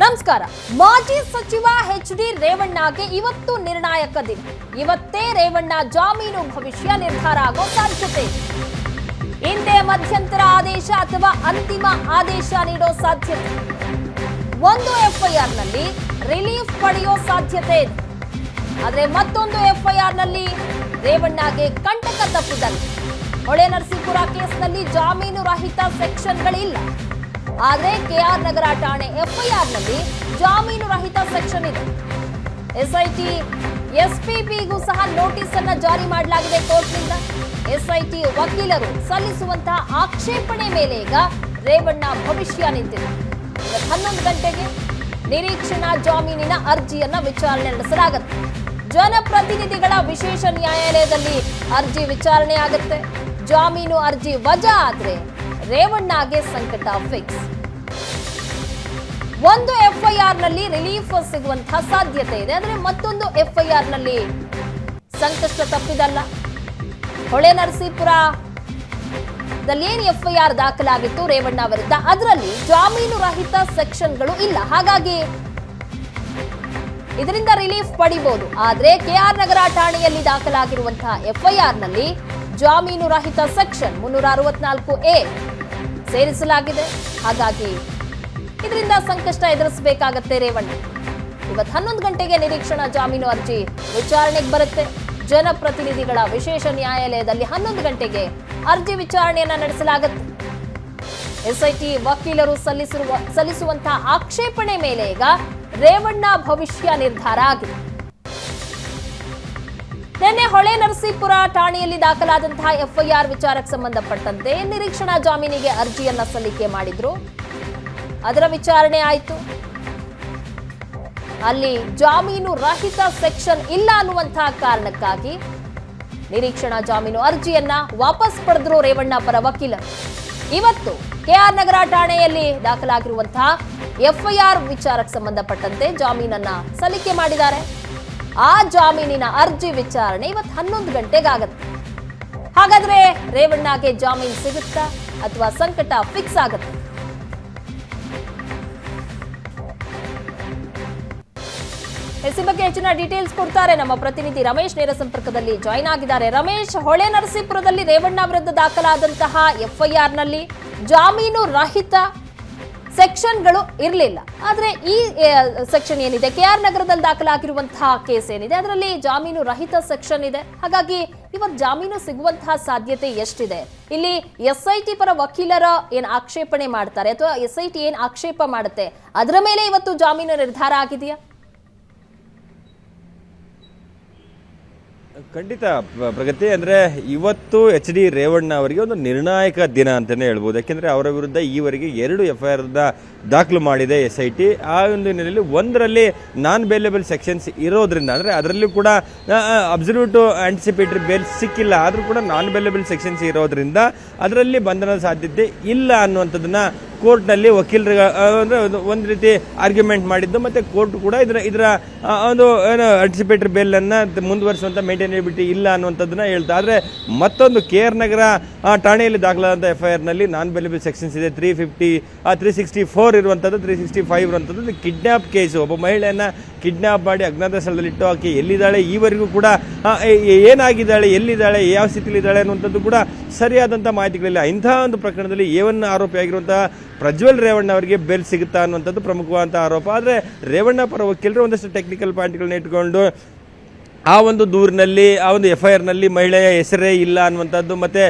ನಮಸ್ಕಾರ. ಮಾಜಿ ಸಚಿವ ಎಚ್.ಡಿ. ರೇವಣ್ಣಗೆ ಇವತ್ತು ನಿರ್ಣಾಯಕ ದಿನ. ಇವತ್ತೇ ರೇವಣ್ಣ ಜಾಮೀನು ಭವಿಷ್ಯ ನಿರ್ಧಾರ ಆಗೋ ಸಾಧ್ಯತೆ ಇದೆ. ಹಿಂದೆ ಮಧ್ಯಂತರ ಆದೇಶ ಅಥವಾ ಅಂತಿಮ ಆದೇಶ ನೀಡೋ ಸಾಧ್ಯತೆ, ಒಂದು ಎಫ್ಐಆರ್ ನಲ್ಲಿ ರಿಲೀಫ್ ಪಡೆಯೋ ಸಾಧ್ಯತೆ ಇದೆ. ಆದ್ರೆ ಮತ್ತೊಂದು ಎಫ್ಐಆರ್ ನಲ್ಲಿ ರೇವಣ್ಣಗೆ ಕಂಟಕ ತಪ್ಪಿದಲ್ಲ. ಹೊಳೆನರಸೀಪುರ ಕೇಸ್ನಲ್ಲಿ ಜಾಮೀನು ರಹಿತ ಸೆಕ್ಷನ್ಗಳಿಲ್ಲ. ಆದ್ರೆ ಕೆಆರ್ ನಗರ ಠಾಣೆ ಎಫ್ಐಆರ್ ನಲ್ಲಿ ಜಾಮೀನು ರಹಿತ ಸೆಕ್ಷನ್ ಇದೆ. ಎಸ್ಐಟಿ ಎಸ್ಪಿಪಿಗೂ ಸಹ ನೋಟಿಸ್ ಅನ್ನ ಜಾರಿ ಮಾಡಲಾಗಿದೆ ಕೋರ್ಟ್ನಿಂದ. ಎಸ್ಐಟಿ ವಕೀಲರು ಸಲ್ಲಿಸುವಂತಹ ಆಕ್ಷೇಪಣೆ ಮೇಲೆ ಈಗ ರೇವಣ್ಣ ಭವಿಷ್ಯ ನಿಂತಿದೆ. 11 ಗಂಟೆಗೆ ನಿರೀಕ್ಷಣಾ ಜಾಮೀನಿನ ಅರ್ಜಿಯನ್ನ ವಿಚಾರಣೆ ನಡೆಸಲಾಗುತ್ತೆ. ಜನಪ್ರತಿನಿಧಿಗಳ ವಿಶೇಷ ನ್ಯಾಯಾಲಯದಲ್ಲಿ ಅರ್ಜಿ ವಿಚಾರಣೆ ಆಗುತ್ತೆ. ಜಾಮೀನು ಅರ್ಜಿ ವಜಾ ಆದ್ರೆ ರೇವಣ್ಣಗೆ ಸಂಕಟ ಫಿಕ್ಸ್. ಒಂದು ಎಫ್ಐಆರ್ ನಲ್ಲಿ ರಿಲೀಫ್ ಸಿಗುವಂತಹ ಸಾಧ್ಯತೆ ಇದೆ. ಆದ್ರೆ ಮತ್ತೊಂದು ಎಫ್ಐಆರ್ ನಲ್ಲಿ ಸಂಕಷ್ಟ ತಪ್ಪಿದಲ್ಲ. ಹೊಳೆನರಸೀಪುರದಲ್ಲಿ ಏನು ಎಫ್ಐಆರ್ ದಾಖಲಾಗಿತ್ತು ರೇವಣ್ಣ ವಿರುದ್ಧ, ಅದರಲ್ಲಿ ಜಾಮೀನು ರಹಿತ ಸೆಕ್ಷನ್ಗಳು ಇಲ್ಲ. ಹಾಗಾಗಿ ಇದರಿಂದ ರಿಲೀಫ್ ಪಡಿಬಹುದು. ಆದ್ರೆ ಕೆಆರ್ ನಗರ ಠಾಣೆಯಲ್ಲಿ ದಾಖಲಾಗಿರುವಂತಹ ಎಫ್ಐಆರ್ ನಲ್ಲಿ ಜಾಮೀನು ರಹಿತ ಸೆಕ್ಷನ್ 364A ಸೇರಿಸಲಾಗಿದೆ. ಹಾಗಾಗಿ ಇದರಿಂದ ಸಂಕಷ್ಟ ಎದುರಿಸಬೇಕಾಗತ್ತೆ ರೇವಣ್ಣ. ಇವತ್ತು 11 ಗಂಟೆಗೆ ನಿರೀಕ್ಷಣಾ ಜಾಮೀನು ಅರ್ಜಿ ವಿಚಾರಣೆಗೆ ಬರುತ್ತೆ. ಜನಪ್ರತಿನಿಧಿಗಳ ವಿಶೇಷ ನ್ಯಾಯಾಲಯದಲ್ಲಿ 11 ಗಂಟೆಗೆ ಅರ್ಜಿ ವಿಚಾರಣೆಯನ್ನ ನಡೆಸಲಾಗುತ್ತೆ. ಎಸ್ಐಟಿ ವಕೀಲರು ಸಲ್ಲಿಸುವಂತಹ ಆಕ್ಷೇಪಣೆ ಮೇಲೆ ಈಗ ರೇವಣ್ಣ ಭವಿಷ್ಯ ನಿರ್ಧಾರ ಆಗಿದೆ. ನಿನ್ನೆ ಹೊಳೆನರಸೀಪುರ ಠಾಣೆಯಲ್ಲಿ ದಾಖಲಾದಂತಹ ಎಫ್ಐಆರ್ ವಿಚಾರಕ್ಕೆ ಸಂಬಂಧಪಟ್ಟಂತೆ ನಿರೀಕ್ಷಣಾ ಜಾಮೀನಿಗೆ ಅರ್ಜಿಯನ್ನ ಸಲ್ಲಿಕೆ ಮಾಡಿದ್ರು. ಅದರ ವಿಚಾರಣೆ ಆಯಿತು. ಅಲ್ಲಿ ಜಾಮೀನು ರಹಿತ ಸೆಕ್ಷನ್ ಇಲ್ಲ ಅನ್ನುವಂತಹ ಕಾರಣಕ್ಕಾಗಿ ನಿರೀಕ್ಷಣಾ ಜಾಮೀನು ಅರ್ಜಿಯನ್ನ ವಾಪಸ್ ಪಡೆದ್ರು ರೇವಣ್ಣ ಪರ ವಕೀಲರು. ಇವತ್ತು ಕೆಆರ್ ನಗರ ಠಾಣೆಯಲ್ಲಿ ದಾಖಲಾಗಿರುವಂತಹ ಎಫ್ಐಆರ್ ವಿಚಾರಕ್ಕೆ ಸಂಬಂಧಪಟ್ಟಂತೆ ಜಾಮೀನನ್ನ ಸಲ್ಲಿಕೆ ಮಾಡಿದ್ದಾರೆ. ಆ ಜಾಮೀನಿನ ಅರ್ಜಿ ವಿಚಾರಣೆ ಇವತ್ತು 11 ಗಂಟೆಗಾಗತ್ತೆ. ಹಾಗಾದ್ರೆ ರೇವಣ್ಣಗೆ ಜಾಮೀನು ಸಿಗುತ್ತಾ ಅಥವಾ ಸಂಕಟ ಫಿಕ್ಸ್ ಆಗುತ್ತೆ? ಈ ಬಗ್ಗೆ ಹೆಚ್ಚಿನ ಡೀಟೇಲ್ಸ್ ಕೊಡ್ತಾರೆ ನಮ್ಮ ಪ್ರತಿನಿಧಿ ರಮೇಶ್. ನೇರ ಸಂಪರ್ಕದಲ್ಲಿ ಜಾಯಿನ್ ಆಗಿದ್ದಾರೆ. ರಮೇಶ್, ಹೊಳೆನರಸೀಪುರದಲ್ಲಿ ರೇವಣ್ಣ ವಿರುದ್ಧ ದಾಖಲಾದಂತಹ ಎಫ್ಐಆರ್ ನಲ್ಲಿ ಜಾಮೀನು ರಹಿತ ಸೆಕ್ಷನ್ಗಳು ಇರಲಿಲ್ಲ. ಆದ್ರೆ ಈ ಸೆಕ್ಷನ್ ಏನಿದೆ, ಕೆಆರ್ ನಗರದಲ್ಲಿ ದಾಖಲಾಗಿರುವಂತಹ ಕೇಸ್ ಏನಿದೆ, ಅದರಲ್ಲಿ ಜಾಮೀನು ರಹಿತ ಸೆಕ್ಷನ್ ಇದೆ. ಹಾಗಾಗಿ ಇವತ್ತು ಜಾಮೀನು ಸಿಗುವಂತಹ ಸಾಧ್ಯತೆ ಎಷ್ಟಿದೆ? ಇಲ್ಲಿ ಎಸ್ಐಟಿ ಪರ ವಕೀಲರ ಏನ್ ಆಕ್ಷೇಪಣೆ ಮಾಡ್ತಾರೆ ಅಥವಾ ಎಸ್ಐಟಿ ಏನ್ ಆಕ್ಷೇಪ ಮಾಡುತ್ತೆ ಅದರ ಮೇಲೆ ಇವತ್ತು ಜಾಮೀನು ನಿರ್ಧಾರ ಆಗಿದೆಯಾ? ಖಂಡಿತ ಪ್ರಗತಿ. ಅಂದರೆ ಇವತ್ತು ಎಚ್.ಡಿ. ರೇವಣ್ಣ ಅವರಿಗೆ ಒಂದು ನಿರ್ಣಾಯಕ ದಿನ ಅಂತಲೇ ಹೇಳ್ಬೋದು. ಯಾಕೆಂದರೆ ಅವರ ವಿರುದ್ಧ ಈವರೆಗೆ 2 ಎಫ್ಐಆರ್ನ ದಾಖಲು ಮಾಡಿದೆ ಎಸ್ಐಟಿ. ಆ ಒಂದು ಹಿನ್ನೆಲೆಯಲ್ಲಿ ಒಂದರಲ್ಲಿ ನಾನ್ ಬೇಲೇಬಲ್ ಸೆಕ್ಷನ್ಸ್ ಇರೋದ್ರಿಂದ, ಅಂದರೆ ಅದರಲ್ಲೂ ಕೂಡ ಅಬ್ಸಲ್ಯೂಟ್ ಆಂಟಿಸಿಪೇಟರಿ ಬೇಲ್ ಸಿಕ್ಕಿಲ್ಲ, ಆದರೂ ಕೂಡ ನಾನ್ ಬೇಲೇಬಲ್ ಸೆಕ್ಷನ್ಸ್ ಇರೋದ್ರಿಂದ ಅದರಲ್ಲಿ ಬಂಧನದ ಸಾಧ್ಯತೆ ಇಲ್ಲ ಅನ್ನುವಂಥದ್ದನ್ನು ಕೋರ್ಟ್ನಲ್ಲಿ ವಕೀಲರಿಗೆ ಅಂದರೆ ಒಂದು ರೀತಿ ಆರ್ಗ್ಯುಮೆಂಟ್ ಮಾಡಿದ್ದು. ಮತ್ತು ಕೋರ್ಟ್ ಕೂಡ ಇದರ ಒಂದು ಏನು ಆಂಟಿಸಿಪೇಟರಿ ಬೇಲನ್ನು ಮುಂದುವರಿಸುವಂಥ ಮೇಂಟೈನಬಿಲಿಟಿ ಇಲ್ಲ ಅನ್ನುವಂಥದ್ದನ್ನು ಹೇಳ್ತಾ. ಆದರೆ ಮತ್ತೊಂದು ಕೆಆರ್ ನಗರ ಠಾಣೆಯಲ್ಲಿ ದಾಖಲಾದಂಥ ಎಫ್ಐಆರ್ನಲ್ಲಿ ನಾನ್ ಬೇಲೇಬಲ್ ಸೆಕ್ಷನ್ಸ್ ಇದೆ. 364 ಇರುವಂಥದ್ದು, 365 ಇರುವಂಥದ್ದು ಕಿಡ್ನ್ಯಾಪ್ ಕೇಸು. ಒಬ್ಬ ಮಹಿಳೆಯನ್ನು ಕಿಡ್ನ್ಯಾಪ್ ಮಾಡಿ ಅಜ್ಞಾತ ಸ್ಥಳದಲ್ಲಿಟ್ಟು ಆಕೆ ಎಲ್ಲಿದ್ದಾಳೆ, ಈವರೆಗೂ ಕೂಡ ಏನಾಗಿದ್ದಾಳೆ, ಎಲ್ಲಿದ್ದಾಳೆ, ಯಾವ ಸ್ಥಿತಿಲಿದ್ದಾಳೆ ಅನ್ನುವಂಥದ್ದು ಕೂಡ ಸರಿಯಾದಂಥ ಮಾಹಿತಿಗಳಿಲ್ಲ. ಇಂತಹ ಒಂದು ಪ್ರಕರಣದಲ್ಲಿ A1 ಆರೋಪಿಯಾಗಿರುವಂತಹ ಪ್ರಜ್ವಲ್ ರೇವಣ್ಣ ಅವರಿಗೆ ಬೇಲ್ ಸಿಗುತ್ತಾ ಅನ್ನುವಂಥದ್ದು ಪ್ರಮುಖವಾದಂಥ ಆರೋಪ. ಆದರೆ ರೇವಣ್ಣ ಪರ ವಕೀಲರು ಒಂದಷ್ಟು ಟೆಕ್ನಿಕಲ್ ಪಾಯಿಂಟ್ಗಳನ್ನ ಇಟ್ಕೊಂಡು ಆ ಒಂದು ದೂರಿನಲ್ಲಿ, ಆ ಒಂದು ಎಫ್ಐಆರ್ನಲ್ಲಿ ಮಹಿಳೆಯ ಹೆಸರೇ ಇಲ್ಲ ಅನ್ನುವಂಥದ್ದು, ಮತ್ತು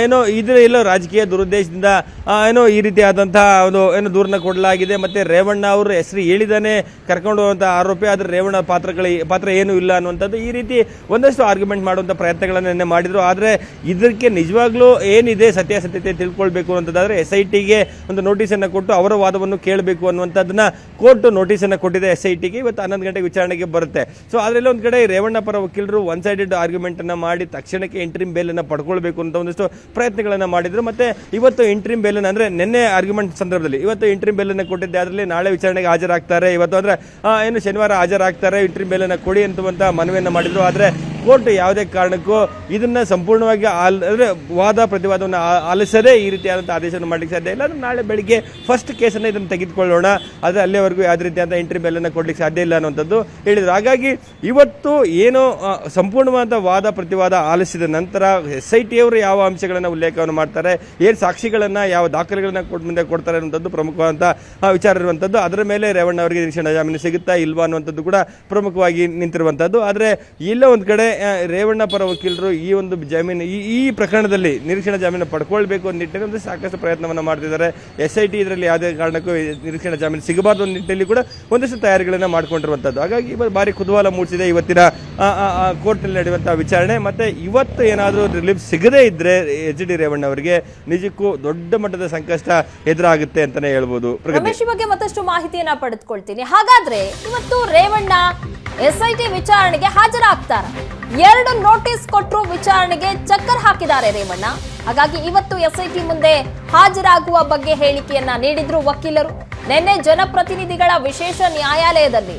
ಏನೋ ಇದೆಲ್ಲೋ ರಾಜಕೀಯ ದುರುದ್ದೇಶದಿಂದ ಏನೋ ಈ ರೀತಿಯಾದಂತಹ ಒಂದು ಏನೋ ದೂರನ್ನ ಕೊಡಲಾಗಿದೆ. ಮತ್ತು ರೇವಣ್ಣ ಅವರು ಹೆಸರು ಹೇಳಿದಾನೆ ಕರ್ಕೊಂಡು ಹೋಗುವಂಥ ಆರೋಪಿ, ಆದರೆ ರೇವಣ್ಣ ಪಾತ್ರ ಏನೂ ಇಲ್ಲ ಅನ್ನುವಂಥದ್ದು, ಈ ರೀತಿ ಒಂದಷ್ಟು ಆರ್ಗ್ಯುಮೆಂಟ್ ಮಾಡುವಂಥ ಪ್ರಯತ್ನಗಳನ್ನು ಮಾಡಿದರು. ಆದರೆ ಇದಕ್ಕೆ ನಿಜವಾಗ್ಲೂ ಏನಿದೆ ಸತ್ಯಾಸತ್ಯತೆ ತಿಳ್ಕೊಳ್ಬೇಕು ಅನ್ನೋದಾದರೆ SITಗೆ ಒಂದು ನೋಟಿಸನ್ನು ಕೊಟ್ಟು ಅವರ ವಾದವನ್ನು ಕೇಳಬೇಕು ಅನ್ನುವಂಥದ್ದನ್ನ ಕೋರ್ಟ್ ನೋಟಿಸನ್ನು ಕೊಟ್ಟಿದೆ SITಗೆ. ಇವತ್ತು 11 ಗಂಟೆಗೆ ವಿಚಾರಣೆಗೆ ಬರುತ್ತೆ. ಸೊ ಅದರಲ್ಲಿ ಒಂದು ಕಡೆ ರೇವಣ್ಣ ಪರ ವಕೀಲರು ಒನ್ ಸೈಡೆಡ್ ಆರ್ಗ್ಯುಮೆಂಟ್ ಅನ್ನು ಮಾಡಿ ತಕ್ಷಣಕ್ಕೆ ಇಂಟ್ರಿಮ್ ಬೇಲ್ ಅನ್ನು ಪಡ್ಕೊಳ್ಬೇಕು ಅಂತ ಒಂದಷ್ಟು ಪ್ರಯತ್ನಗಳನ್ನು ಮಾಡಿದ್ರು. ಮತ್ತೆ ಇವತ್ತು ಇಂಟ್ರಿಮ್ ಬೇಲ್ ಅಂದ್ರೆ ನಿನ್ನೆ ಆರ್ಗ್ಯುಮೆಂಟ್ ಸಂದರ್ಭದಲ್ಲಿ ಇವತ್ತು ಇಂಟ್ರಿಮ್ ಬೇಲ್ ಅನ್ನು ಕೊಟ್ಟಿದ್ದೆ. ಅದರಲ್ಲಿ ನಾಳೆ ವಿಚಾರಣೆಗೆ ಹಾಜರಾಗ್ತಾರೆ. ಇವತ್ತು ಅಂದ್ರೆ ಏನು ಶನಿವಾರ ಹಾಜರಾಗ್ತಾರೆ, ಇಂಟ್ರಿಮ್ ಬೇಲ್ ಅನ್ನು ಕೊಡಿ ಅಂತುವಂತ ಮನವಿಯನ್ನು ಮಾಡಿದ್ರು. ಆದರೆ ಕೋರ್ಟ್ ಯಾವುದೇ ಕಾರಣಕ್ಕೂ ಇದನ್ನ ಸಂಪೂರ್ಣವಾಗಿ ಅಂದರೆ ವಾದ ಪ್ರತಿವಾದವನ್ನು ಆಲಿಸದೇ ಈ ರೀತಿಯಾದಂಥ ಆದೇಶವನ್ನು ಮಾಡಲಿಕ್ಕೆ ಸಾಧ್ಯ ಇಲ್ಲ. ನಾಳೆ ಬೆಳಿಗ್ಗೆ ಫಸ್ಟ್ ಕೇಸನ್ನು ಇದನ್ನು ತೆಗೆದುಕೊಳ್ಳೋಣ, ಆದರೆ ಅಲ್ಲಿವರೆಗೂ ಯಾವುದೇ ರೀತಿಯಾದ ಎಂಟ್ರಿ ಬೆಲ್ಲನ್ನು ಕೊಡ್ಲಿಕ್ಕೆ ಸಾಧ್ಯ ಇಲ್ಲ ಅನ್ನುವಂಥದ್ದು ಹೇಳಿದರು. ಹಾಗಾಗಿ ಇವತ್ತು ಏನೋ ಸಂಪೂರ್ಣವಾದ ವಾದ ಪ್ರತಿವಾದ ಆಲಿಸಿದ ನಂತರ SIT ಅವರು ಯಾವ ಅಂಶಗಳನ್ನು ಉಲ್ಲೇಖವನ್ನು ಮಾಡ್ತಾರೆ, ಏನು ಸಾಕ್ಷಿಗಳನ್ನು ಯಾವ ದಾಖಲೆಗಳನ್ನು ಮುಂದೆ ಕೊಡ್ತಾರೆ ಅನ್ನುವಂಥದ್ದು ಪ್ರಮುಖವಾದಂಥ ವಿಚಾರ ಇರುವಂಥದ್ದು. ಅದರ ಮೇಲೆ ರೇವಣ್ಣ ಅವರಿಗೆ ನಿರೀಕ್ಷಣಾ ಜಾಮೀನು ಸಿಗುತ್ತಾ ಇಲ್ವಾ ಅನ್ನುವಂಥದ್ದು ಕೂಡ ಪ್ರಮುಖವಾಗಿ ನಿಂತಿರುವಂಥದ್ದು. ಆದರೆ ಇಲ್ಲ ಒಂದು ಕಡೆ ರೇವಣ್ಣ ಪರ ವಕೀಲರು ಈ ಒಂದು ಜಾಮೀನು ಈ ಪ್ರಕರಣದಲ್ಲಿ ನಿರೀಕ್ಷಣಾ ಜಾಮೀನು ಪಡ್ಕೊಳ್ಬೇಕು ಅನ್ನೋ ನಿಟ್ಟಿನಲ್ಲಿ ಸಾಕಷ್ಟು ಪ್ರಯತ್ನವನ್ನು ಮಾಡ್ತಿದ್ದಾರೆ. SIT ಇದರಲ್ಲಿ ಯಾವುದೇ ಕಾರಣಕ್ಕೂ ನಿರೀಕ್ಷಣಾ ಜಾಮೀನು ಸಿಗಬಾರ್ದು ಅನ್ನೋ ನಿಟ್ಟಿನಲ್ಲಿ ಕೂಡ ಒಂದಷ್ಟು ತಯಾರಿಗಳನ್ನು ಮಾಡ್ಕೊಂಡಿರುವಂಥದ್ದು. ಹಾಗಾಗಿ ಭಾರಿ ಕುತೂಹಲ ಮೂಡಿಸಿದೆ ಇವತ್ತಿನ ಕೋರ್ಟ್ನಲ್ಲಿ ನಡೆಯುವಂತಹ ವಿಚಾರಣೆ. ಮತ್ತೆ ಇವತ್ತು ಏನಾದರೂ ರಿಲೀಫ್ ಸಿಗದೇ ಇದ್ರೆ HD ರೇವಣ್ಣ ಅವರಿಗೆ ನಿಜಕ್ಕೂ ದೊಡ್ಡ ಮಟ್ಟದ ಸಂಕಷ್ಟ ಎದುರಾಗುತ್ತೆ ಅಂತಾನೆ ಹೇಳ್ಬೋದು. ರಮೇಶ್ ಬಗ್ಗೆ ಮತ್ತಷ್ಟು ಮಾಹಿತಿಯನ್ನ ಪಡೆದುಕೊಳ್ತೀನಿ. ಹಾಗಾದ್ರೆ ಇವತ್ತು ರೇವಣ್ಣ SIT ವಿಚಾರಣೆಗೆ ಹಾಜರಾಗ್ತಾರೆ. 2 ನೋಟಿಸ್ ಕೊಟ್ಟರು ವಿಚಾರಣೆಗೆ ಚಕ್ಕರ್ ಹಾಕಿದ್ದಾರೆ ರೇವಣ್ಣ. ಹಾಗಾಗಿ ಇವತ್ತು SIT ಮುಂದೆ ಹಾಜರಾಗುವ ಬಗ್ಗೆ ಹೇಳಿಕೆಯನ್ನ ನೀಡಿದ್ರು ವಕೀಲರು. ನಿನ್ನೆ ಜನಪ್ರತಿನಿಧಿಗಳ ವಿಶೇಷ ನ್ಯಾಯಾಲಯದಲ್ಲಿ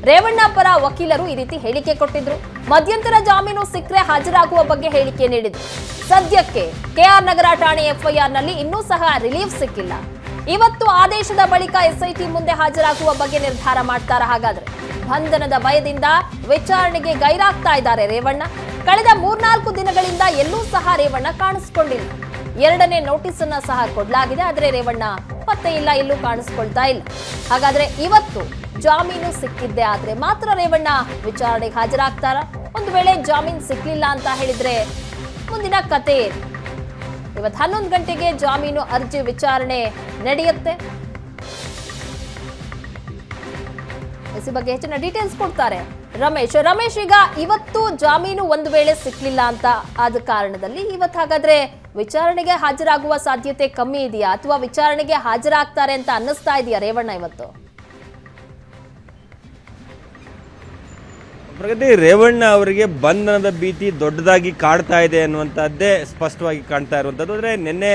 ರೇವಣ್ಣ ಪರ ವಕೀಲರು ಈ ರೀತಿ ಹೇಳಿಕೆ ಕೊಟ್ಟಿದ್ರು. ಮಧ್ಯಂತರ ಜಾಮೀನು ಸಿಕ್ಕರೆ ಹಾಜರಾಗುವ ಬಗ್ಗೆ ಹೇಳಿಕೆ ನೀಡಿದ್ರು. ಸದ್ಯಕ್ಕೆ KR ನಗರ ಠಾಣೆ FIR ನಲ್ಲಿ ಇನ್ನೂ ಸಹ ರಿಲೀಫ್ ಸಿಕ್ಕಿಲ್ಲ. ಇವತ್ತು ಆದೇಶದ ಬಳಿಕ SIT ಮುಂದೆ ಹಾಜರಾಗುವ ಬಗ್ಗೆ ನಿರ್ಧಾರ ಮಾಡ್ತಾರ. ಹಾಗಾದ್ರೆ ಬಂಧನದ ಭಯದಿಂದ ವಿಚಾರಣೆಗೆ ಗೈರಾಗ್ತಾ ಇದ್ದಾರೆ ರೇವಣ್ಣ. ಕಳೆದ 3-4 ದಿನಗಳಿಂದ ಎಲ್ಲೂ ಸಹ ರೇವಣ್ಣ ಕಾಣಿಸ್ಕೊಂಡಿಲ್ಲ. 2ನೇ ನೋಟಿಸ್ ಅನ್ನ ಸಹ ಕೊಡಲಾಗಿದೆ, ಆದರೆ ರೇವಣ್ಣ ಪತ್ತೆ ಇಲ್ಲ, ಎಲ್ಲೂ ಕಾಣಿಸ್ಕೊಳ್ತಾ ಇಲ್ಲ. ಹಾಗಾದ್ರೆ ಇವತ್ತು ಜಾಮೀನು ಸಿಕ್ಕಿದ್ದೆ ಆದ್ರೆ ಮಾತ್ರ ರೇವಣ್ಣ ವಿಚಾರಣೆಗೆ ಹಾಜರಾಗ್ತಾರ. ಒಂದು ವೇಳೆ ಜಾಮೀನು ಸಿಕ್ಲಿಲ್ಲ ಅಂತ ಹೇಳಿದ್ರೆ ಮುಂದಿನ ಕತೆ ಏನು? ಇವತ್ತು 11 ಗಂಟೆಗೆ ಜಾಮೀನು ಅರ್ಜಿ ವಿಚಾರಣೆ ನಡೆಯುತ್ತೆ. ಈ ಬಗ್ಗೆ ಹೆಚ್ಚಿನ ಡೀಟೇಲ್ಸ್ ಕೊಡ್ತಾರೆ ರಮೇಶ್. ಈಗ ಇವತ್ತು ಜಾಮೀನು ಒಂದು ವೇಳೆ ಸಿಕ್ಲಿಲ್ಲ ಅಂತ ಆದ ಕಾರಣದಲ್ಲಿ ಇವತ್ತು ಹಾಗಾದ್ರೆ ವಿಚಾರಣೆಗೆ ಹಾಜರಾಗುವ ಸಾಧ್ಯತೆ ಕಮ್ಮಿ ಇದೆಯಾ, ಅಥವಾ ವಿಚಾರಣೆಗೆ ಹಾಜರಾಗ್ತಾರೆ ಅಂತ ಅನ್ನಿಸ್ತಾ ಇದೆಯಾ ರೇವಣ್ಣ ಇವತ್ತು? ಪ್ರಗತಿ, ರೇವಣ್ಣ ಅವರಿಗೆ ಬಂಧನದ ಭೀತಿ ದೊಡ್ಡದಾಗಿ ಕಾಡ್ತಾ ಇದೆ ಅನ್ನುವಂಥದ್ದೇ ಸ್ಪಷ್ಟವಾಗಿ ಕಾಣ್ತಾ ಇರುವಂಥದ್ದು. ಅಂದರೆ ನಿನ್ನೆ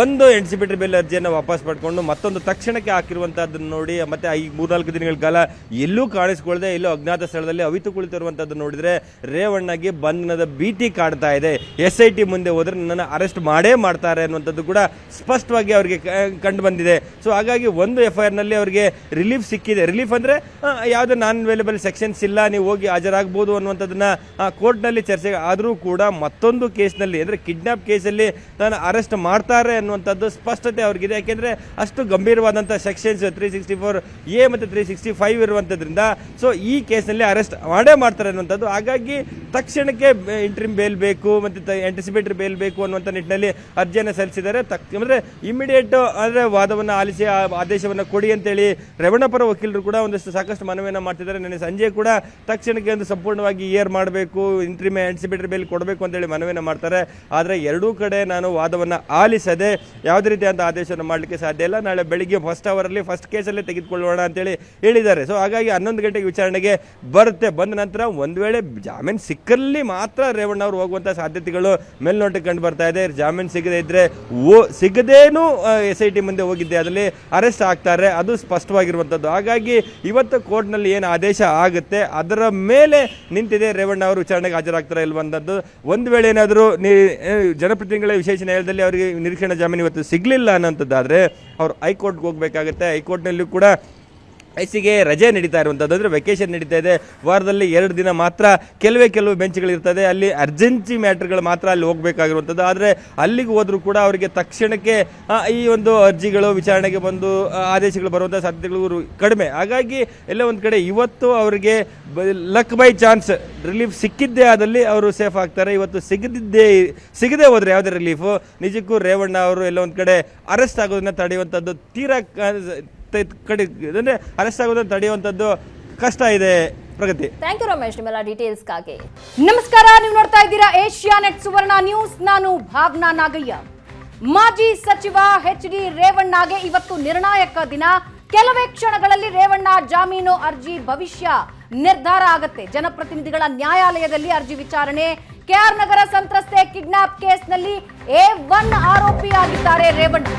ಒಂದು ಆಂಟಿಸಿಪೇಟರಿ ಬೇಲ್ ಅರ್ಜಿಯನ್ನು ವಾಪಸ್ ಪಡ್ಕೊಂಡು ಮತ್ತೊಂದು ತಕ್ಷಣಕ್ಕೆ ಹಾಕಿರುವಂಥದ್ದನ್ನು ನೋಡಿ, ಮತ್ತೆ ಈ 3-4 ದಿನಗಳ ಕಾಲ ಎಲ್ಲೂ ಕಾಣಿಸ್ಕೊಳ್ಳದೆ ಎಲ್ಲೂ ಅಜ್ಞಾತ ಸ್ಥಳದಲ್ಲಿ ಅವಿತು ಕುಳಿತಿರುವಂಥದ್ದು ನೋಡಿದರೆ ರೇವಣ್ಣಗೆ ಬಂಧನದ ಭೀತಿ ಕಾಡ್ತಾ ಇದೆ. SIT ಮುಂದೆ ಹೋದರೆ ನನ್ನನ್ನು ಅರೆಸ್ಟ್ ಮಾಡೇ ಮಾಡ್ತಾರೆ ಅನ್ನುವಂಥದ್ದು ಕೂಡ ಸ್ಪಷ್ಟವಾಗಿ ಅವರಿಗೆ ಕಂಡು ಬಂದಿದೆ. ಸೊ ಹಾಗಾಗಿ ಒಂದು FIR ನಲ್ಲಿ ಅವರಿಗೆ ರಿಲೀಫ್ ಸಿಕ್ಕಿದೆ. ರಿಲೀಫ್ ಅಂದರೆ ಯಾವುದೇ ನಾನ್ ಅವೈಲೇಬಲ್ ಸೆಕ್ಷನ್ಸ್ ಇಲ್ಲ, ನೀವು ಹೋಗಿ ಹಾಜರಾಗಬಹುದು ಅನ್ನುವಂಥದ್ದನ್ನ ಕೋರ್ಟ್ನಲ್ಲಿ ಚರ್ಚೆ ಆದರೂ ಕೂಡ ಮತ್ತೊಂದು ಕೇಸ್ನಲ್ಲಿ ಅಂದರೆ ಕಿಡ್ನಾಪ್ ಕೇಸಲ್ಲಿ ನಾನು ಅರೆಸ್ಟ್ ಮಾಡ್ತಾರೆ ಅನ್ನುವಂಥದ್ದು ಸ್ಪಷ್ಟತೆ ಅವ್ರಿಗಿದೆ. ಯಾಕೆಂದರೆ ಅಷ್ಟು ಗಂಭೀರವಾದಂಥ ಸೆಕ್ಷನ್ಸ್ 364A ಮತ್ತು 365 ಇರುವಂಥದ್ರಿಂದ ಸೊ ಈ ಕೇಸ್ನಲ್ಲಿ ಅರೆಸ್ಟ್ ಮಾಡೇ ಮಾಡ್ತಾರೆ ಅನ್ನುವಂಥದ್ದು. ಹಾಗಾಗಿ ತಕ್ಷಣಕ್ಕೆ ಇಂಟ್ರಿಮ್ ಬೇಲ್ ಬೇಕು ಮತ್ತು ಆಂಟಿಸಿಪೇಟರಿ ಬೇಲ್ ಬೇಕು ಅನ್ನುವಂಥ ನಿಟ್ಟಿನಲ್ಲಿ ಅರ್ಜಿಯನ್ನು ಸಲ್ಲಿಸಿದ್ದಾರೆ. ಅಂದರೆ ಇಮಿಡಿಯೇಟ್ ಅಂದರೆ ವಾದವನ್ನು ಆಲಿಸಿ ಆದೇಶವನ್ನು ಕೊಡಿ ಅಂತೇಳಿ ರೇವಣ್ಣ ಪರ ವಕೀಲರು ಕೂಡ ಒಂದಷ್ಟು ಸಾಕಷ್ಟು ಮನವಿಯನ್ನು ಮಾಡ್ತಿದ್ದಾರೆ. ನನಗೆ ಸಂಜೆ ಕೂಡ ತಕ್ಷಣಕ್ಕೆ ಒಂದು ಸಂಪೂರ್ಣವಾಗಿ ಮಾಡಬೇಕು, ಇಂಟ್ರಿಮ್ ಆಂಟಿಸಿಪೇಟರಿ ಬೇಲ್ ಕೊಡಬೇಕು ಅಂತೇಳಿ ಮನವಿಯನ್ನು ಮಾಡ್ತಾರೆ. ಆದರೆ ಎರಡೂ ಕಡೆ ನಾನು ವಾದವನ್ನು ಆಲಿಸದೆ ಯಾವುದೇ ರೀತಿಯಾದ ಆದೇಶವನ್ನು ಮಾಡಲಿಕ್ಕೆ ಸಾಧ್ಯ ಇಲ್ಲ. ನಾಳೆ ಬೆಳಿಗ್ಗೆ ಫಸ್ಟ್ ಅವರಲ್ಲಿ ಫಸ್ಟ್ ಕೇಸಲ್ಲೇ ತೆಗೆದುಕೊಳ್ಳೋಣ ಅಂತೇಳಿ ಹೇಳಿದ್ದಾರೆ. ಸೊ ಹಾಗಾಗಿ 11 ಗಂಟೆಗೆ ವಿಚಾರಣೆಗೆ ಬರುತ್ತೆ. ಬಂದ ನಂತರ ಒಂದು ವೇಳೆ ಜಾಮೀನು ಸಿಕ್ಕಲ್ಲಿ ಮಾತ್ರ ರೇವಣ್ಣ ಅವರು ಹೋಗುವಂಥ ಸಾಧ್ಯತೆಗಳು ಮೇಲ್ನೋಟಕ್ಕೆ ಕಂಡು ಬರ್ತಾ ಇದೆ. ಜಾಮೀನು ಸಿಗದೇ ಇದ್ರೆ ಸಿಗದೇನು SIT ಮುಂದೆ ಹೋಗಿದ್ದೆ ಅದರಲ್ಲಿ ಅರೆಸ್ಟ್ ಆಗ್ತಾರೆ, ಅದು ಸ್ಪಷ್ಟವಾಗಿರುವಂಥದ್ದು. ಹಾಗಾಗಿ ಇವತ್ತು ಕೋರ್ಟ್ನಲ್ಲಿ ಏನು ಆದೇಶ ಆಗುತ್ತೆ ಅದರ ಮೇಲೆ ನಿಂತಿದೆ ರೇವಣ್ಣ ಅವರು ವಿಚಾರಣೆಗೆ ಹಾಜರಾಗ್ತಾರೆ ಇಲ್ವಂಥದ್ದು. ಒಂದು ವೇಳೆ ಏನಾದರೂ ಜನಪ್ರತಿನಿಧಿಗಳ ವಿಶೇಷ ನ್ಯಾಯಾಲಯದಲ್ಲಿ ಅವರಿಗೆ ನಿರೀಕ್ಷಣಾ ಜಾಮೀನು ಇವತ್ತು ಸಿಗಲಿಲ್ಲ ಅನ್ನೋಂಥದ್ದಾದರೆ ಅವರು ಹೈಕೋರ್ಟ್ಗೆ ಹೋಗಬೇಕಾಗುತ್ತೆ. ಹೈಕೋರ್ಟ್ನಲ್ಲೂ ಕೂಡ ಐಸಿಗೆ ರಜೆ ನಡೀತಾ ಇರುವಂಥದ್ದು, ಅಂದರೆ ವೆಕೇಷನ್ ನಡೀತಾ ಇದೆ. ವಾರದಲ್ಲಿ 2 ದಿನ ಮಾತ್ರ ಕೆಲವು ಬೆಂಚ್ಗಳಿರ್ತದೆ, ಅಲ್ಲಿ ಅರ್ಜೆನ್ಸಿ ಮ್ಯಾಟ್ರ್ಗಳು ಮಾತ್ರ ಅಲ್ಲಿ ಹೋಗಬೇಕಾಗಿರುವಂಥದ್ದು. ಆದರೆ ಅಲ್ಲಿಗೆ ಹೋದರೂ ಕೂಡ ಅವರಿಗೆ ತಕ್ಷಣಕ್ಕೆ ಈ ಒಂದು ಅರ್ಜಿಗಳು ವಿಚಾರಣೆಗೆ ಬಂದು ಆದೇಶಗಳು ಬರುವಂಥ ಸಾಧ್ಯತೆಗಳು ಕಡಿಮೆ. ಹಾಗಾಗಿ ಎಲ್ಲ ಒಂದು ಕಡೆ ಇವತ್ತು ಅವರಿಗೆ ಲಕ್ ಬೈ ಚಾನ್ಸ್ ರಿಲೀಫ್ ಸಿಕ್ಕಿದ್ದೇ ಆದಲ್ಲಿ ಅವರು ಸೇಫ್ ಆಗ್ತಾರೆ. ಇವತ್ತು ಸಿಗದೇ ಹೋದರೆ ಯಾವುದೇ ರಿಲೀಫು ನಿಜಕ್ಕೂ ರೇವಣ್ಣ ಅವರು ಎಲ್ಲ ಒಂದು ಕಡೆ ಅರೆಸ್ಟ್ ಆಗೋದನ್ನ ತಡೆಯುವಂಥದ್ದು ತೀರಾ ಅಂದರೆ ಅರೆಸ್ಟ್ ಆಗೋದನ್ನು ತಡೆಯುವಂಥದ್ದು ಕಷ್ಟ ಇದೆ. ಪ್ರಗತಿ, ಥ್ಯಾಂಕ್ ಯು ರಮೇಶ್ ನಿಮ್ಮೆಲ್ಲ ಡೀಟೇಲ್ಸ್ಗಾಗಿ. ನಮಸ್ಕಾರ, ನೀವು ನೋಡ್ತಾ ಇದ್ದೀರಾ ಏಷ್ಯಾನೆಟ್ ಸುವರ್ಣ ನ್ಯೂಸ್. ನಾನು ಭಾವನಾ ನಾಗಯ್ಯ. ಮಾಜಿ ಸಚಿವ HD ರೇವಣ್ಣಗೆ ಇವತ್ತು ನಿರ್ಣಾಯಕ ದಿನ. ಕೆಲವೇ ಕ್ಷಣಗಳಲ್ಲಿ ರೇವಣ್ಣ ಜಾಮೀನು ಅರ್ಜಿ ಭವಿಷ್ಯ ನಿರ್ಧಾರ ಆಗುತ್ತೆ. ಜನಪ್ರತಿನಿಧಿಗಳ ನ್ಯಾಯಾಲಯದಲ್ಲಿ ಅರ್ಜಿ ವಿಚಾರಣೆ. KR ನಗರ ಸಂತ್ರಸ್ತೆ ಕಿಡ್ನಾಪ್ ಕೇಸ್ನಲ್ಲಿ A1 ಆರೋಪಿಯಾಗಿದ್ದಾರೆ ರೇವಣ್ಣ.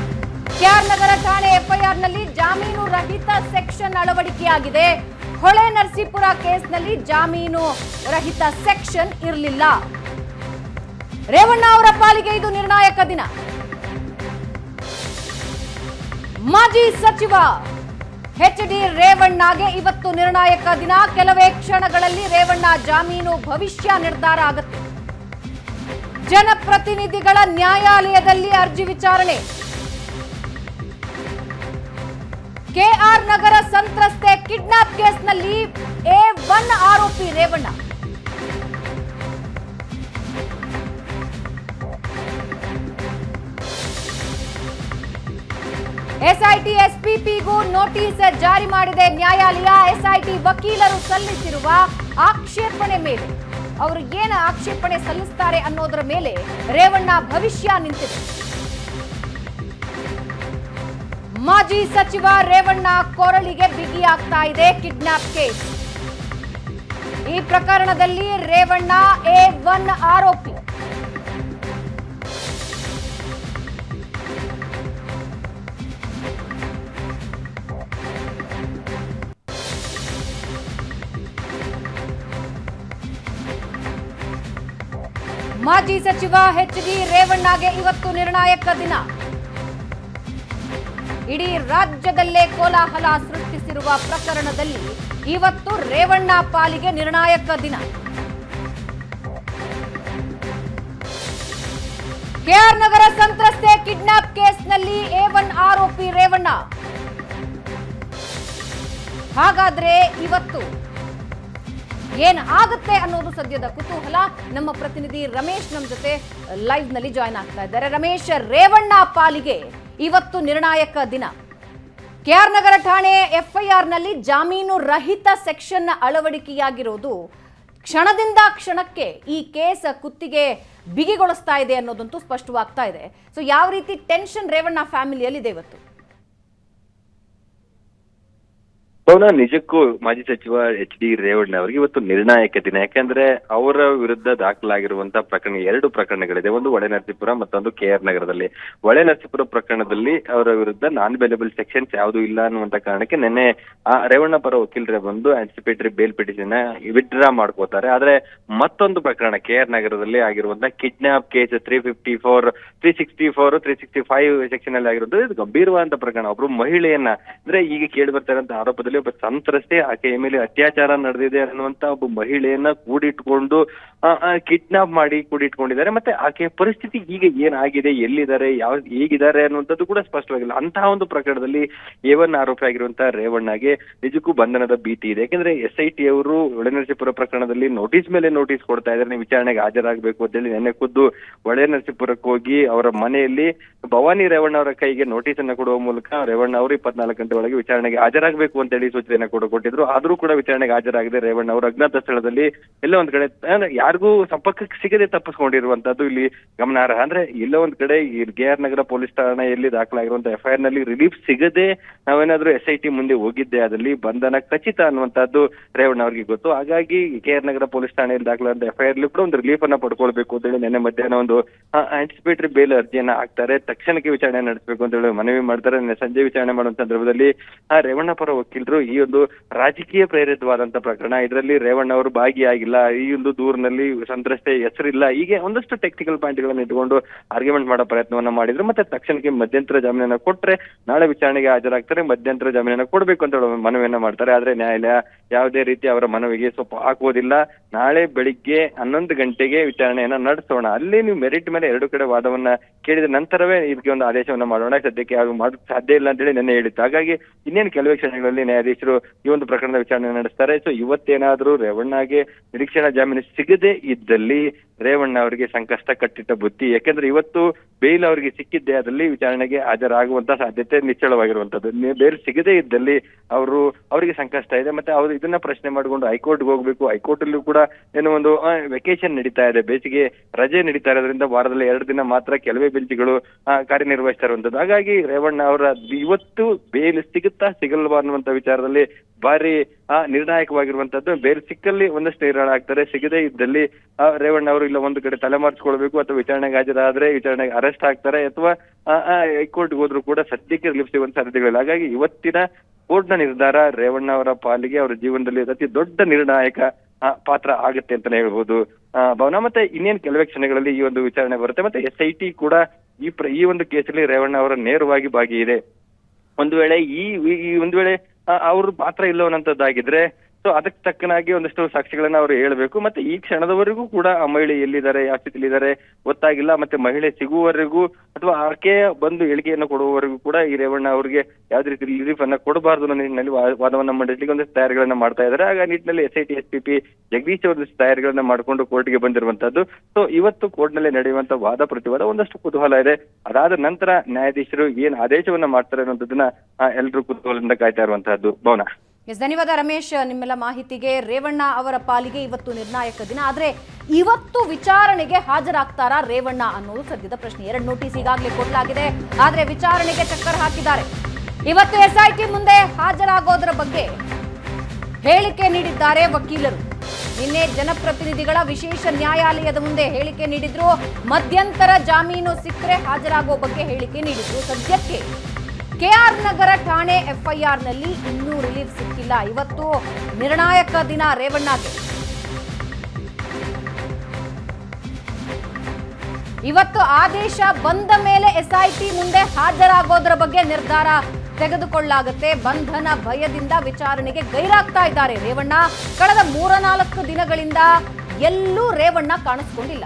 KR ನಗರ ಠಾಣೆ FIR ನಲ್ಲಿ ಜಾಮೀನು ರಹಿತ ಸೆಕ್ಷನ್ ಅಳವಡಿಕೆಯಾಗಿದೆ. ಹೊಳೆ ನರಸೀಪುರ ಕೇಸ್ನಲ್ಲಿ ಜಾಮೀನು ರಹಿತ ಸೆಕ್ಷನ್ ಇರಲಿಲ್ಲ. ರೇವಣ್ಣ ಅವರ ಪಾಲಿಗೆ ಇದು ನಿರ್ಣಾಯಕ ದಿನ. ಮಾಜಿ ಸಚಿವ ಎಚ್.ಡಿ. ರೇವಣ್ಣಗೆ ಇವತ್ತು ನಿರ್ಣಾಯಕ ದಿನ. ಕೆಲವೇ ಕ್ಷಣಗಳಲ್ಲಿ ರೇವಣ್ಣ ಜಾಮೀನು ಭವಿಷ್ಯ ನಿರ್ಧಾರ ಆಗುತ್ತೆ. ಜನಪ್ರತಿನಿಧಿಗಳ ನ್ಯಾಯಾಲಯದಲ್ಲಿ ಅರ್ಜಿ ವಿಚಾರಣೆ. ಕೆಆರ್ ನಗರ ಸಂತ್ರಸ್ತೆ ಕಿಡ್ನಾಪ್ ಕೇಸ್ನಲ್ಲಿ A1 ಆರೋಪಿ ರೇವಣ್ಣ. ಎಸ್ಐಟಿ ಎಸ್ಪಿಪಿಗೂ ನೋಟಿಸ್ ಜಾರಿ ಮಾಡಿದೆ ನ್ಯಾಯಾಲಯ. ಎಸ್ಐಟಿ ವಕೀಲರು ಸಲ್ಲಿಸಿರುವ ಆಕ್ಷೇಪಣೆ ಮೇಲೆ, ಅವರು ಏನು ಆಕ್ಷೇಪಣೆ ಸಲ್ಲಿಸುತ್ತಾರೆ ಅನ್ನೋದರ ಮೇಲೆ ರೇವಣ್ಣ ಭವಿಷ್ಯ ನಿಂತಿದೆ. ಮಾಜಿ ಸಚಿವ ರೇವಣ್ಣ ಕೊರಳಿಗೆ ಬಿಗಿಯಾಗ್ತಾ ಇದೆ ಕಿಡ್ನಾಪ್ ಕೇಸ್. ಈ ಪ್ರಕರಣದಲ್ಲಿ ರೇವಣ್ಣ A1 ಆರೋಪಿ. ಮಾಜಿ ಸಚಿವ ಎಚ್.ಡಿ. ರೇವಣ್ಣಗೆ ಇವತ್ತು ನಿರ್ಣಾಯಕ ದಿನ. ಇಡೀ ರಾಜ್ಯದಲ್ಲೇ ಕೋಲಾಹಲ ಸೃಷ್ಟಿಸಿರುವ ಪ್ರಕರಣದಲ್ಲಿ ಇವತ್ತು ರೇವಣ್ಣ ಪಾಲಿಗೆ ನಿರ್ಣಾಯಕ ದಿನ. ಕೆಆರ್ ನಗರ ಸಂತ್ರಸ್ತೆ ಕಿಡ್ನಾಪ್ ಕೇಸ್ನಲ್ಲಿ A1 ಆರೋಪಿ ರೇವಣ್ಣ. ಹಾಗಾದ್ರೆ ಇವತ್ತು ಏನ್ ಆಗುತ್ತೆ ಅನ್ನೋದು ಸದ್ಯದ ಕುತೂಹಲ. ನಮ್ಮ ಪ್ರತಿನಿಧಿ ರಮೇಶ್ ನಮ್ಮ ಜೊತೆ ಲೈವ್ ನಲ್ಲಿ ಜಾಯ್ನ್ ಆಗ್ತಾ ಇದ್ದಾರೆ. ರಮೇಶ್, ರೇವಣ್ಣ ಪಾಲಿಗೆ ಇವತ್ತು ನಿರ್ಣಾಯಕ ದಿನ. ಕೆಆರ್ ನಗರ ಠಾಣೆ FIR ನಲ್ಲಿ ಜಾಮೀನು ರಹಿತ ಸೆಕ್ಷನ್ ಅಳವಡಿಕೆಯಾಗಿರೋದು ಕ್ಷಣದಿಂದ ಕ್ಷಣಕ್ಕೆ ಈ ಕೇಸ್ ಕುತ್ತಿಗೆ ಬಿಗಿಗೊಳಿಸ್ತಾ ಇದೆ ಅನ್ನೋದಂತೂ ಸ್ಪಷ್ಟವಾಗ್ತಾ ಇದೆ. ಸೊ ಯಾವ ರೀತಿ ಟೆನ್ಷನ್ ರೇವಣ್ಣ ಫ್ಯಾಮಿಲಿಯಲ್ಲಿ ಇದೆ ಇವತ್ತು? ನಿಜಕ್ಕೂ ಮಾಜಿ ಸಚಿವ ಎಚ್.ಡಿ. ರೇವಣ್ಣ ಅವರಿಗೆ ಇವತ್ತು ನಿರ್ಣಾಯಕ ದಿನ. ಯಾಕಂದ್ರೆ ಅವರ ವಿರುದ್ಧ ದಾಖಲಾಗಿರುವಂತಹ ಪ್ರಕರಣ, 2 ಪ್ರಕರಣಗಳಿದೆ. ಒಂದು ಹೊಳೆ ನರಸೀಪುರ, ಮತ್ತೊಂದು ಕೆಆರ್ ನಗರದಲ್ಲಿ. ಹೊಳೆ ನರಸೀಪುರ ಪ್ರಕರಣದಲ್ಲಿ ಅವರ ವಿರುದ್ಧ ನಾನ್ ಬೇಲೇಬಲ್ ಸೆಕ್ಷನ್ಸ್ ಯಾವುದು ಇಲ್ಲ ಅನ್ನುವಂತ ಕಾರಣಕ್ಕೆ ನಿನ್ನೆ ರೇವಣ್ಣ ಪರ ವಕೀಲರೇ ಬಂದು ಆಂಟಿಸಿಪೇಟರಿ ಬೇಲ್ ಪಿಟಿಷನ್ ವಿತ್ಡ್ರಾ ಮಾಡ್ಕೋತಾರೆ. ಆದ್ರೆ ಮತ್ತೊಂದು ಪ್ರಕರಣ ಕೆಆರ್ ನಗರದಲ್ಲಿ ಆಗಿರುವಂತಹ ಕಿಡ್ನಾಪ್ ಕೇಸ್ 354, 364, 365 ಸೆಕ್ಷನ್ ಅಲ್ಲಿ ಆಗಿರೋದು ಇದು ಗಂಭೀರವಾದಂತ ಪ್ರಕರಣ. ಒಬ್ರು ಮಹಿಳೆಯನ್ನ, ಅಂದ್ರೆ ಈಗ ಕೇಳಿ ಬರ್ತಾ ಇರುವಂತಹ ಆರೋಪದಲ್ಲಿ ಒಬ್ಬ ಸಂತ್ರಸ್ತೆ, ಆಕೆಯ ಮೇಲೆ ಅತ್ಯಾಚಾರ ನಡೆದಿದೆ ಅನ್ನುವಂತ ಒಬ್ಬ ಮಹಿಳೆಯನ್ನ ಕೂಡಿಟ್ಕೊಂಡು ಕಿಡ್ನಾಪ್ ಮಾಡಿ ಕೂಡಿಟ್ಕೊಂಡಿದ್ದಾರೆ. ಮತ್ತೆ ಆಕೆಯ ಪರಿಸ್ಥಿತಿ ಈಗ ಏನಾಗಿದೆ, ಎಲ್ಲಿದ್ದಾರೆ, ಹೇಗಿದ್ದಾರೆ ಅನ್ನುವಂಥದ್ದು ಕೂಡ ಸ್ಪಷ್ಟವಾಗಿಲ್ಲ. ಅಂತಹ ಒಂದು ಪ್ರಕರಣದಲ್ಲಿ A1 ಆರೋಪಿ ಆಗಿರುವಂತಹ ರೇವಣ್ಣಗೆ ನಿಜಕ್ಕೂ ಬಂಧನದ ಭೀತಿ ಇದೆ. ಯಾಕಂದ್ರೆ SIT ಅವರು ಹೊಳೆ ನರಸೀಪುರ ಪ್ರಕರಣದಲ್ಲಿ ನೋಟಿಸ್ ಮೇಲೆ ನೋಟಿಸ್ ಕೊಡ್ತಾ ಇದ್ದಾರೆ, ನೀವು ವಿಚಾರಣೆಗೆ ಹಾಜರಾಗಬೇಕು ಅಂತೇಳಿ. ನೆನ್ನೆ ಖುದ್ದು ಹೊಳೆ ನರಸೀಪುರಕ್ಕೆ ಹೋಗಿ ಅವರ ಮನೆಯಲ್ಲಿ ಭವಾನಿ ರೇವಣ್ಣ ಅವರ ಕೈಗೆ ನೋಟಿಸ್ ಅನ್ನ ಕೊಡುವ ಮೂಲಕ ರೇವಣ್ಣ ಅವರು 24 ಗಂಟೆ ಒಳಗೆ ವಿಚಾರಣೆಗೆ ಹಾಜರಾಗಬೇಕು ಅಂತೇಳಿ ಸೂಚನೆಯನ್ನು ಕೊಟ್ಟಿದ್ರು. ಆದ್ರೂ ಕೂಡ ವಿಚಾರಣೆಗೆ ಹಾಜರಾಗದೆ ರೇವಣ್ಣ ಅವರು ಅಜ್ಞಾತ ಸ್ಥಳದಲ್ಲಿ ಎಲ್ಲ ಒಂದ್ ಕಡೆ ಯಾರಿಗೂ ಸಂಪರ್ಕಕ್ಕೆ ಸಿಗದೆ ತಪ್ಪಿಸ್ಕೊಂಡಿರುವಂತದ್ದು ಇಲ್ಲಿ ಗಮನಾರ್ಹ. ಅಂದ್ರೆ ಎಲ್ಲ ಒಂದ್ ಕಡೆ ಈ ಕೆಆರ್ ನಗರ ಪೊಲೀಸ್ ಠಾಣೆಯಲ್ಲಿ ದಾಖಲಾಗಿರುವಂತಹ FIR ನಲ್ಲಿ ರಿಲೀಫ್ ಸಿಗದೆ ನಾವೇನಾದ್ರೂ SIT ಮುಂದೆ ಹೋಗಿದ್ದೆ ಅದಲ್ಲಿ ಬಂಧನ ಖಚಿತ ಅನ್ನುವಂತದ್ದು ರೇವಣ್ಣ ಅವರಿಗೆ ಗೊತ್ತು. ಹಾಗಾಗಿ ಕೆಆರ್ ನಗರ ಪೊಲೀಸ್ ಠಾಣೆಯಲ್ಲಿ ದಾಖಲಾದ FIR ಕೂಡ ಒಂದು ರಿಲೀಫ್ ಅನ್ನ ಪಡ್ಕೊಳ್ಬೇಕು ಅಂತ ಹೇಳಿ ನಿನ್ನೆ ಮಧ್ಯಾಹ್ನ ಒಂದು ಆಂಟಿಸಿಪೇಟರಿ ಬೇಲ್ ಅರ್ಜಿಯನ್ನ ಹಾಕ್ತಾರೆ. ತಕ್ಷಣಕ್ಕೆ ವಿಚಾರಣೆ ನಡೆಸಬೇಕು ಅಂತ ಹೇಳಿ ಮನವಿ ಮಾಡ್ತಾರೆ. ನಿನ್ನೆ ಸಂಜೆ ವಿಚಾರಣೆ ಮಾಡುವ ಸಂದರ್ಭದಲ್ಲಿ ರೇವಣ್ಣ ಪರ ವಕೀಲರು ಈ ಒಂದು ರಾಜಕೀಯ ಪ್ರೇರಿತವಾದಂತ ಪ್ರಕರಣ, ಇದರಲ್ಲಿ ರೇವಣ್ಣ ಅವರು ಭಾಗಿಯಾಗಿಲ್ಲ, ಈ ಒಂದು ದೂರಿನಲ್ಲಿ ಸಂತ್ರಸ್ತೆ ಹೆಸರಿಲ್ಲ, ಹೀಗೆ ಒಂದಷ್ಟು ಟೆಕ್ನಿಕಲ್ ಪಾಯಿಂಟ್ಗಳನ್ನ ಇಟ್ಕೊಂಡು ಆರ್ಗ್ಯುಮೆಂಟ್ ಮಾಡೋ ಪ್ರಯತ್ನವನ್ನ ಮಾಡಿದ್ರು. ಮತ್ತೆ ತಕ್ಷಣಕ್ಕೆ ಮಧ್ಯಂತರ ಜಾಮೀನನ್ನ ಕೊಟ್ರೆ ನಾಳೆ ವಿಚಾರಣೆಗೆ ಹಾಜರಾಗ್ತಾರೆ, ಮಧ್ಯಂತರ ಜಾಮೀನನ್ನ ಕೊಡ್ಬೇಕು ಅಂತ ಹೇಳಿ ಮನವಿಯನ್ನ ಮಾಡ್ತಾರೆ. ಆದ್ರೆ ನ್ಯಾಯಾಲಯ ಯಾವುದೇ ರೀತಿ ಅವರ ಮನವಿಗೆ ಸ್ವಲ್ಪ ಹಾಕುವುದಿಲ್ಲ. ನಾಳೆ ಬೆಳಿಗ್ಗೆ 11 ಗಂಟೆಗೆ ವಿಚಾರಣೆಯನ್ನ ನಡೆಸೋಣ, ಅಲ್ಲಿ ನೀವು ಮೆರಿಟ್ ಮೇಲೆ 2 ಕಡೆ ವಾದವನ್ನ ಕೇಳಿದ ನಂತರವೇ ಇದಕ್ಕೆ ಒಂದು ಆದೇಶವನ್ನ ಮಾಡೋಣ, ಸದ್ಯಕ್ಕೆ ಯಾರು ಮಾಡೋಕ್ ಸಾಧ್ಯ ಇಲ್ಲ ಅಂತ ಹೇಳಿ ನೆನ್ನೆ ಹೇಳಿತ್ತು. ಹಾಗಾಗಿ ಇನ್ನೇನು ಕೆಲವೇ ಕ್ಷಣಗಳಲ್ಲಿ ನ್ಯಾಯಾಧೀಶರು ಈ ಒಂದು ಪ್ರಕರಣದ ವಿಚಾರಣೆ ನಡೆಸ್ತಾರೆ. ಸೊ ಇವತ್ತೇನಾದ್ರೂ ರೇವಣ್ಣಗೆ ನಿರೀಕ್ಷಣಾ ಜಾಮೀನು ಸಿಗದೆ ಇದ್ದಲ್ಲಿ ರೇವಣ್ಣ ಅವರಿಗೆ ಸಂಕಷ್ಟ ಕಟ್ಟಿಟ್ಟ ಬುತ್ತಿ. ಯಾಕಂದ್ರೆ ಇವತ್ತು ಬೇಲ್ ಅವರಿಗೆ ಸಿಕ್ಕಿದ್ದೆ ಅದಲ್ಲಿ ವಿಚಾರಣೆಗೆ ಹಾಜರಾಗುವಂತ ಸಾಧ್ಯತೆ ನಿಶ್ಚಳವಾಗಿರುವಂತದ್ದು. ಬೇಲ್ ಸಿಗದೇ ಇದ್ದಲ್ಲಿ ಅವರಿಗೆ ಸಂಕಷ್ಟ ಇದೆ. ಮತ್ತೆ ಅವರು ಇದನ್ನ ಪ್ರಶ್ನೆ ಮಾಡಿಕೊಂಡು ಹೈಕೋರ್ಟ್ಗೆ ಹೋಗ್ಬೇಕು. ಹೈಕೋರ್ಟ್ ಅಲ್ಲೂ ಕೂಡ ಏನೋ ಒಂದು ವೆಕೇಶನ್ ನಡೀತಾ ಇದೆ, ಬೇಸಿಗೆ ರಜೆ ನಡೀತಾ ಇರೋದ್ರಿಂದ ವಾರದಲ್ಲಿ 2 ದಿನ ಮಾತ್ರ ಕೆಲವೇ ಬೆಂಚ್ಗಳು ಕಾರ್ಯನಿರ್ವಹಿಸ್ತಾ ಇರುವಂತದ್ದು. ಹಾಗಾಗಿ ರೇವಣ್ಣ ಅವರ ಇವತ್ತು ಬೇಲ್ ಸಿಗುತ್ತಾ ಸಿಗಲ್ವಾ ಅನ್ನುವಂತ ವಿಚಾರದಲ್ಲಿ ಭಾರಿ ನಿರ್ಣಾಯಕವಾಗಿರುವಂತದ್ದು. ಬೇರೆ ಸಿಕ್ಕಲ್ಲಿ ಒಂದಷ್ಟು ನಿರಾಳ ಆಗ್ತಾರೆ, ಸಿಗದೇ ಇದ್ದಲ್ಲಿ ರೇವಣ್ಣ ಅವರು ಇಲ್ಲ ಒಂದು ಕಡೆ ತಲೆಮಾರಿಸ್ಕೊಳ್ಬೇಕು, ಅಥವಾ ವಿಚಾರಣೆಗೆ ಹಾಜರಾದ್ರೆ ವಿಚಾರಣೆಗೆ ಅರೆಸ್ಟ್ ಆಗ್ತಾರೆ, ಅಥವಾ ಹೈಕೋರ್ಟ್ಗೆ ಹೋದ್ರು ಕೂಡ ಸದ್ಯಕ್ಕೆ ರಿಲೀಫ್ ಸಿಗುವಂತ ಸಾಧ್ಯತೆಗಳಿಲ್ಲ. ಹಾಗಾಗಿ ಇವತ್ತಿನ ಕೋರ್ಟ್ನ ನಿರ್ಧಾರ ರೇವಣ್ಣ ಅವರ ಪಾಲಿಗೆ ಅವರ ಜೀವನದಲ್ಲಿ ಅತಿ ದೊಡ್ಡ ನಿರ್ಣಾಯಕ ಪಾತ್ರ ಆಗುತ್ತೆ ಅಂತಾನೆ ಹೇಳ್ಬೋದು ಭವನ. ಮತ್ತೆ ಇನ್ನೇನು ಕೆಲವೇ ಕ್ಷಣಗಳಲ್ಲಿ ಈ ಒಂದು ವಿಚಾರಣೆ ಬರುತ್ತೆ. ಮತ್ತೆ SIT ಕೂಡ ಈ ಒಂದು ಕೇಸಲ್ಲಿ ರೇವಣ್ಣ ಅವರ ನೇರವಾಗಿ ಭಾಗಿಯಿದೆ. ಒಂದು ವೇಳೆ ಒಂದು ವೇಳೆ ಅವ್ರ ಪಾತ್ರ ಇಲ್ಲವನ್ನಂತದ್ದಾಗಿದ್ರೆ ಸೊ ಅದಕ್ಕೆ ತಕ್ಕನಾಗಿ ಒಂದಷ್ಟು ಸಾಕ್ಷಿಗಳನ್ನ ಅವರು ಹೇಳ್ಬೇಕು. ಮತ್ತೆ ಈ ಕ್ಷಣದವರೆಗೂ ಕೂಡ ಆ ಮಹಿಳೆ ಎಲ್ಲಿದ್ದಾರೆ, ಯಾವ ಸ್ಥಿತಿಲಿದ್ದಾರೆ ಗೊತ್ತಾಗಿಲ್ಲ. ಮತ್ತೆ ಮಹಿಳೆ ಸಿಗುವವರೆಗೂ ಅಥವಾ ಆಕೆ ಬಂದು ಹೇಳಿಕೆಯನ್ನು ಕೊಡುವವರೆಗೂ ಕೂಡ ಈ ರೇವಣ್ಣ ಅವರಿಗೆ ಯಾವ್ದು ರೀತಿ ರಿಲೀಫ್ ಅನ್ನ ಕೊಡಬಾರ್ದು ಅನ್ನೋ ನಿಟ್ಟಿನಲ್ಲಿ ವಾದವನ್ನ ಮಂಡಿಸಲಿಕ್ಕೆ ಒಂದಷ್ಟು ತಯಾರಿಗಳನ್ನ ಮಾಡ್ತಾ ಇದ್ದಾರೆ. ಆಗ ನಿಟ್ಟಿನಲ್ಲಿ SIT SPP ಜಗದೀಶ್ ಒಂದಷ್ಟು ತಯಾರಿಗಳನ್ನ ಮಾಡಿಕೊಂಡು ಕೋರ್ಟ್ಗೆ ಬಂದಿರುವಂತದ್ದು. ಸೊ ಇವತ್ತು ಕೋರ್ಟ್ ನಲ್ಲಿ ನಡೆಯುವಂತ ವಾದ ಪ್ರತಿವಾದ ಒಂದಷ್ಟು ಕುತೂಹಲ ಇದೆ. ಅದಾದ ನಂತರ ನ್ಯಾಯಾಧೀಶರು ಏನ್ ಆದೇಶವನ್ನ ಮಾಡ್ತಾರೆ ಅನ್ನೋದನ್ನ ಎಲ್ಲರೂ ಕುತೂಹಲದಿಂದ ಕಾಯ್ತಾ ಇರುವಂತಹದ್ದು ಭವನ. ಧನ್ಯವಾದ ರಮೇಶ್ ನಿಮ್ಮೆಲ್ಲ ಮಾಹಿತಿಗೆ. ರೇವಣ್ಣ ಅವರ ಪಾಲಿಗೆ ಇವತ್ತು ನಿರ್ಣಾಯಕ ದಿನ. ಆದ್ರೆ ಇವತ್ತು ವಿಚಾರಣೆಗೆ ಹಾಜರಾಗ್ತಾರಾ ರೇವಣ್ಣ ಅನ್ನೋದು ಸದ್ಯದ ಪ್ರಶ್ನೆ. 2 ನೋಟಿಸ್ ಈಗಾಗಲೇ ಕೊಡಲಾಗಿದೆ, ಆದ್ರೆ ವಿಚಾರಣೆಗೆ ಚಕ್ಕರ್ ಹಾಕಿದ್ದಾರೆ. ಇವತ್ತು SIT ಮುಂದೆ ಹಾಜರಾಗೋದ್ರ ಬಗ್ಗೆ ಹೇಳಿಕೆ ನೀಡಿದ್ದಾರೆ ವಕೀಲರು. ನಿನ್ನೆ ಜನಪ್ರತಿನಿಧಿಗಳ ವಿಶೇಷ ನ್ಯಾಯಾಲಯದ ಮುಂದೆ ಹೇಳಿಕೆ ನೀಡಿದ್ರು. ಮಧ್ಯಂತರ ಜಾಮೀನು ಸಿಕ್ಕರೆ ಹಾಜರಾಗೋ ಬಗ್ಗೆ ಹೇಳಿಕೆ ನೀಡಿದ್ರು. ಸದ್ಯಕ್ಕೆ KR ನಗರ ಠಾಣೆ FIR ನಲ್ಲಿ ಇನ್ನೂ ರಿಲೀಫ್ ಸಿಕ್ಕಿಲ್ಲ. ಇವತ್ತು ನಿರ್ಣಾಯಕ ದಿನ ರೇವಣ್ಣಗೆ. ಇವತ್ತು ಆದೇಶ ಬಂದ ಮೇಲೆ SIT ಮುಂದೆ ಹಾಜರಾಗೋದ್ರ ಬಗ್ಗೆ ನಿರ್ಧಾರ ತೆಗೆದುಕೊಳ್ಳಲಾಗುತ್ತೆ. ಬಂಧನ ಭಯದಿಂದ ವಿಚಾರಣೆಗೆ ಗೈರಾಗ್ತಾ ಇದ್ದಾರೆ ರೇವಣ್ಣ. ಕಳೆದ 3-4 ದಿನಗಳಿಂದ ಎಲ್ಲೂ ರೇವಣ್ಣ ಕಾಣಿಸ್ಕೊಂಡಿಲ್ಲ.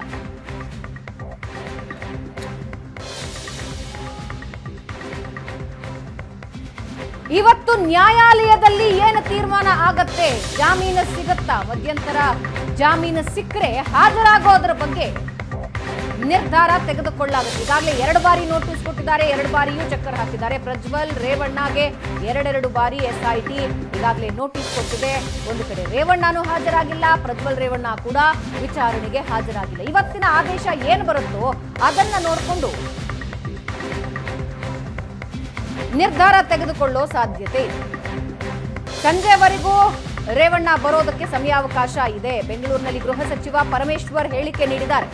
ಇವತ್ತು ನ್ಯಾಯಾಲಯದಲ್ಲಿ ಏನು ತೀರ್ಮಾನ ಆಗತ್ತೆ, ಜಾಮೀನು ಸಿಗುತ್ತಾ, ಮಧ್ಯಂತರ ಜಾಮೀನು ಸಿಕ್ಕರೆ ಹಾಜರಾಗೋದ್ರ ಬಗ್ಗೆ ನಿರ್ಧಾರ ತೆಗೆದುಕೊಳ್ಳಲಾಗುತ್ತೆ. ಈಗಾಗಲೇ 2 ಬಾರಿ ನೋಟಿಸ್ ಕೊಟ್ಟಿದ್ದಾರೆ, 2 ಬಾರಿಯೂ ಚಕ್ಕರ್ ಹಾಕಿದ್ದಾರೆ. ಪ್ರಜ್ವಲ್ ರೇವಣ್ಣಗೆ 2 ಬಾರಿ SIT ಈಗಾಗಲೇ ನೋಟಿಸ್ ಕೊಟ್ಟಿದೆ. ಒಂದು ಕಡೆ ರೇವಣ್ಣನೂ ಹಾಜರಾಗಿಲ್ಲ, ಪ್ರಜ್ವಲ್ ರೇವಣ್ಣ ಕೂಡ ವಿಚಾರಣೆಗೆ ಹಾಜರಾಗಿಲ್ಲ. ಇವತ್ತಿನ ಆದೇಶ ಏನು ಬರುತ್ತೋ ಅದನ್ನ ನೋಡಿಕೊಂಡು ನಿರ್ಧಾರ ತೆಗೆದುಕೊಳ್ಳೋ ಸಾಧ್ಯತೆ ಇದೆ. ಸಂಜೆವರೆಗೂ ರೇವಣ್ಣ ಬರೋದಕ್ಕೆ ಸಮಯಾವಕಾಶ ಇದೆ. ಬೆಂಗಳೂರಿನಲ್ಲಿ ಗೃಹ ಸಚಿವ ಪರಮೇಶ್ವರ್ ಹೇಳಿಕೆ ನೀಡಿದ್ದಾರೆ.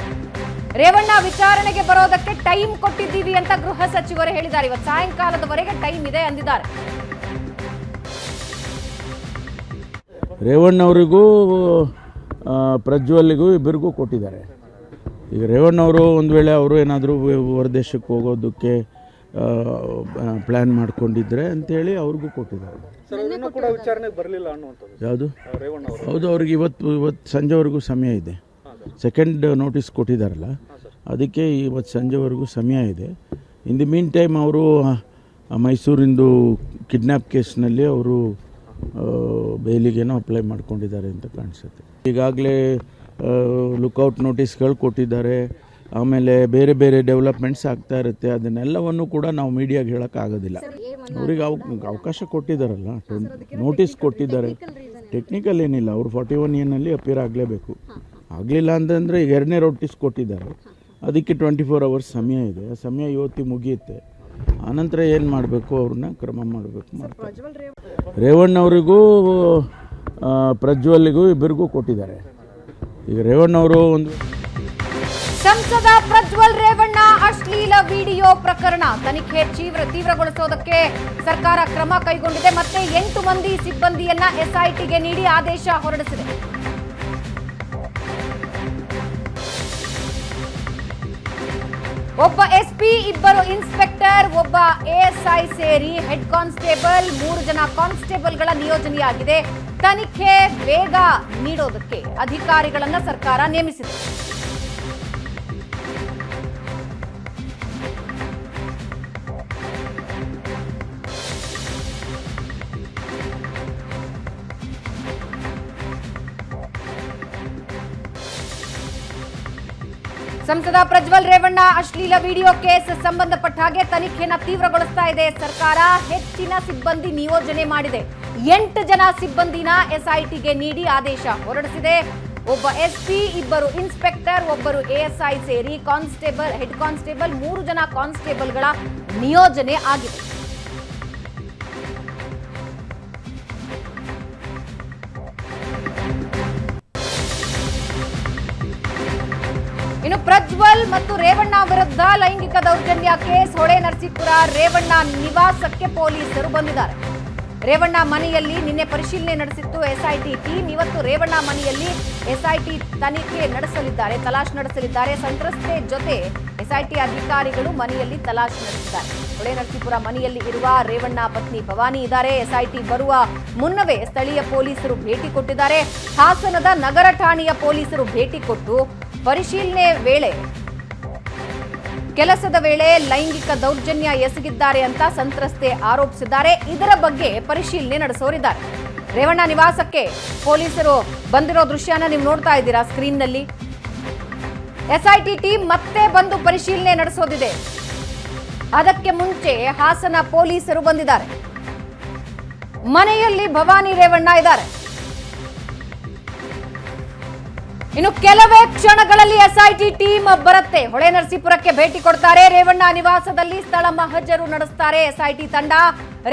ರೇವಣ್ಣ ವಿಚಾರಣೆಗೆ ಬರೋದಕ್ಕೆ ಟೈಮ್ ಕೊಟ್ಟಿದ್ದೀವಿ ಅಂತ ಗೃಹ ಸಚಿವರು ಹೇಳಿದ್ದಾರೆ. ಇವತ್ತು ಸಾಯಂಕಾಲದವರೆಗೆ ಟೈಮ್ ಇದೆ ಅಂದಿದ್ದಾರೆ. ರೇವಣ್ಣ ಅವರಿಗೂ ಪ್ರಜ್ವಲ್ಗೂ ಇಬ್ಬರಿಗೂ ಕೊಟ್ಟಿದ್ದಾರೆ. ಈಗ ರೇವಣ್ಣ ಅವರು ಒಂದು ವೇಳೆ ಅವರು ಏನಾದರೂ ಹೊರದೇಶಕ್ಕೆ ಹೋಗೋದಕ್ಕೆ ಪ್ಲ್ಯಾನ್ ಮಾಡ್ಕೊಂಡಿದ್ರೆ ಅಂತೇಳಿ ಅವ್ರಿಗೂ ಕೊಟ್ಟಿದ್ದಾರೆ. ಯಾವುದು? ಹೌದು, ಅವ್ರಿಗೆ ಇವತ್ತು ಸಂಜೆವರೆಗೂ ಸಮಯ ಇದೆ. ಸೆಕೆಂಡ್ ನೋಟಿಸ್ ಕೊಟ್ಟಿದ್ದಾರಲ್ಲ, ಅದಕ್ಕೆ ಇವತ್ತು ಸಂಜೆವರೆಗೂ ಸಮಯ ಇದೆ. ಇನ್ ದಿ ಮೀನ್ ಟೈಮ್ ಅವರು ಮೈಸೂರಿಂದು ಕಿಡ್ನ್ಯಾಪ್ ಕೇಸ್ನಲ್ಲಿ ಅವರು ಬೇಲಿಗೇನೋ ಅಪ್ಲೈ ಮಾಡ್ಕೊಂಡಿದ್ದಾರೆ ಅಂತ ಕಾಣಿಸುತ್ತೆ. ಈಗಾಗಲೇ ಲುಕ್ಔಟ್ ನೋಟಿಸ್ಗಳು ಕೊಟ್ಟಿದ್ದಾರೆ. ಆಮೇಲೆ ಬೇರೆ ಬೇರೆ ಡೆವಲಪ್ಮೆಂಟ್ಸ್ ಆಗ್ತಾ ಇರುತ್ತೆ. ಅದನ್ನೆಲ್ಲವನ್ನು ಕೂಡ ನಾವು ಮೀಡಿಯಾಗೆ ಹೇಳೋಕ್ಕಾಗೋದಿಲ್ಲ. ಅವ್ರಿಗೆ ಅವಕಾಶ ಕೊಟ್ಟಿದ್ದಾರಲ್ಲ, ನೋಟಿಸ್ ಕೊಟ್ಟಿದ್ದಾರೆ. ಟೆಕ್ನಿಕಲ್ ಏನಿಲ್ಲ, ಅವರು 41A ಅಪಿಯರ್ ಆಗಲೇಬೇಕು. ಆಗಲಿಲ್ಲ ಅಂತಂದರೆ ಈಗ 2ನೇ ನೋಟಿಸ್ ಕೊಟ್ಟಿದ್ದಾರೆ. ಅದಕ್ಕೆ 24 hours ಸಮಯ ಇದೆ. ಆ ಸಮಯ ಇವತ್ತಿಗೆ ಮುಗಿಯುತ್ತೆ. ಆನಂತರ ಏನು ಮಾಡಬೇಕು, ಅವ್ರನ್ನ ಕ್ರಮ ಮಾಡಬೇಕು ಮಾಡ್ತಾರೆ. ರೇವಣ್ಣ ಅವರಿಗೂ ಪ್ರಜ್ವಲ್ಗೂ ಇಬ್ಬರಿಗೂ ಕೊಟ್ಟಿದ್ದಾರೆ. ಈಗ ರೇವಣ್ಣ ಅವರು ಸಂಸದ ಪ್ರಜ್ವಲ್ ರೇವಣ್ಣ ಅಶ್ಲೀಲ ವಿಡಿಯೋ ಪ್ರಕರಣ ತನಿಖೆ ತೀವ್ರಗೊಳಿಸೋದಕ್ಕೆ ಸರ್ಕಾರ ಕ್ರಮ ಕೈಗೊಂಡಿದೆ. ಮತ್ತೆ 8 ಮಂದಿ ಸಿಬ್ಬಂದಿಯನ್ನ SITಗೆ ನೀಡಿ ಆದೇಶ ಹೊರಡಿಸಿದೆ. ಒಬ್ಬ SP, 2 ಇನ್ಸ್ಪೆಕ್ಟರ್, ಒಬ್ಬ ASI ಸೇರಿ ಹೆಡ್ ಕಾನ್ಸ್ಟೇಬಲ್, 3 ಜನ ಕಾನ್ಸ್ಟೇಬಲ್ಗಳ ನಿಯೋಜನೆಯಾಗಿದೆ. ತನಿಖೆ ವೇಗ ನೀಡೋದಕ್ಕೆ ಅಧಿಕಾರಿಗಳನ್ನ ಸರ್ಕಾರ ನೇಮಿಸಿದೆ. ಸಂಸದ ಪ್ರಜ್ವಲ್ ರೇವಣ್ಣ ಅಶ್ಲೀಲ ವಿಡಿಯೋ ಕೇಸ್ ಸಂಬಂಧಪಟ್ಟ ಹಾಗೆ ತನಿಖೆಯನ್ನು ತೀವ್ರಗೊಳಿಸ್ತಾ ಇದೆ ಸರ್ಕಾರ. ಹೆಚ್ಚಿನ ಸಿಬ್ಬಂದಿ ನಿಯೋಜನೆ ಮಾಡಿದೆ. 8 ಜನ ಸಿಬ್ಬಂದಿನ SITಗೆ ನೀಡಿ ಆದೇಶ ಹೊರಡಿಸಿದೆ. ಒಬ್ಬ SP, 2 ಇನ್ಸ್ಪೆಕ್ಟರ್, 1 ASI ಸೇರಿ ಕಾನ್ಸ್ಟೇಬಲ್, ಹೆಡ್ ಕಾನ್ಸ್ಟೇಬಲ್, 3 ಜನ ಕಾನ್ಸ್ಟೇಬಲ್ಗಳ ನಿಯೋಜನೆ ಆಗಿದೆ. ಇನ್ನು ಪ್ರಜ್ವಲ್ ಮತ್ತು ರೇವಣ್ಣ ವಿರುದ್ಧ ಲೈಂಗಿಕ ದೌರ್ಜನ್ಯ ಕೇಸ್ ಹೊಳೆ ನರಸೀಪುರ ರೇವಣ್ಣ ನಿವಾಸಕ್ಕೆ ಪೊಲೀಸರು ಬಂದಿದ್ದಾರೆ. ರೇವಣ್ಣ ಮನೆಯಲ್ಲಿ ನಿನ್ನೆ ಪರಿಶೀಲನೆ ನಡೆಸಿತ್ತು ಎಸ್ಐಟಿ ಟೀಮ್. ಇವತ್ತು ರೇವಣ್ಣ ಮನೆಯಲ್ಲಿ ಎಸ್ಐಟಿ ತನಿಖೆ ನಡೆಸಲಿದ್ದಾರೆ, ತಲಾಶ್ ನಡೆಸಲಿದ್ದಾರೆ. ಸಂತ್ರಸ್ತೆ ಜೊತೆ ಎಸ್ಐಟಿ ಅಧಿಕಾರಿಗಳು ಮನೆಯಲ್ಲಿ ತಲಾಶ್ ನಡೆಸಿದ್ದಾರೆ. ಹೊಳೆನರಸೀಪುರ ಮನೆಯಲ್ಲಿ ಇರುವ ರೇವಣ್ಣ ಪತ್ನಿ ಭವಾನಿ ಇದ್ದಾರೆ. ಎಸ್ಐಟಿ ಬರುವ ಮುನ್ನವೇ ಸ್ಥಳೀಯ ಪೊಲೀಸರು ಭೇಟಿ ಕೊಟ್ಟಿದ್ದಾರೆ. ಹಾಸನದ ನಗರ ಠಾಣೆಯ ಪೊಲೀಸರು ಭೇಟಿ ಕೊಟ್ಟು ಪರಿಶೀಲನೆ ವೇಳೆ ಕೆಲಸದ ವೇಳೆ ಲೈಂಗಿಕ ದೌರ್ಜನ್ಯ ಎಸಗಿದ್ದಾರೆ ಅಂತ ಸಂತ್ರಸ್ತೆ ಆರೋಪಿಸಿದ್ದಾರೆ. ಇದರ ಬಗ್ಗೆ ಪರಿಶೀಲನೆ ನಡೆಸೋರಿದ್ದಾರೆ. ರೇವಣ್ಣ ನಿವಾಸಕ್ಕೆ ಪೊಲೀಸರು ಬಂದಿರೋ ದೃಶ್ಯನ ನೀವು ನೋಡ್ತಾ ಇದ್ದೀರಾ ಸ್ಕ್ರೀನ್ನಲ್ಲಿ. ಎಸ್ಐಟಿ ಟೀಮ್ ಮತ್ತೆ ಬಂದು ಪರಿಶೀಲನೆ ನಡೆಸೋದಿದೆ. ಅದಕ್ಕೆ ಮುಂಚೆ ಹಾಸನ ಪೊಲೀಸರು ಬಂದಿದ್ದಾರೆ. ಮನೆಯಲ್ಲಿ ಭವಾನಿ ರೇವಣ್ಣ ಇದ್ದಾರೆ. ಇನ್ನು ಕೆಲವೇ ಕ್ಷಣಗಳಲ್ಲಿ ಎಸ್ಐಟಿ ಟೀಮ್ ಬರುತ್ತೆ. ಹೊಳೆನರಸೀಪುರಕ್ಕೆ ಭೇಟಿ ಕೊಡ್ತಾರೆ. ರೇವಣ್ಣ ನಿವಾಸದಲ್ಲಿ ಸ್ಥಳ ಮಹಜರು ನಡೆಸ್ತಾರೆ ಎಸ್ಐಟಿ ತಂಡ.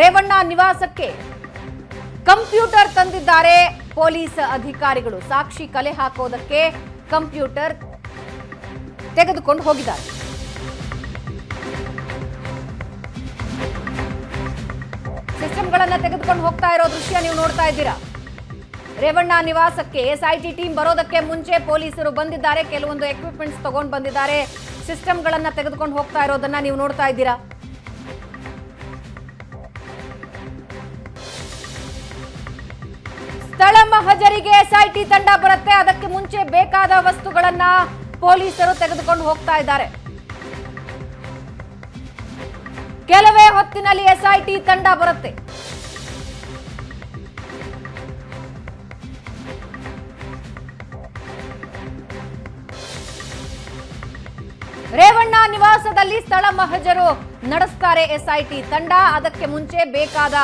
ರೇವಣ್ಣ ನಿವಾಸಕ್ಕೆ ಕಂಪ್ಯೂಟರ್ ತಂದಿದ್ದಾರೆ ಪೊಲೀಸ್ ಅಧಿಕಾರಿಗಳು. ಸಾಕ್ಷಿ ಕಲೆ ಹಾಕೋದಕ್ಕೆ ಕಂಪ್ಯೂಟರ್ ತೆಗೆದುಕೊಂಡು ಹೋಗಿದ್ದಾರೆ. ಸಿಸ್ಟಮ್ಗಳನ್ನ ತೆಗೆದುಕೊಂಡು ಹೋಗ್ತಾ ಇರೋ ದೃಶ್ಯ ನೀವು ನೋಡ್ತಾ ಇದ್ದೀರಾ. ರೇವಣ್ಣ ನಿವಾಸಕ್ಕೆ ಎಸ್ಐಟಿ ಟೀಮ್ ಬರೋದಕ್ಕೆ ಮುಂಚೆ ಪೊಲೀಸರು ಬಂದಿದ್ದಾರೆ. ಕೆಲವೊಂದು ಎಕ್ವಿಪ್ಮೆಂಟ್ಸ್ ತಗೊಂಡು ಬಂದಿದ್ದಾರೆ. ಸಿಸ್ಟಮ್ಗಳನ್ನ ತೆಗೆದುಕೊಂಡು ಹೋಗ್ತಾ ಇರೋದನ್ನ ನೀವು ನೋಡ್ತಾ ಇದ್ದೀರಾ. ಸ್ಥಳ ಮಹಜರಿಗೆ ಎಸ್ಐಟಿ ತಂಡ ಬರುತ್ತೆ. ಅದಕ್ಕೆ ಮುಂಚೆ ಬೇಕಾದ ವಸ್ತುಗಳನ್ನ ಪೊಲೀಸರು ತೆಗೆದುಕೊಂಡು ಹೋಗ್ತಾ ಇದ್ದಾರೆ. ಕೆಲವೇ ಹೊತ್ತಿನಲ್ಲಿ ಎಸ್ಐಟಿ ತಂಡ ಬರುತ್ತೆ. ರೇವಣ್ಣ ನಿವಾಸದಲ್ಲಿ ಸ್ಥಳ ಮಹಜರು ನಡೆಸ್ತಾರೆ ಎಸ್ಐಟಿ ತಂಡ. ಅದಕ್ಕೆ ಮುಂಚೆ ಬೇಕಾದ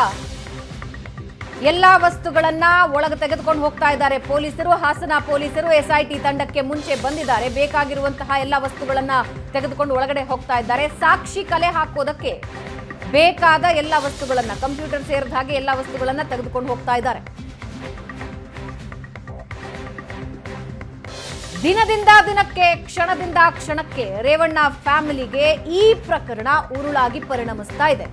ಎಲ್ಲಾ ವಸ್ತುಗಳನ್ನ ಒಳಗೆ ತೆಗೆದುಕೊಂಡು ಹೋಗ್ತಾ ಇದ್ದಾರೆ ಪೊಲೀಸರು. ಹಾಸನ ಪೊಲೀಸರು ಎಸ್ಐಟಿ ತಂಡಕ್ಕೆ ಮುಂಚೆ ಬಂದಿದ್ದಾರೆ. ಬೇಕಾಗಿರುವಂತಹ ಎಲ್ಲಾ ವಸ್ತುಗಳನ್ನ ತೆಗೆದುಕೊಂಡು ಒಳಗಡೆ ಹೋಗ್ತಾ ಇದ್ದಾರೆ. ಸಾಕ್ಷಿ ಕಲೆ ಹಾಕೋದಕ್ಕೆ ಬೇಕಾದ ಎಲ್ಲಾ ವಸ್ತುಗಳನ್ನ, ಕಂಪ್ಯೂಟರ್ ಸೇರಿದ ಹಾಗೆ ಎಲ್ಲಾ ವಸ್ತುಗಳನ್ನ ತೆಗೆದುಕೊಂಡು ಹೋಗ್ತಾ ಇದ್ದಾರೆ. ದಿನದಿಂದ ದಿನಕ್ಕೆ, ಕ್ಷಣದಿಂದ ಕ್ಷಣಕ್ಕೆ ರೇವಣ್ಣ ಫ್ಯಾಮಿಲಿಗೆ ಈ ಪ್ರಕರಣ ಉರುಳಾಗಿ ಪರಿಣಮಿಸ್ತಾ ಇದೆ.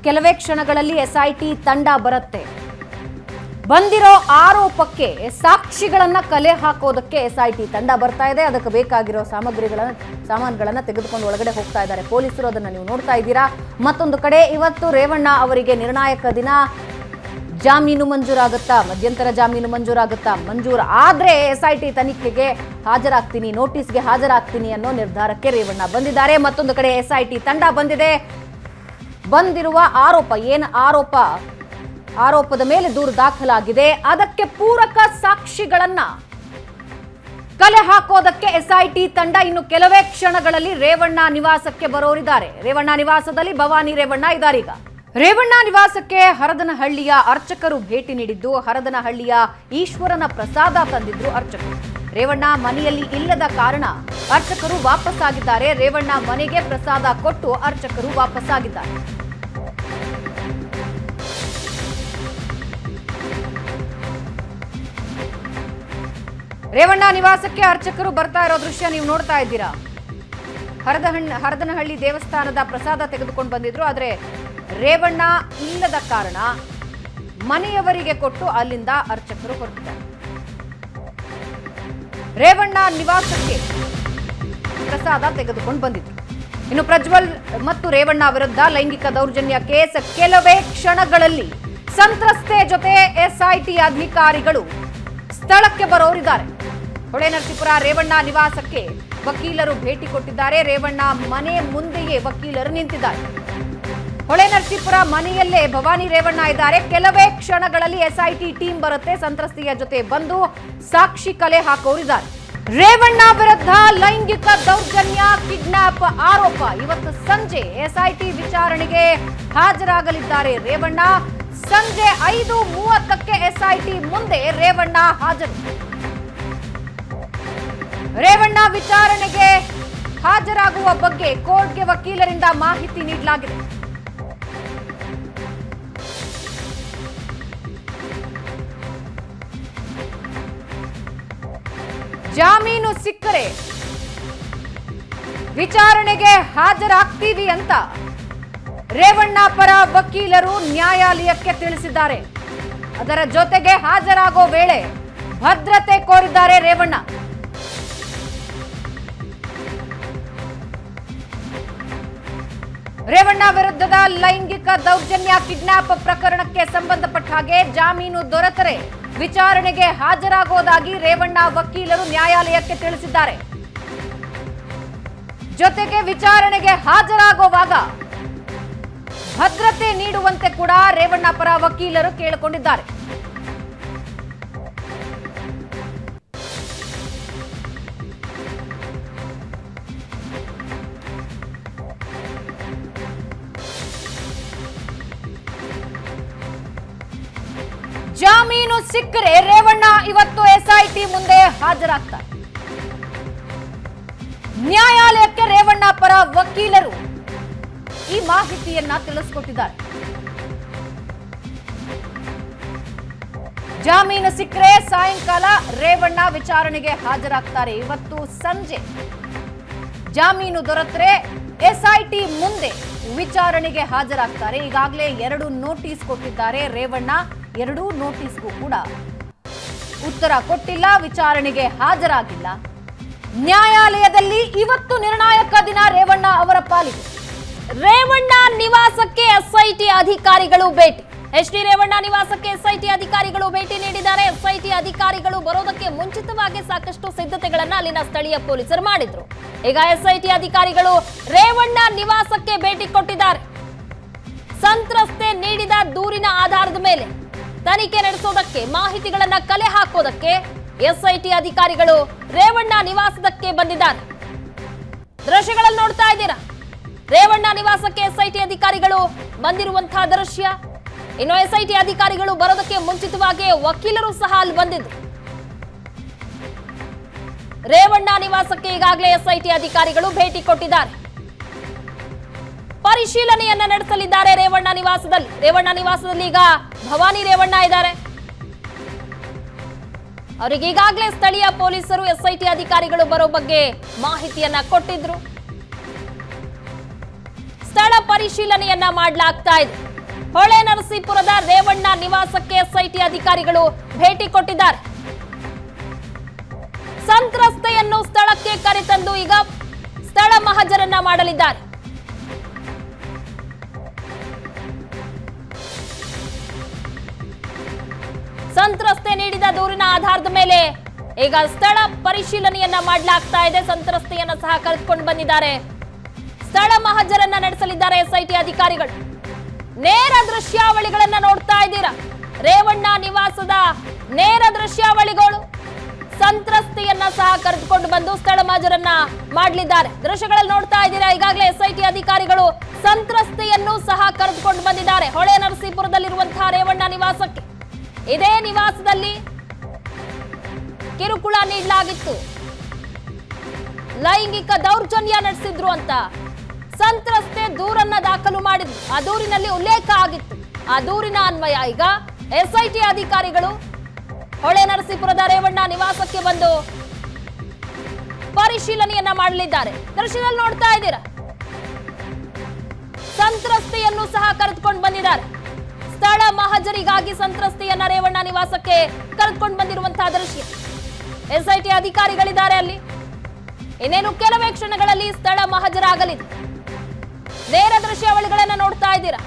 ಕೆಲವೇ ಕ್ಷಣಗಳಲ್ಲಿ ಎಸ್ಐಟಿ ತಂಡ ಬರುತ್ತೆ. ಬಂದಿರೋ ಆರೋಪಕ್ಕೆ ಸಾಕ್ಷಿಗಳನ್ನ ಕಲೆ ಹಾಕೋದಕ್ಕೆ ಎಸ್ಐಟಿ ತಂಡ ಬರ್ತಾ ಇದೆ. ಅದಕ್ಕೆ ಬೇಕಾಗಿರೋ ಸಾಮಾನುಗಳನ್ನ ತೆಗೆದುಕೊಂಡು ಒಳಗಡೆ ಹೋಗ್ತಾ ಇದ್ದಾರೆ ಪೊಲೀಸರು. ಅದನ್ನ ನೀವು ನೋಡ್ತಾ ಇದ್ದೀರಾ. ಮತ್ತೊಂದು ಕಡೆ ಇವತ್ತು ರೇವಣ್ಣ ಅವರಿಗೆ ನಿರ್ಣಾಯಕ ದಿನ. ಜಾಮೀನು ಮಂಜೂರಾಗುತ್ತಾ, ಮಧ್ಯಂತರ ಜಾಮೀನು ಮಂಜೂರಾಗುತ್ತಾ? ಮಂಜೂರು ಆದ್ರೆ ಎಸ್ಐಟಿ ತನಿಖೆಗೆ ಹಾಜರಾಗ್ತೀನಿ, ನೋಟಿಸ್ಗೆ ಹಾಜರಾಗ್ತೀನಿ ಅನ್ನೋ ನಿರ್ಧಾರಕ್ಕೆ ರೇವಣ್ಣ ಬಂದಿದ್ದಾರೆ. ಮತ್ತೊಂದು ಕಡೆ ಎಸ್ಐಟಿ ತಂಡ ಬಂದಿದೆ. ಬಂದಿರುವ ಆರೋಪ ಏನು, ಆರೋಪದ ಮೇಲೆ ದೂರು ದಾಖಲಾಗಿದೆ. ಅದಕ್ಕೆ ಪೂರಕ ಸಾಕ್ಷಿಗಳನ್ನ ಕಲೆ ಹಾಕೋದಕ್ಕೆ ಎಸ್ಐಟಿ ತಂಡ ಇನ್ನು ಕೆಲವೇ ಕ್ಷಣಗಳಲ್ಲಿ ರೇವಣ್ಣ ನಿವಾಸಕ್ಕೆ ಬರೋರಿದ್ದಾರೆ. ರೇವಣ್ಣ ನಿವಾಸದಲ್ಲಿ ಭವಾನಿ ರೇವಣ್ಣ ಇದ್ದಾರೆ. ಈಗ ರೇವಣ್ಣ ನಿವಾಸಕ್ಕೆ ಹರದನಹಳ್ಳಿಯ ಅರ್ಚಕರು ಭೇಟಿ ನೀಡಿದ್ದು, ಹರದನಹಳ್ಳಿಯ ಈಶ್ವರನ ಪ್ರಸಾದ ತಂದಿದ್ರು ಅರ್ಚಕರು. ರೇವಣ್ಣ ಮನೆಯಲ್ಲಿ ಇಲ್ಲದ ಕಾರಣ ಅರ್ಚಕರು ವಾಪಸ್ಸಾಗಿದ್ದಾರೆ. ರೇವಣ್ಣ ಮನೆಗೆ ಪ್ರಸಾದ ಕೊಟ್ಟು ಅರ್ಚಕರು ವಾಪಸ್ಸಾಗಿದ್ದಾರೆ. ರೇವಣ್ಣ ನಿವಾಸಕ್ಕೆ ಅರ್ಚಕರು ಬರ್ತಾ ಇರೋ ದೃಶ್ಯ ನೀವು ನೋಡ್ತಾ ಇದ್ದೀರಾ. ಹರದನಹಳ್ಳಿ ದೇವಸ್ಥಾನದ ಪ್ರಸಾದ ತೆಗೆದುಕೊಂಡು ಬಂದಿದ್ರು. ಆದ್ರೆ ರೇವಣ್ಣ ಇಲ್ಲದ ಕಾರಣ ಮನೆಯವರಿಗೆ ಕೊಟ್ಟು ಅಲ್ಲಿಂದ ಅರ್ಚಕರು ಹೊರಟಿದ್ದಾರೆ. ರೇವಣ್ಣ ನಿವಾಸಕ್ಕೆ ಪ್ರಸಾದ ತೆಗೆದುಕೊಂಡು ಬಂದಿದ್ರು. ಇನ್ನು ಪ್ರಜ್ವಲ್ ಮತ್ತು ರೇವಣ್ಣ ವಿರುದ್ಧ ಲೈಂಗಿಕ ದೌರ್ಜನ್ಯ ಕೇಸ್. ಕೆಲವೇ ಕ್ಷಣಗಳಲ್ಲಿ ಸಂತ್ರಸ್ತೆ ಜೊತೆ ಎಸ್ಐಟಿ ಅಧಿಕಾರಿಗಳು ಸ್ಥಳಕ್ಕೆ ಬರೋರಿದ್ದಾರೆ. ಹೊಳೆನರಸೀಪುರ ರೇವಣ್ಣ ನಿವಾಸಕ್ಕೆ ವಕೀಲರು ಭೇಟಿ ಕೊಟ್ಟಿದ್ದಾರೆ. ರೇವಣ್ಣ ಮನೆ ಮುಂದೆಯೇ ವಕೀಲರು ನಿಂತಿದ್ದಾರೆ. ಹೊಳೆನರಸೀಪುರ ಮನೆಯಲ್ಲೇ ಭವಾನಿ ರೇವಣ್ಣ ಇದ್ದಾರೆ. ಕೆಲವೇ ಕ್ಷಣಗಳಲ್ಲಿ ಎಸ್ಐಟಿ ಟೀಮ್ ಬರುತ್ತೆ. ಸಂತ್ರಸ್ತೆಯ ಜೊತೆ ಬಂದು ಸಾಕ್ಷಿ ಕಲೆ ಹಾಕೋರಿದ್ದಾರೆ. ರೇವಣ್ಣ ವಿರುದ್ಧ ಲೈಂಗಿಕ ದೌರ್ಜನ್ಯ, ಕಿಡ್ನಾಪ್ ಆರೋಪ. ಇವತ್ತು ಸಂಜೆ ಎಸ್ಐಟಿ ವಿಚಾರಣೆಗೆ ಹಾಜರಾಗಲಿದ್ದಾರೆ ರೇವಣ್ಣ. ಸಂಜೆ 5:30ಕ್ಕೆ ಎಸ್ಐಟಿ ಮುಂದೆ ರೇವಣ್ಣ ಹಾಜರು. ರೇವಣ್ಣ ವಿಚಾರಣೆಗೆ ಹಾಜರಾಗುವ ಬಗ್ಗೆ ಕೋರ್ಟ್ಗೆ ವಕೀಲರಿಂದ ಮಾಹಿತಿ ನೀಡಲಾಗಿದೆ. ಜಾಮೀನು ಸಿಕ್ಕರೆ ವಿಚಾರಣೆಗೆ ಹಾಜರಾಗ್ತೀವಿ ಅಂತ ರೇವಣ್ಣ ಪರ ವಕೀಲರು ನ್ಯಾಯಾಲಯಕ್ಕೆ ತಿಳಿಸಿದ್ದಾರೆ. ಅದರ ಜೊತೆಗೆ ಹಾಜರಾಗೋ ವೇಳೆ ಭದ್ರತೆ ಕೋರಿದ್ದಾರೆ ರೇವಣ್ಣ. ರೇವಣ್ಣ ವಿರುದ್ಧದ ಲೈಂಗಿಕ ದೌರ್ಜನ್ಯ ಕಿಡ್ನಾಪ್ ಪ್ರಕರಣಕ್ಕೆ ಸಂಬಂಧಪಟ್ಟ ಹಾಗೆ ಜಾಮೀನು ದೊರೆತರೆ ವಿಚಾರಣೆಗೆ ಹಾಜರಾಗುವುದಾಗಿ ರೇವಣ್ಣ ವಕೀಲರು ನ್ಯಾಯಾಲಯಕ್ಕೆ ತಿಳಿಸಿದ್ದಾರೆ. ಜೊತೆಗೆ ವಿಚಾರಣೆಗೆ ಹಾಜರಾಗುವಾಗ ಭದ್ರತೆ ನೀಡುವಂತೆ ಕೂಡ ರೇವಣ್ಣ ಪರ ವಕೀಲರು ಕೇಳಿಕೊಂಡಿದ್ದಾರೆ. ಜಾಮೀನು ಸಿಕ್ಕರೆ ರೇವಣ್ಣ ಇವತ್ತು ಎಸ್ಐಟಿ ಮುಂದೆ ಹಾಜರಾಗ್ತಾರೆ. ನ್ಯಾಯಾಲಯಕ್ಕೆ ರೇವಣ್ಣ ಪರ ವಕೀಲರು ಈ ಮಾಹಿತಿಯನ್ನ ತಿಳಿಸಿಕೊಟ್ಟಿದ್ದಾರೆ. ಜಾಮೀನು ಸಿಕ್ಕರೆ ಸಾಯಂಕಾಲ ರೇವಣ್ಣ ವಿಚಾರಣೆಗೆ ಹಾಜರಾಗ್ತಾರೆ. ಇವತ್ತು ಸಂಜೆ ಜಾಮೀನು ದೊರೆತರೆ ಎಸ್ಐಟಿ ಮುಂದೆ ವಿಚಾರಣೆಗೆ ಹಾಜರಾಗ್ತಾರೆ. ಈಗಾಗಲೇ 2 ನೋಟಿಸ್ ಕೊಟ್ಟಿದ್ದಾರೆ ರೇವಣ್ಣ. 2 ನೋಟಿಸ್ಗೂ ಕೂಡ ಉತ್ತರ ಕೊಟ್ಟಿಲ್ಲ, ವಿಚಾರಣೆಗೆ ಹಾಜರಾಗಿಲ್ಲ. ನ್ಯಾಯಾಲಯದಲ್ಲಿ ಇವತ್ತು ನಿರ್ಣಾಯಕ ದಿನ ರೇವಣ್ಣ ಅವರ ಪಾಲಿಗೆ. ರೇವಣ್ಣ ನಿವಾಸಕ್ಕೆ ಎಸ್ಐಟಿ ಅಧಿಕಾರಿಗಳು ಭೇಟಿ. ಎಚ್ಡಿ ರೇವಣ್ಣ ನಿವಾಸಕ್ಕೆ ಎಸ್ಐಟಿ ಅಧಿಕಾರಿಗಳು ಭೇಟಿ ನೀಡಿದ್ದಾರೆ. ಎಸ್ಐಟಿ ಅಧಿಕಾರಿಗಳು ಬರೋದಕ್ಕೆ ಮುಂಚಿತವಾಗಿ ಸಾಕಷ್ಟು ಸಿದ್ಧತೆಗಳನ್ನ ಅಲ್ಲಿನ ಸ್ಥಳೀಯ ಪೊಲೀಸರು ಮಾಡಿದ್ರು. ಈಗ ಎಸ್ಐಟಿ ಅಧಿಕಾರಿಗಳು ರೇವಣ್ಣ ನಿವಾಸಕ್ಕೆ ಭೇಟಿ ಕೊಟ್ಟಿದ್ದಾರೆ. ಸಂತ್ರಸ್ತೆ ನೀಡಿದ ದೂರಿನ ಆಧಾರದ ಮೇಲೆ ತನಿಖೆ ನಡೆಸೋದಕ್ಕೆ, ಮಾಹಿತಿಗಳನ್ನ ಕಲೆ ಹಾಕೋದಕ್ಕೆ ಎಸ್ಐಟಿ ಅಧಿಕಾರಿಗಳು ರೇವಣ್ಣ ನಿವಾಸಕ್ಕೆ ಬಂದಿದ್ದಾರೆ. ದೃಶ್ಯಗಳಲ್ಲಿ ನೋಡ್ತಾ ಇದ್ದೀರಾ, ರೇವಣ್ಣ ನಿವಾಸಕ್ಕೆ ಎಸ್ಐಟಿ ಅಧಿಕಾರಿಗಳು ಬಂದಿರುವಂತಹ ದೃಶ್ಯ. ಇನ್ನು ಎಸ್ಐಟಿ ಅಧಿಕಾರಿಗಳು ಬರೋದಕ್ಕೆ ಮುಂಚಿತವಾಗಿ ವಕೀಲರು ಸಹ ಅಲ್ಲಿ ಬಂದಿದ್ರು. ರೇವಣ್ಣ ನಿವಾಸಕ್ಕೆ ಈಗಾಗಲೇ ಎಸ್ಐಟಿ ಅಧಿಕಾರಿಗಳು ಭೇಟಿ ಕೊಟ್ಟಿದ್ದಾರೆ. ಪರಿಶೀಲನೆಯನ್ನ ನಡೆಸಲಿದ್ದಾರೆ ರೇವಣ್ಣ ನಿವಾಸದಲ್ಲಿ. ರೇವಣ್ಣ ನಿವಾಸದಲ್ಲಿ ಈಗ ಭವಾನಿ ರೇವಣ್ಣ ಇದ್ದಾರೆ. ಅವರಿಗೆ ಈಗಾಗಲೇ ಸ್ಥಳೀಯ ಪೊಲೀಸರು ಎಸ್ಐಟಿ ಅಧಿಕಾರಿಗಳು ಬರೋ ಬಗ್ಗೆ ಮಾಹಿತಿಯನ್ನ ಕೊಟ್ಟಿದ್ರು. ಸ್ಥಳ ಪರಿಶೀಲನೆಯನ್ನ ಮಾಡಲಾಗ್ತಾ ಇದೆ. ಹೊಳೆ ನರಸೀಪುರದ ರೇವಣ್ಣ ನಿವಾಸಕ್ಕೆ ಎಸ್ಐಟಿ ಅಧಿಕಾರಿಗಳು ಭೇಟಿ ಕೊಟ್ಟಿದ್ದಾರೆ. ಸಂತ್ರಸ್ತೆಯನ್ನು ಸ್ಥಳಕ್ಕೆ ಕರೆತಂದು ಈಗ ಸ್ಥಳ ಮಹಜರನ್ನ ಮಾಡಲಿದ್ದಾರೆ. ಸಂತ್ರಸ್ತೆ ನೀಡಿದ ದೂರಿನ ಆಧಾರದ ಮೇಲೆ ಈಗ ಸ್ಥಳ ಪರಿಶೀಲನೆಯನ್ನ ಮಾಡಲಾಗ್ತಾ ಇದೆ. ಸಂತ್ರಸ್ತೆಯನ್ನ ಸಹ ಕರೆದುಕೊಂಡು ಬಂದಿದ್ದಾರೆ. ಸ್ಥಳ ಮಹಜರನ್ನ ನಡೆಸಲಿದ್ದಾರೆ ಎಸ್ಐಟಿ ಅಧಿಕಾರಿಗಳು. ನೇರ ದೃಶ್ಯಾವಳಿಗಳನ್ನ ನೋಡ್ತಾ ಇದ್ದೀರಾ. ರೇವಣ್ಣ ನಿವಾಸದ ನೇರ ದೃಶ್ಯಾವಳಿಗಳು. ಸಂತ್ರಸ್ತೆಯನ್ನ ಸಹ ಕರೆದುಕೊಂಡು ಬಂದು ಸ್ಥಳ ಮಹಜರನ್ನ ಮಾಡಲಿದ್ದಾರೆ. ದೃಶ್ಯಗಳಲ್ಲಿ ನೋಡ್ತಾ ಇದ್ದೀರಾ, ಈಗಾಗಲೇ ಎಸ್ಐಟಿ ಅಧಿಕಾರಿಗಳು ಸಂತ್ರಸ್ತೆಯನ್ನು ಸಹ ಕರೆದುಕೊಂಡು ಬಂದಿದ್ದಾರೆ ಹೊಳೆ ನರಸೀಪುರದಲ್ಲಿರುವಂತಹ ರೇವಣ್ಣ ನಿವಾಸಕ್ಕೆ. ಇದೇ ನಿವಾಸದಲ್ಲಿ ಕಿರುಕುಳ ನೀಡಲಾಗಿತ್ತು, ಲೈಂಗಿಕ ದೌರ್ಜನ್ಯ ನಡೆಸಿದ್ರು ಅಂತ ಸಂತ್ರಸ್ತೆ ದೂರನ್ನ ದಾಖಲು ಮಾಡಿದ್ರು. ಆ ದೂರಿನಲ್ಲಿ ಉಲ್ಲೇಖ ಆಗಿತ್ತು. ಆ ದೂರಿನ ಅನ್ವಯ ಈಗ ಎಸ್ಐಟಿ ಅಧಿಕಾರಿಗಳು ಹೊಳೆ ನರಸೀಪುರದ ರೇವಣ್ಣ ನಿವಾಸಕ್ಕೆ ಬಂದು ಪರಿಶೀಲನೆಯನ್ನ ಮಾಡಲಿದ್ದಾರೆ. ದೃಶ್ಯದಲ್ಲಿ ನೋಡ್ತಾ ಇದ್ದೀರಾ, ಸಂತ್ರಸ್ತೆಯನ್ನು ಸಹ ಕರೆದುಕೊಂಡು ಬಂದಿದ್ದಾರೆ. ಸ್ಥಳ ಮಹಜರಿಗಾಗಿ ಸಂತ್ರಸ್ತೆಯನ್ನ ರೇವಣ್ಣ ನಿವಾಸಕ್ಕೆ ಕರೆದುಕೊಂಡು ಬಂದಿರುವಂತಹ ದೃಶ್ಯ. ಎಸ್ಐಟಿ ಅಧಿಕಾರಿಗಳಿದ್ದಾರೆ ಅಲ್ಲಿ. ಇನ್ನೇನು ಕೆಲವೇ ಕ್ಷಣಗಳಲ್ಲಿ ಸ್ಥಳ ಮಹಜರಾಗಲಿದೆ. ನೇರ ದೃಶ್ಯಾವಳಿಗಳನ್ನ ನೋಡ್ತಾ ಇದ್ದೀರಾ.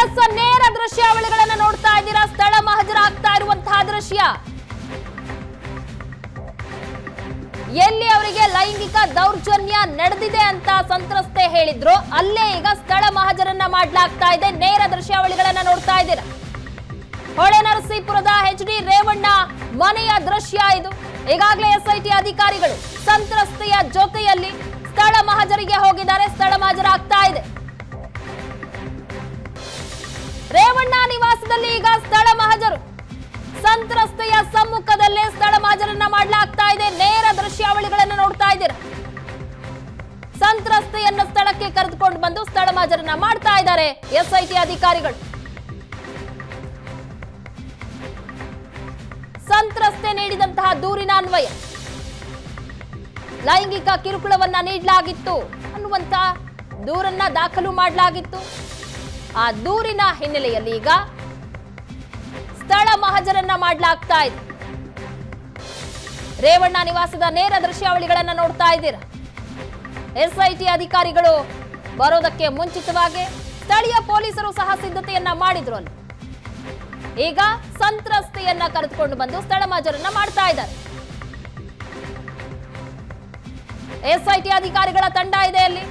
ಎಸ್, ನೇರ ದೃಶ್ಯಾವಳಿಗಳನ್ನ ನೋಡ್ತಾ ಇದ್ದೀರಾ. ಸ್ಥಳ ಮಹಜರಾಗ್ತಾ ಇರುವಂತಹ ದೃಶ್ಯ. ಎಲ್ಲಿ ಅವರಿಗೆ ಲೈಂಗಿಕ ದೌರ್ಜನ್ಯ ನಡೆದಿದೆ ಅಂತ ಸಂತ್ರಸ್ತೆ ಹೇಳಿದ್ರು, ಅಲ್ಲೇ ಈಗ ಸ್ಥಳ ಮಹಜರನ್ನ ಮಾಡಲಾಗ್ತಾ ಇದೆ. ನೇರ ದೃಶ್ಯಾವಳಿಗಳನ್ನ ನೋಡ್ತಾ ಇದ್ದೀರಾ. ಹೊಳೆ ನರಸೀಪುರದ ಎಚ್ಡಿ ರೇವಣ್ಣ ಮನೆಯ ದೃಶ್ಯ ಇದು. ಈಗಾಗಲೇ ಎಸ್ಐಟಿ ಅಧಿಕಾರಿಗಳು ಸಂತ್ರಸ್ತೆಯ ಜೊತೆಯಲ್ಲಿ ಸ್ಥಳ ಮಹಜರಿಗೆ ಹೋಗಿದ್ದಾರೆ. ಸ್ಥಳ ಮಹಜರಾಗ್ತಾ ಇದೆ. ರೇವಣ್ಣ ನಿವಾಸದಲ್ಲಿ ಈಗ ಸ್ಥಳ ಮಹಜರು. ಸಂತ್ರಸ್ತೆಯ ಸಮ್ಮುಖದಲ್ಲೇ ಸ್ಥಳ ಮಹಜರನ್ನ ಮಾಡಲಾಗ್ತಾ ಇದೆ. ನೇರ ದೃಶ್ಯಾವಳಿಗಳನ್ನ ನೋಡ್ತಾ ಇದ್ದೀರಾ. ಸಂತ್ರಸ್ತೆಯನ್ನ ಸ್ಥಳಕ್ಕೆ ಕರೆದುಕೊಂಡು ಬಂದು ಸ್ಥಳ ಮಹಜರನ್ನ ಮಾಡ್ತಾ ಇದ್ದಾರೆ ಎಸ್ಐಟಿ ಅಧಿಕಾರಿಗಳು. ಸಂತ್ರಸ್ತೆ ನೀಡಿದಂತಹ ದೂರಿನ ಅನ್ವಯ ಲೈಂಗಿಕ ಕಿರುಕುಳವನ್ನ ನೀಡಲಾಗಿತ್ತು ಅನ್ನುವಂತ ದೂರನ್ನ ದಾಖಲು ಮಾಡಲಾಗಿತ್ತು. ಆ ದೂರಿನ ಹಿನ್ನೆಲೆಯಲ್ಲಿ ಈಗ ಸ್ಥಳ ಮಹಜರನ್ನ ಮಾಡಲಾಗ್ತಾ ಇದೆ. ರೇವಣ್ಣ ನಿವಾಸದ ನೇರ ದೃಶ್ಯಾವಳಿಗಳನ್ನ ನೋಡ್ತಾ ಇದ್ದೀರಾ. ಎಸ್ಐಟಿ ಅಧಿಕಾರಿಗಳು ಬರೋದಕ್ಕೆ ಮುಂಚಿತವಾಗಿ ಸ್ಥಳೀಯ ಪೊಲೀಸರು ಸಹ ಸಿದ್ಧತೆಯನ್ನ ಮಾಡಿದ್ರು. ಅಲ್ಲಿ ಈಗ ಸಂತ್ರಸ್ತೆಯನ್ನ ಕರೆದುಕೊಂಡು ಬಂದು ಸ್ಥಳ ಮಹಜರನ್ನ ಮಾಡ್ತಾ ಇದ್ದಾರೆ. ಎಸ್ಐಟಿ ಅಧಿಕಾರಿಗಳ ತಂಡ ಇದೆ ಅಲ್ಲಿ,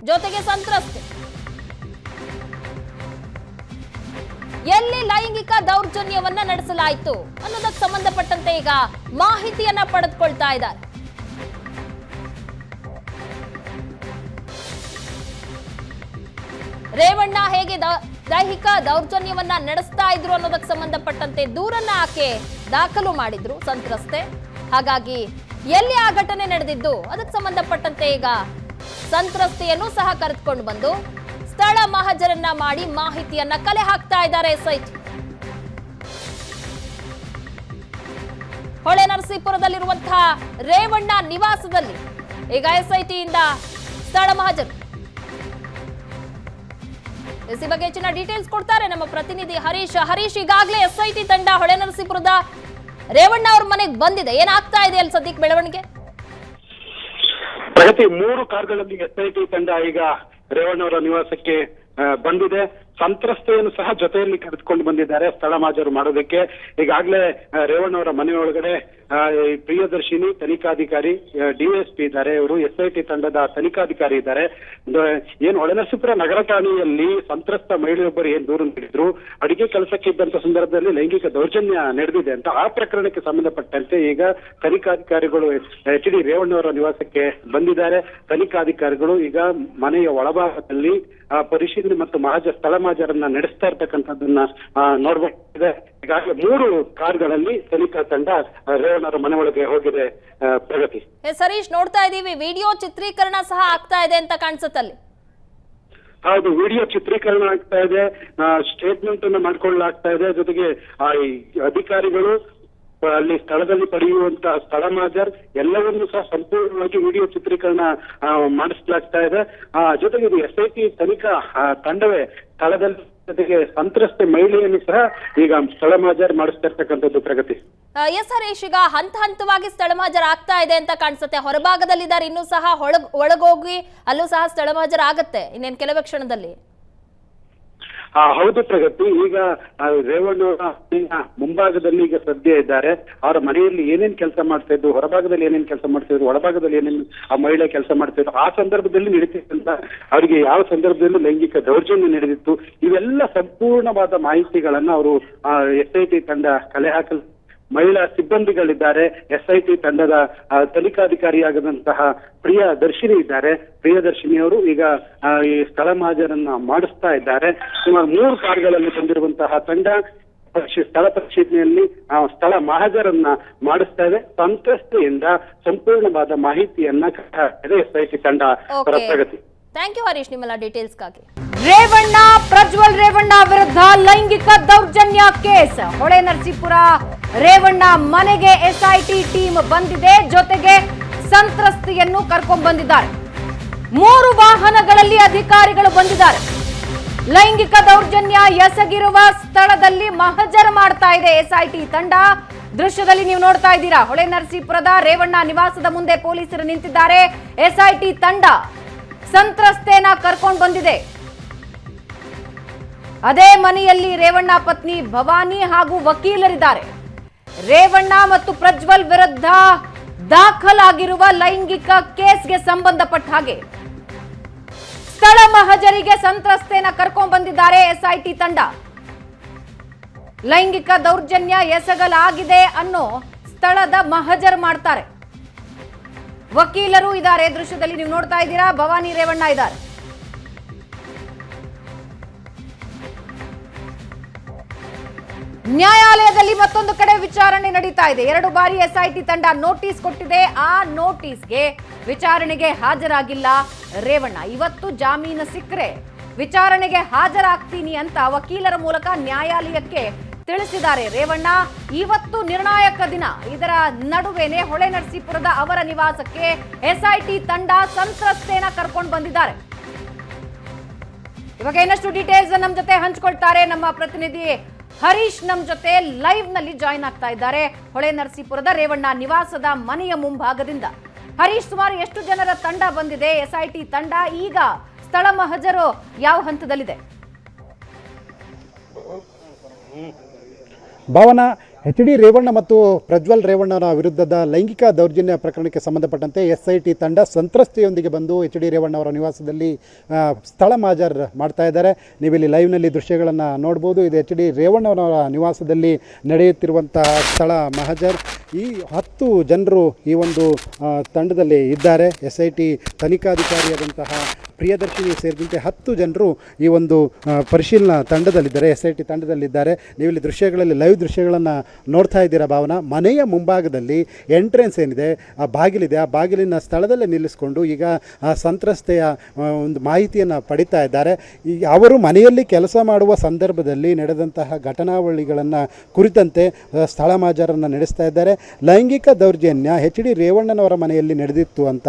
ಜೊತೆಗೆ ಸಂತ್ರಸ್ತೆ. ಎಲ್ಲಿ ಲೈಂಗಿಕ ದೌರ್ಜನ್ಯವನ್ನ ನಡೆಸಲಾಯಿತು ಅನ್ನೋದಕ್ಕೆ ಸಂಬಂಧಪಟ್ಟಂತೆ ಈಗ ಮಾಹಿತಿಯನ್ನ ಪಡೆದುಕೊಳ್ತಾ ಇದ್ದಾರೆ. ರೇವಣ್ಣ ಹೇಗೆ ದೈಹಿಕ ದೌರ್ಜನ್ಯವನ್ನ ನಡೆಸ್ತಾ ಇದ್ರು ಅನ್ನೋದಕ್ಕೆ ಸಂಬಂಧಪಟ್ಟಂತೆ ದೂರನ್ನ ಆಕೆ ದಾಖಲು ಮಾಡಿದ್ರು ಸಂತ್ರಸ್ತೆ. ಹಾಗಾಗಿ ಎಲ್ಲಿ ಆ ಘಟನೆ ನಡೆದಿದ್ದು ಅದಕ್ಕೆ ಸಂಬಂಧಪಟ್ಟಂತೆ ಈಗ ಸಂತ್ರಸ್ತೆಯನ್ನು ಸಹ ಕರೆದುಕೊಂಡು ಬಂದು ಸ್ಥಳ ಮಹಜರನ್ನ ಮಾಡಿ ಮಾಹಿತಿಯನ್ನ ಕಲೆ ಹಾಕ್ತಾ ಇದ್ದಾರೆ ಎಸ್ಐಟಿ. ಹೊಳೆನರಸೀಪುರದಲ್ಲಿರುವಂತಹ ರೇವಣ್ಣ ನಿವಾಸದಲ್ಲಿ ಈಗ ಎಸ್ಐಟಿಯಿಂದ ಸ್ಥಳ ಮಹಜರು. ಈ ಬಗ್ಗೆ ಹೆಚ್ಚಿನ ಡೀಟೇಲ್ಸ್ ಕೊಡ್ತಾರೆ ನಮ್ಮ ಪ್ರತಿನಿಧಿ ಹರೀಶ್. ಈಗಾಗಲೇ ಎಸ್ಐಟಿ ತಂಡ ಹೊಳೆನರಸೀಪುರದ ರೇವಣ್ಣ ಅವ್ರ ಮನೆಗೆ ಬಂದಿದೆ. ಏನಾಗ್ತಾ ಇದೆ ಅಲ್ಲಿ ಸದ್ಯಕ್ಕೆ ಬೆಳವಣಿಗೆ? ಪ್ರಗತಿ 3 ಕಾರ್ಗಳಲ್ಲಿ ಎಸ್ಐಟಿ ತಂಡ ಈಗ ರೇವಣ್ಣ ಅವರ ನಿವಾಸಕ್ಕೆ ಬಂದಿದೆ. ಸಂತ್ರಸ್ತೆಯನ್ನು ಸಹ ಜೊತೆಯಲ್ಲಿ ಕರೆದುಕೊಂಡು ಬಂದಿದ್ದಾರೆ ಸ್ಥಳ ಮಹಜರು ಮಾಡೋದಕ್ಕೆ. ಈಗಾಗಲೇ ರೇವಣ್ಣ ಅವರ ಮನೆ ಒಳಗಡೆ ಪ್ರಿಯದರ್ಶಿನಿ ತನಿಖಾಧಿಕಾರಿ, ಡಿಎಸ್ಪಿ ಇದ್ದಾರೆ, ಇವರು ಎಸ್ಐಟಿ ತಂಡದ ತನಿಖಾಧಿಕಾರಿ ಇದ್ದಾರೆ. ಏನು ಹೊಳೆನರಸೀಪುರ ನಗರ ಠಾಣೆಯಲ್ಲಿ ಸಂತ್ರಸ್ತ ಮಹಿಳೆಯೊಬ್ಬರು ಏನ್ ದೂರು ನೀಡಿದ್ರು, ಅಡಿಗೆ ಕೆಲಸಕ್ಕೆ ಇದ್ದಂತ ಸಂದರ್ಭದಲ್ಲಿ ಲೈಂಗಿಕ ದೌರ್ಜನ್ಯ ನಡೆದಿದೆ ಅಂತ ಆ ಪ್ರಕರಣಕ್ಕೆ ಸಂಬಂಧಪಟ್ಟಂತೆ ಈಗ ತನಿಖಾಧಿಕಾರಿಗಳು ಎಚ್ ಡಿ ರೇವಣ್ಣ ಅವರ ನಿವಾಸಕ್ಕೆ ಬಂದಿದ್ದಾರೆ. ತನಿಖಾಧಿಕಾರಿಗಳು ಈಗ ಮನೆಯ ಒಳಭಾಗದಲ್ಲಿ ಪರಿಶೀಲನೆ ಮತ್ತು ಸ್ಥಳ ಮಹಜರನ್ನ ನಡೆಸ್ತಾ ಇರ್ತಕ್ಕಂಥದ್ದನ್ನ ನೋಡಬಹುದಿದೆ. ಈಗಾಗಲೇ 3 ಕಾರ್ಗಳಲ್ಲಿ ತನಿಖಾ ತಂಡ ರೇವಣ್ಣವರ ಮನೆ ಒಳಗೆ ಹೋಗಿದೆ. ಪ್ರಗತಿ ಹರೀಶ್, ನೋಡ್ತಾ ಇದೀವಿ ವಿಡಿಯೋ ಚಿತ್ರೀಕರಣ ಸಹ ಆಗ್ತಾ ಇದೆ ಅಂತ ಕಾಣಿಸುತ್ತಲ್ಲಿ. ಹೌದು, ವಿಡಿಯೋ ಚಿತ್ರೀಕರಣ ಆಗ್ತಾ ಇದೆ, ಸ್ಟೇಟ್ಮೆಂಟ್ ಅನ್ನ ಮಾಡ್ಕೊಳ್ಳಲಾಗ್ತಾ ಇದೆ. ಜೊತೆಗೆ ಅಧಿಕಾರಿಗಳು ಅಲ್ಲಿ ಸ್ಥಳದಲ್ಲಿ ಪಡೆಯುವಂತಹ ಸ್ಥಳ ಮಹಜರ್ ಎಲ್ಲವನ್ನೂ ಸಹ ಸಂಪೂರ್ಣವಾಗಿ ವಿಡಿಯೋ ಚಿತ್ರೀಕರಣ ಮಾಡಿಸಲಾಗ್ತಾ ಇದೆ. ಜೊತೆಗೆ ಇದು ಎಸ್ಐಟಿ ತನಿಖಾ ತಂಡವೇ ಸ್ಥಳದಲ್ಲಿ ಜೊತೆಗೆ ಸಂತ್ರಸ್ತೆ ಮಹಿಳೆಯನ್ನು ಸಹ ಈಗ ಸ್ಥಳ ಮಹಜರ್ ಮಾಡಿಸ್ತಾ ಇರ್ತಕ್ಕಂಥದ್ದು. ಪ್ರಗತಿ ಎಸ್ ಹರೀಶ್, ಈಗ ಹಂತ ಹಂತವಾಗಿ ಸ್ಥಳ ಮಹಜರ್ ಆಗ್ತಾ ಇದೆ ಅಂತ ಕಾಣಿಸುತ್ತೆ. ಹೊರಭಾಗದಲ್ಲಿದ್ದಾರೆ, ಇನ್ನೂ ಸಹ ಒಳಗೋಗಿ ಅಲ್ಲೂ ಸಹ ಸ್ಥಳ ಮಹಜರ್ ಆಗತ್ತೆ ಇನ್ನೇನು ಕೆಲವೇ ಕ್ಷಣದಲ್ಲಿ. ಹೌದು ಪ್ರಗತಿ, ಈಗ ರೇವಣ್ಣವರ ಮುಂಭಾಗದಲ್ಲಿ ಈಗ ಸದ್ಯ ಇದ್ದಾರೆ. ಅವರ ಮನೆಯಲ್ಲಿ ಏನೇನ್ ಕೆಲಸ ಮಾಡ್ತಾ ಇದ್ರು, ಹೊರಭಾಗದಲ್ಲಿ ಏನೇನ್ ಕೆಲಸ ಮಾಡ್ತಾ ಇದ್ರು, ಒಳಭಾಗದಲ್ಲಿ ಏನೇನ್ ಆ ಮಹಿಳೆ ಕೆಲಸ ಮಾಡ್ತಾ ಇದ್ರು, ಆ ಸಂದರ್ಭದಲ್ಲಿ ನಡೀತಿದ್ದಂತ ಅವರಿಗೆ ಯಾವ ಸಂದರ್ಭದಲ್ಲಿ ಲೈಂಗಿಕ ದೌರ್ಜನ್ಯ ನಡೆದಿತ್ತು, ಇವೆಲ್ಲ ಸಂಪೂರ್ಣವಾದ ಮಾಹಿತಿಗಳನ್ನ ಅವರು ಎಸ್ಐಟಿ ತಂಡ ಕಲೆ ಹಾಕಲು ಮಹಿಳಾ ಸಿಬ್ಬಂದಿಗಳಿದ್ದಾರೆ. ಎಸ್ಐಟಿ ತಂಡದ ತನಿಖಾಧಿಕಾರಿಯಾಗದಂತಹ ಪ್ರಿಯದರ್ಶಿನಿ ಇದ್ದಾರೆ. ಪ್ರಿಯದರ್ಶಿನಿಯವರು ಈಗ ಈ ಸ್ಥಳ ಮಹಜರನ್ನ ಮಾಡಿಸ್ತಾ ಇದ್ದಾರೆ. ಸುಮಾರು 3 ಕಾರ್ಗಳಲ್ಲಿ ಬಂದಿರುವಂತಹ ತಂಡ ಸ್ಥಳ ಪರಿಶೀಲನೆಯಲ್ಲಿ ಸ್ಥಳ ಮಹಜರನ್ನ ಮಾಡಿಸ್ತಾ ಇದೆ. ಸಂತ್ರಸ್ತೆಯಿಂದ ಸಂಪೂರ್ಣವಾದ ಮಾಹಿತಿಯನ್ನ ಎಸ್ಐಟಿ ತಂಡ. ಪ್ರಗತಿ. ಥ್ಯಾಂಕ್ ಯು ಹರೀಶ್ ನಿಮ್ಮೆಲ್ಲ ಡೀಟೇಲ್ಸ್ಗಾಗಿ. ರೇವಣ್ಣ ಪ್ರಜ್ವಲ್ ರೇವಣ್ಣ ವಿರುದ್ಧ ಲೈಂಗಿಕ ದೌರ್ಜನ್ಯ ಕೇಸ್. ಹೊಳೆನರಸೀಪುರ ರೇವಣ್ಣ ಮನೆಗೆ ಎಸ್ಐಟಿ ಟೀಮ್ ಬಂದಿದೆ, ಜೊತೆಗೆ ಸಂತ್ರಸ್ತೆಯನ್ನು ಕರ್ಕೊಂಡ್ ಬಂದಿದ್ದಾರೆ. 3 ವಾಹನಗಳಲ್ಲಿ ಅಧಿಕಾರಿಗಳು ಬಂದಿದ್ದಾರೆ. ಲೈಂಗಿಕ ದೌರ್ಜನ್ಯ ಎಸಗಿರುವ ಸ್ಥಳದಲ್ಲಿ ಮಹಜರ್ ಮಾಡ್ತಾ ಇದೆ ಎಸ್ಐಟಿ ತಂಡ. ದೃಶ್ಯದಲ್ಲಿ ನೀವು ನೋಡ್ತಾ ಇದ್ದೀರಾ, ಹೊಳೆನರಸೀಪುರದ ರೇವಣ್ಣ ನಿವಾಸದ ಮುಂದೆ ಪೊಲೀಸರು ನಿಂತಿದ್ದಾರೆ. ಎಸ್ಐಟಿ ತಂಡ ಸಂತ್ರಸ್ತೆಯನ್ನ ಕರ್ಕೊಂಡು ಬಂದಿದೆ. ಅದೇ ಮನೆಯಲ್ಲಿ ರೇವಣ್ಣ ಪತ್ನಿ ಭವಾನಿ ಹಾಗೂ ವಕೀಲರಿದ್ದಾರೆ. ರೇವಣ್ಣ ಮತ್ತು ಪ್ರಜ್ವಲ್ ವಿರುದ್ಧ ದಾಖಲಾಗಿರುವ ಲೈಂಗಿಕ ಕೇಸ್ಗೆ ಸಂಬಂಧಪಟ್ಟ ಹಾಗೆ ಸ್ಥಳ ಮಹಜರಿಗೆ ಸಂತ್ರಸ್ತೆಯನ್ನ ಕರ್ಕೊಂಡು ಬಂದಿದ್ದಾರೆ ಎಸ್ಐಟಿ ತಂಡ. ಲೈಂಗಿಕ ದೌರ್ಜನ್ಯ ಎಸಗಲಾಗಿದೆ ಅನ್ನೋ ಸ್ಥಳದ ಮಹಜರ್ ಮಾಡ್ತಾರೆ. ವಕೀಲರು ಇದ್ದಾರೆ, ದೃಶ್ಯದಲ್ಲಿ ನೀವು ನೋಡ್ತಾ ಇದ್ದೀರಾ. ಭವಾನಿ ರೇವಣ್ಣ ಇದ್ದಾರೆ. ನ್ಯಾಯಾಲಯದಲ್ಲಿ ಮತ್ತೊಂದು ಕಡೆ ವಿಚಾರಣೆ ನಡೀತಾ ಇದೆ. 2 ಬಾರಿ ಎಸ್ಐಟಿ ತಂಡ ನೋಟಿಸ್ ಕೊಟ್ಟಿದೆ. ಆ ನೋಟಿಸ್ಗೆ ವಿಚಾರಣೆಗೆ ಹಾಜರಾಗಿಲ್ಲ ರೇವಣ್ಣ. ಇವತ್ತು ಜಾಮೀನು ಸಿಕ್ಕರೆ ವಿಚಾರಣೆಗೆ ಹಾಜರಾಗ್ತೀನಿ ಅಂತ ವಕೀಲರ ಮೂಲಕ ನ್ಯಾಯಾಲಯಕ್ಕೆ ತಿಳಿಸಿದ್ದಾರೆ ರೇವಣ್ಣ. ಇವತ್ತು ನಿರ್ಣಾಯಕ ದಿನ. ಇದರ ನಡುವೆನೆ ಹೊಳೆನರಸೀಪುರದ ಅವರ ನಿವಾಸಕ್ಕೆ ಎಸ್ಐಟಿ ತಂಡ ಸಂತ್ರಸ್ತೆಯನ್ನ ಕರ್ಕೊಂಡು ಬಂದಿದ್ದಾರೆ. ಇವಾಗ ಇನ್ನಷ್ಟು ಡೀಟೇಲ್ಸ್ ನಮ್ಮ ಜೊತೆ ಹಂಚಿಕೊಳ್ತಾರೆ ನಮ್ಮ ಪ್ರತಿನಿಧಿ ಹರೀಶ್. ನಮ್ಮ ಜೊತೆ ಲೈವ್ ನಲ್ಲಿ ಜಾಯಿನ್ ಆಗ್ತಾ ಇದ್ದಾರೆ ಹೊಳೆನರಸೀಪುರದ ರೇವಣ್ಣ ನಿವಾಸದ ಮನೆಯ ಮುಂಭಾಗದಿಂದ. ಹರೀಶ್, ಸುಮಾರು ಎಷ್ಟು ಜನರ ತಂಡ ಬಂದಿದೆ ಎಸ್ಐಟಿ ತಂಡ? ಈಗ ಸ್ಥಳ ಮಹಜರು ಯಾವ ಹಂತದಲ್ಲಿದೆ? ಭಾವನಾ, ಎಚ್.ಡಿ. ರೇವಣ್ಣ ಮತ್ತು ಪ್ರಜ್ವಲ್ ರೇವಣ್ಣನ ವಿರುದ್ಧದ ಲೈಂಗಿಕ ದೌರ್ಜನ್ಯ ಪ್ರಕರಣಕ್ಕೆ ಸಂಬಂಧಪಟ್ಟಂತೆ ಎಸ್ಐಟಿ ತಂಡ ಸಂತ್ರಸ್ತೆಯೊಂದಿಗೆ ಬಂದು ಎಚ್.ಡಿ. ರೇವಣ್ಣ ಅವರ ನಿವಾಸದಲ್ಲಿ ಸ್ಥಳ ಮಹಜರ್ ಮಾಡ್ತಾ ಇದ್ದಾರೆ. ನೀವಿಲ್ಲಿ ಲೈವ್ನಲ್ಲಿ ದೃಶ್ಯಗಳನ್ನು ನೋಡ್ಬೋದು. ಇದು ಎಚ್.ಡಿ. ರೇವಣ್ಣವರ ನಿವಾಸದಲ್ಲಿ ನಡೆಯುತ್ತಿರುವಂತಹ ಸ್ಥಳ ಮಹಜರ್. ಈ 10 ಜನರು ಈ ಒಂದು ತಂಡದಲ್ಲಿ ಇದ್ದಾರೆ. ಎಸ್ಐಟಿ ತನಿಖಾಧಿಕಾರಿಯಾದಂತಹ ಪ್ರಿಯದರ್ಶಿನಿ ಸೇರಿದಂತೆ 10 ಜನರು ಈ ಒಂದು ಪರಿಶೀಲನಾ ತಂಡದಲ್ಲಿದ್ದಾರೆ, ಎಸ್ಐಟಿ ತಂಡದಲ್ಲಿದ್ದಾರೆ. ನೀವಿಲ್ಲಿ ದೃಶ್ಯಗಳಲ್ಲಿ ಲೈವ್ ದೃಶ್ಯಗಳನ್ನು ನೋಡ್ತಾ ಇದ್ದೀರಾ ಭಾವನಾ. ಮನೆಯ ಮುಂಭಾಗದಲ್ಲಿ ಎಂಟ್ರೆನ್ಸ್ ಏನಿದೆ, ಆ ಬಾಗಿಲಿದೆ, ಆ ಬಾಗಿಲಿನ ಸ್ಥಳದಲ್ಲೇ ನಿಲ್ಲಿಸಿಕೊಂಡು ಈಗ ಆ ಸಂತ್ರಸ್ತೆಯ ಒಂದು ಮಾಹಿತಿಯನ್ನು ಪಡಿತಾ ಇದ್ದಾರೆ. ಈಗ ಅವರು ಮನೆಯಲ್ಲಿ ಕೆಲಸ ಮಾಡುವ ಸಂದರ್ಭದಲ್ಲಿ ನಡೆದಂತಹ ಘಟನಾವಳಿಗಳನ್ನು ಕುರಿತಂತೆ ಸ್ಥಳ ಮಹಜರನ್ನು ನಡೆಸ್ತಾ ಇದ್ದಾರೆ. ಲೈಂಗಿಕ ದೌರ್ಜನ್ಯ ಎಚ್.ಡಿ. ರೇವಣ್ಣನವರ ಮನೆಯಲ್ಲಿ ನಡೆದಿತ್ತು ಅಂತ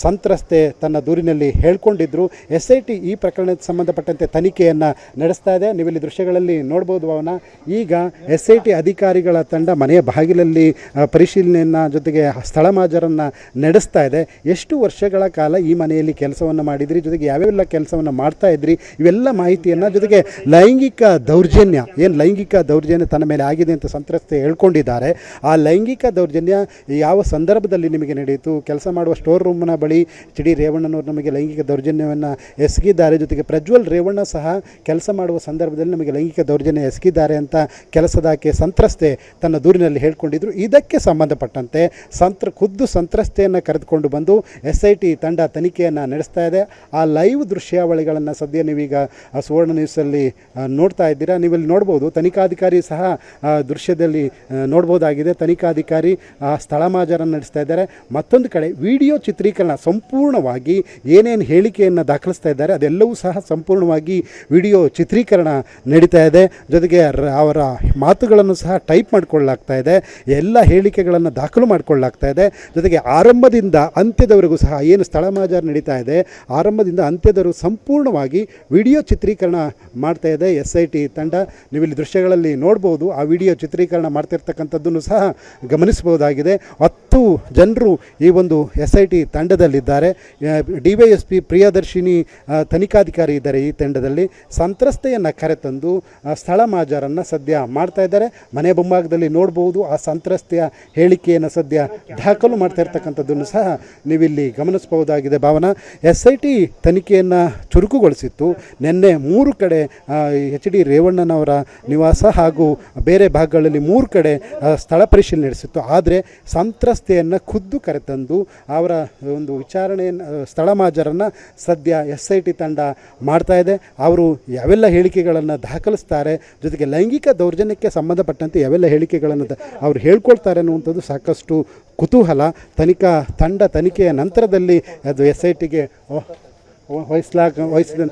ಸಂತ್ರಸ್ತೆ ತನ್ನ ದೂರಿನಲ್ಲಿ ಹೇಳ್ಕೊಂಡಿದ್ರು. ಎಸ್ಐಟಿ ಈ ಪ್ರಕರಣಕ್ಕೆ ಸಂಬಂಧಪಟ್ಟಂತೆ ತನಿಖೆಯನ್ನು ನಡೆಸ್ತಾ ಇದೆ. ನೀವಿಲ್ಲಿ ದೃಶ್ಯಗಳಲ್ಲಿ ನೋಡ್ಬೋದು ಭಾವನಾ. ಈಗ ಎಸ್ಐಟಿ ಅಧಿಕಾರಿಗಳ ತಂಡ ಮನೆಯ ಬಾಗಿಲಲ್ಲಿ ಪರಿಶೀಲನೆಯನ್ನು ಜೊತೆಗೆ ಸ್ಥಳ ಮಹಜರನ್ನು ನಡೆಸ್ತಾ ಇದೆ. ಎಷ್ಟು ವರ್ಷಗಳ ಕಾಲ ಈ ಮನೆಯಲ್ಲಿ ಕೆಲಸವನ್ನು ಮಾಡಿದ್ರಿ, ಜೊತೆಗೆ ಯಾವ್ಯಾವೆಲ್ಲ ಕೆಲಸವನ್ನು ಮಾಡ್ತಾ ಇದ್ರಿ, ಇವೆಲ್ಲ ಮಾಹಿತಿಯನ್ನು, ಜೊತೆಗೆ ಲೈಂಗಿಕ ದೌರ್ಜನ್ಯ ತನ್ನ ಮೇಲೆ ಆಗಿದೆ ಅಂತ ಸಂತ್ರಸ್ತೆ ಹೇಳ್ಕೊಂಡಿದ್ದಾರೆ. ಆ ಲೈಂಗಿಕ ದೌರ್ಜನ್ಯ ಯಾವ ಸಂದರ್ಭದಲ್ಲಿ ನಿಮಗೆ ನಡೆಯಿತು? ಕೆಲಸ ಮಾಡುವ ಸ್ಟೋರ್ ರೂಮ್ನ ಬಳಿ ಎಚ್.ಡಿ. ರೇವಣ್ಣನವರು ನಮಗೆ ಲೈಂಗಿಕ ದೌರ್ಜನ್ಯವನ್ನು ಎಸಗಿದ್ದಾರೆ. ಜೊತೆಗೆ ಪ್ರಜ್ವಲ್ ರೇವಣ್ಣ ಸಹ ಕೆಲಸ ಮಾಡುವ ಸಂದರ್ಭದಲ್ಲಿ ನಮಗೆ ಲೈಂಗಿಕ ದೌರ್ಜನ್ಯ ಎಸಗಿದ್ದಾರೆ ಅಂತ ಕೆಲಸದಾಕೆ ಸಂತ್ರಸ್ತೆ ತನ್ನ ದೂರಿನಲ್ಲಿ ಹೇಳ್ಕೊಂಡಿದ್ರು. ಇದಕ್ಕೆ ಸಂಬಂಧಪಟ್ಟಂತೆ ಖುದ್ದು ಸಂತ್ರಸ್ತೆಯನ್ನು ಕರೆದುಕೊಂಡು ಬಂದು ಎಸ್ಐಟಿ ತಂಡ ತನಿಖೆಯನ್ನು ನಡೆಸ್ತಾ ಇದೆ. ಆ ಲೈವ್ ದೃಶ್ಯಾವಳಿಗಳನ್ನು ಸದ್ಯ ನೀವೀಗ ಸುವರ್ಣ ನ್ಯೂಸಲ್ಲಿ ನೋಡ್ತಾ ಇದ್ದೀರಾ. ನೀವಿಲ್ಲಿ ನೋಡ್ಬೋದು, ತನಿಖಾಧಿಕಾರಿ ಸಹ ದೃಶ್ಯದಲ್ಲಿ ನೋಡ್ಬೋದಾಗಿದೆ. ತನಿಖಾಧಿಕಾರಿ ಸ್ಥಳ ಮಹಜರನ್ನು ನಡೆಸ್ತಾ ಇದ್ದಾರೆ. ಮತ್ತೊಂದು ಕಡೆ ವಿಡಿಯೋ ಚಿತ್ರೀಕರಣ ಸಂಪೂರ್ಣವಾಗಿ ಏನೇನು ಹೇಳಿಕೆಯನ್ನು ದಾಖಲಿಸ್ತಾ ಇದ್ದಾರೆ ಅದೆಲ್ಲವೂ ಸಹ ಸಂಪೂರ್ಣವಾಗಿ ವಿಡಿಯೋ ಚಿತ್ರೀಕರಣ ನಡೀತಾ ಇದೆ. ಜೊತೆಗೆ ಅವರ ಮಾತುಗಳನ್ನು ಸಹ ಟೈಪ್ ಮಾಡಿಕೊಳ್ಳಲಾಗ್ತಾ ಇದೆ. ಎಲ್ಲ ಹೇಳಿಕೆಗಳನ್ನು ದಾಖಲು ಮಾಡಿಕೊಳ್ಳಲಾಗ್ತಾ ಇದೆ. ಜೊತೆಗೆ ಆರಂಭದಿಂದ ಅಂತ್ಯದವರೆಗೂ ಸಹ ಏನು ಸ್ಥಳ ಮಹಜರ್ ನಡೀತಾ ಇದೆ, ಆರಂಭದಿಂದ ಅಂತ್ಯದವರೆಗೂ ಸಂಪೂರ್ಣವಾಗಿ ವಿಡಿಯೋ ಚಿತ್ರೀಕರಣ ಮಾಡ್ತಾ ಇದೆ ಎಸ್ಐಟಿ ತಂಡ. ನೀವಿಲ್ಲಿ ದೃಶ್ಯಗಳಲ್ಲಿ ನೋಡ್ಬೋದು. ಆ ವಿಡಿಯೋ ಚಿತ್ರೀಕರಣ ಮಾಡ್ತಿರ್ತಕ್ಕಂಥದ್ದನ್ನು ಸಹ ಗಮನಿಸಬಹುದಾಗಿದೆ. 10 ಜನರು ಈ ಒಂದು ಎಸ್ಐಟಿ ತಂಡದಲ್ಲಿದ್ದಾರೆ. ಡಿವೈಎಸ್ಪಿ ಪ್ರಿಯದರ್ಶಿನಿ ತನಿಖಾಧಿಕಾರಿ ಇದ್ದಾರೆ ಈ ತಂಡದಲ್ಲಿ. ಸಂತ್ರಸ್ತೆಯನ್ನು ಕರೆತಂದು ಸ್ಥಳ ಮಹಜರನ್ನು ಸದ್ಯ ಮಾಡ್ತಾ ಇದ್ದಾರೆ. ಮನೆ ಮುಂಭಾಗದಲ್ಲಿ ನೋಡ್ಬೋದು. ಆ ಸಂತ್ರಸ್ತೆಯ ಹೇಳಿಕೆಯನ್ನು ಸದ್ಯ ದಾಖಲು ಮಾಡ್ತಾ ಇರ್ತಕ್ಕಂಥದ್ದನ್ನು ಸಹ ನೀವಿಲ್ಲಿ ಗಮನಿಸಬಹುದಾಗಿದೆ ಭಾವನಾ. ಎಸ್ಐಟಿ ತನಿಖೆಯನ್ನು ಚುರುಕುಗೊಳಿಸಿತ್ತು. ನಿನ್ನೆ 3 ಕಡೆ ಎಚ್.ಡಿ. ರೇವಣ್ಣನವರ ನಿವಾಸ ಹಾಗೂ ಬೇರೆ ಭಾಗಗಳಲ್ಲಿ 3 ಕಡೆ ಸ್ಥಳ ಪರಿಶೀಲನೆ ನಡೆಸಿತ್ತು. ಆದರೆ ಸಂತ್ರಸ್ತೆಯನ್ನು ಖುದ್ದು ಕರೆತಂದು ಅವರ ಒಂದು ವಿಚಾರಣೆಯನ್ನು ಸ್ಥಳ ಮಹಜರನ್ನು ಸದ್ಯ ಎಸ್ಐಟಿ ತಂಡ ಮಾಡ್ತಾ ಇದೆ. ಅವರು ಯಾವೆಲ್ಲ ಹೇಳಿಕೆಗಳನ್ನು ದಾಖಲಿಸ್ತಾರೆ, ಜೊತೆಗೆ ಲೈಂಗಿಕ ದೌರ್ಜನ್ಯಕ್ಕೆ ಸಂಬಂಧಪಟ್ಟಂತೆ ಯಾವೆಲ್ಲ ಹೇಳಿಕೆಗಳನ್ನು ಅವರು ಹೇಳ್ಕೊಳ್ತಾರೆ ಅನ್ನುವಂಥದ್ದು ಸಾಕಷ್ಟು ಕುತೂಹಲ. ತನಿಖೆಯ ನಂತರದಲ್ಲಿ ಅದು ಎಸ್ಐಟಿಗೆ ವಹಿಸಿದ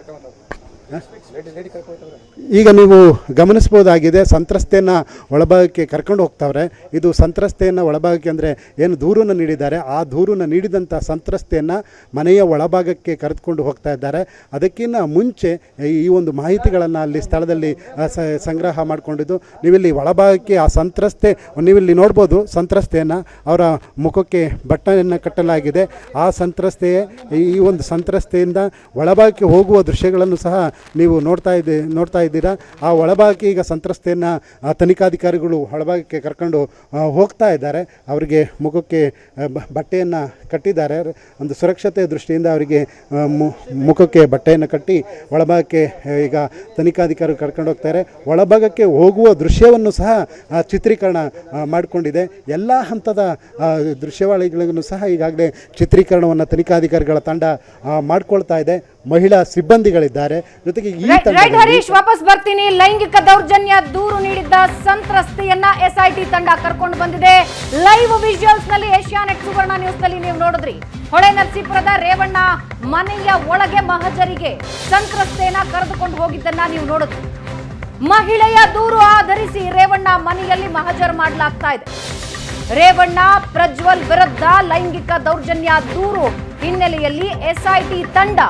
ಈಗ ನೀವು ಗಮನಿಸ್ಬೋದಾಗಿದೆ. ಸಂತ್ರಸ್ತೆಯನ್ನು ಒಳಭಾಗಕ್ಕೆ ಕರ್ಕೊಂಡು ಹೋಗ್ತಾವ್ರೆ. ಇದು ಸಂತ್ರಸ್ತೆಯನ್ನು ಒಳಭಾಗಕ್ಕೆ ಅಂದರೆ ಏನು ದೂರನ್ನು ನೀಡಿದ್ದಾರೆ, ಆ ದೂರನ್ನು ನೀಡಿದಂಥ ಸಂತ್ರಸ್ತೆಯನ್ನು ಮನೆಯ ಒಳಭಾಗಕ್ಕೆ ಕರೆದುಕೊಂಡು ಹೋಗ್ತಾ ಇದ್ದಾರೆ. ಅದಕ್ಕಿಂತ ಮುಂಚೆ ಈ ಒಂದು ಮಾಹಿತಿಗಳನ್ನು ಅಲ್ಲಿ ಸ್ಥಳದಲ್ಲಿ ಸಂಗ್ರಹ ಮಾಡಿಕೊಂಡಿದ್ದು. ನೀವಿಲ್ಲಿ ಒಳಭಾಗಕ್ಕೆ ಆ ಸಂತ್ರಸ್ತೆ, ನೀವಿಲ್ಲಿ ನೋಡ್ಬೋದು ಸಂತ್ರಸ್ತೆಯನ್ನು, ಅವರ ಮುಖಕ್ಕೆ ಬಟ್ಟೆಯನ್ನು ಕಟ್ಟಲಾಗಿದೆ. ಆ ಸಂತ್ರಸ್ತೆಯೇ ಈ ಒಂದು ಸಂತ್ರಸ್ತೆಯಿಂದ ಒಳಭಾಗಕ್ಕೆ ಹೋಗುವ ದೃಶ್ಯಗಳನ್ನು ಸಹ ನೀವು ನೋಡ್ತಾ ಇದ್ದೀರಾ. ಆ ಒಳಭಾಗಕ್ಕೆ ಈಗ ಸಂತ್ರಸ್ತೆಯನ್ನು ತನಿಖಾಧಿಕಾರಿಗಳು ಒಳಭಾಗಕ್ಕೆ ಕರ್ಕೊಂಡು ಹೋಗ್ತಾ ಇದ್ದಾರೆ. ಅವರಿಗೆ ಮುಖಕ್ಕೆ ಬಟ್ಟೆಯನ್ನು ಕಟ್ಟಿದ್ದಾರೆ. ಒಂದು ಸುರಕ್ಷತೆ ದೃಷ್ಟಿಯಿಂದ ಅವರಿಗೆ ಮುಖಕ್ಕೆ ಬಟ್ಟೆಯನ್ನು ಕಟ್ಟಿ ಒಳಭಾಗಕ್ಕೆ ಈಗ ತನಿಖಾಧಿಕಾರಿಗಳು ಕರ್ಕೊಂಡು ಹೋಗ್ತಾರೆ. ಒಳಭಾಗಕ್ಕೆ ಹೋಗುವ ದೃಶ್ಯವನ್ನು ಸಹ ಚಿತ್ರೀಕರಣ ಮಾಡಿಕೊಂಡಿದೆ. ಎಲ್ಲ ಹಂತದ ದೃಶ್ಯಾವಳಿಗಳನ್ನು ಸಹ ಈಗಾಗಲೇ ಚಿತ್ರೀಕರಣವನ್ನು ತನಿಖಾಧಿಕಾರಿಗಳ ತಂಡ ಮಾಡಿಕೊಳ್ತಾ ಇದೆ. ಮಹಿಳಾ ಸಿಬ್ಬಂದಿಗಳಿದ್ದಾರೆ. ಜೊತೆಗೆ ಹರೀಶ್, ವಾಪಸ್ ಬರ್ತೀನಿ. ಲೈಂಗಿಕ ದೌರ್ಜನ್ಯ ದೂರು ನೀಡಿದ್ದ ಸಂತ್ರಸ್ತೆಯನ್ನ ಎಸ್ಐಟಿ ತಂಡ ಕರ್ಕೊಂಡು ಬಂದಿದೆ. ಲೈವ್ ವಿಜುವಲ್ಸ್ ನಲ್ಲಿ ಏಷ್ಯಾನೆಟ್ ಸುವರ್ಣ ನ್ಯೂಸ್ ನಲ್ಲಿ ನೀವು ನೋಡಿದ್ರಿ. ಹೊಳೆನರಸೀಪುರದ ರೇವಣ್ಣ ಮನೆಯ ಒಳಗೆ ಮಹಜರಿಗೆ ಸಂತ್ರಸ್ತೆಯನ್ನ ಕರೆದುಕೊಂಡು ಹೋಗಿದ್ದನ್ನ ನೀವು ನೋಡಿದ್ರಿ. ಮಹಿಳೆಯ ದೂರು ಆಧರಿಸಿ ರೇವಣ್ಣ ಮನೆಯಲ್ಲಿ ಮಹಜರ್ ಮಾಡಲಾಗ್ತಾ ಇದೆ. ರೇವಣ್ಣ ಪ್ರಜ್ವಲ್ ವಿರುದ್ಧ ಲೈಂಗಿಕ ದೌರ್ಜನ್ಯ ದೂರು ಹಿನ್ನೆಲೆಯಲ್ಲಿ ಎಸ್ಐಟಿ ತಂಡ